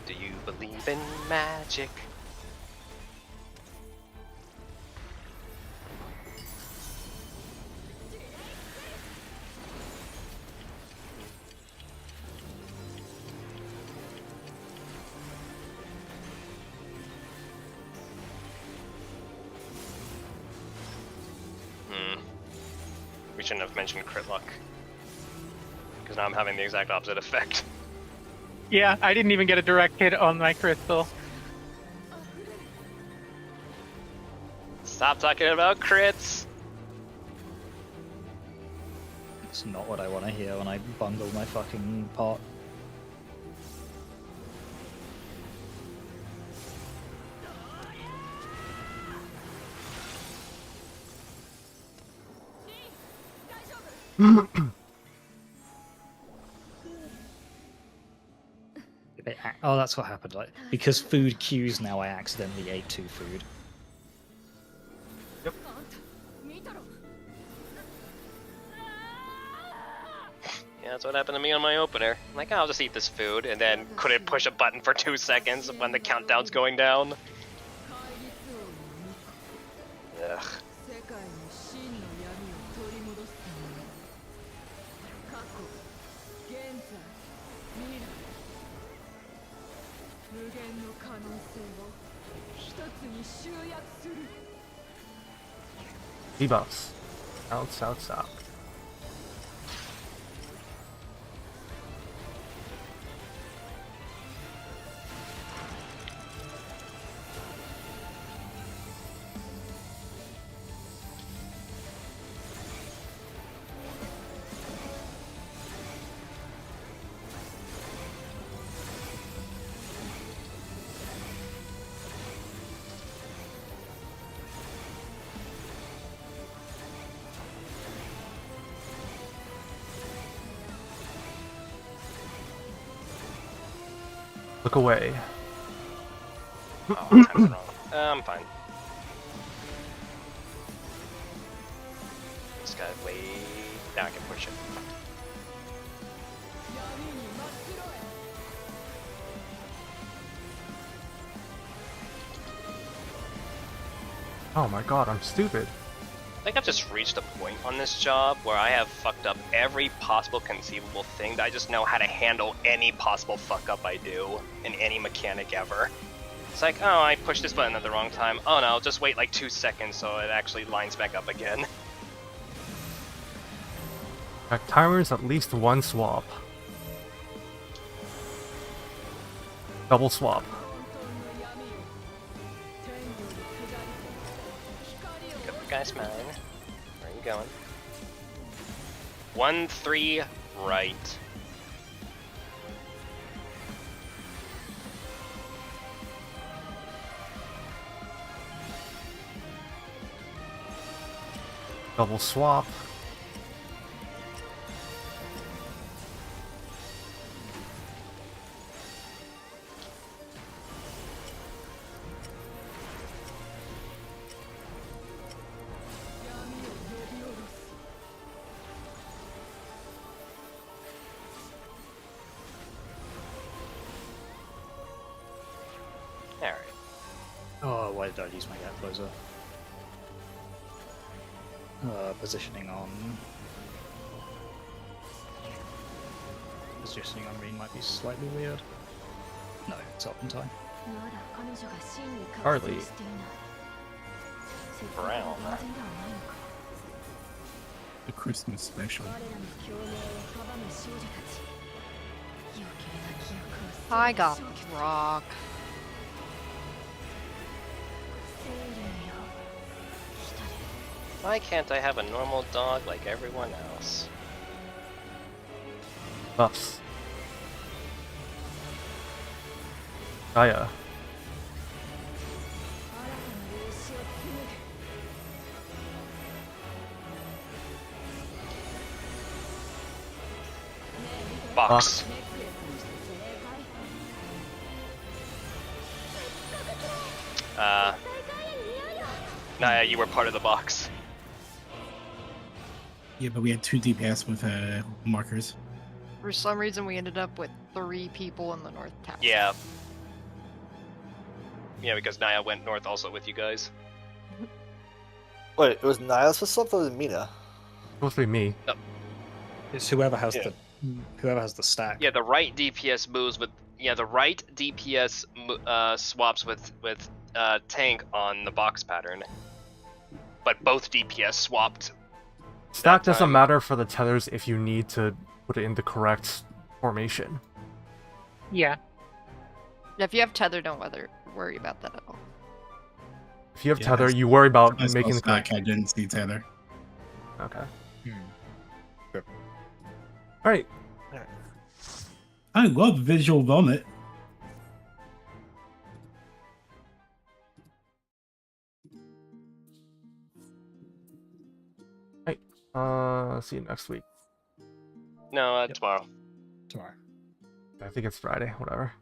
Do you believe in magic? We shouldn't have mentioned crit luck. Because now I'm having the exact opposite effect. Yeah, I didn't even get a direct hit on my crystal. Stop talking about crits! It's not what I want to hear when I bundle my fucking pot. Oh, that's what happened. Like, because food queues now, I accidentally ate 2 food. Yeah, that's what happened to me on my opener. I'm like, I'll just eat this food, and then couldn't push a button for 2 seconds when the countdown's going down. Ugh. 世界に真の闇を取り戻すために過去現在未来無限の可能性を一つに集約する Debuffs. Out. Look away. Oh, time's wrong. I'm fine. This guy way. Now I can push it. Oh my god, I'm stupid. I think I've just reached a point on this job where I have fucked up every possible conceivable thing that I just know how to handle any possible fuck up I do in any mechanic ever. It's like, oh, I pushed this button at the wrong time. Oh no, just wait like 2 seconds so it actually lines back up again. That timer is at least 1 swap. Double swap. Good for Guy Smiling. Where are you going? 1-3 right. Double swap. Alright. Oh, why did I use my gap closer? Positioning on Reen might be slightly weird. No, it's up in time. Hardly. Brown. The Christmas special. I got rock. Why can't I have a normal dog like everyone else? Buffs. Gaia. Box. Naya, you were part of the box. Yeah, but we had 2 DPS with markers. For some reason, we ended up with 3 people in the North Tower. Yeah. Yeah, because Naya went north also with you guys. Wait, it was Niles for stuff or was it Mina? Supposed to be me. It's whoever has Yeah. whoever has the stack. Yeah, the right DPS moves with. Yeah, the right DPS swaps with tank on the box pattern. But both DPS swapped. Stack that doesn't time. matter for the tethers if you need to put it in the correct formation. Yeah. If you have tether, don't worry about that at all. If you have Yeah, tether, that's- you worry about I saw making the stack, correct. I didn't see Tether. Okay. Alright. I love visual vomit. See you next week. No, tomorrow. Tomorrow. I think it's Friday, whatever.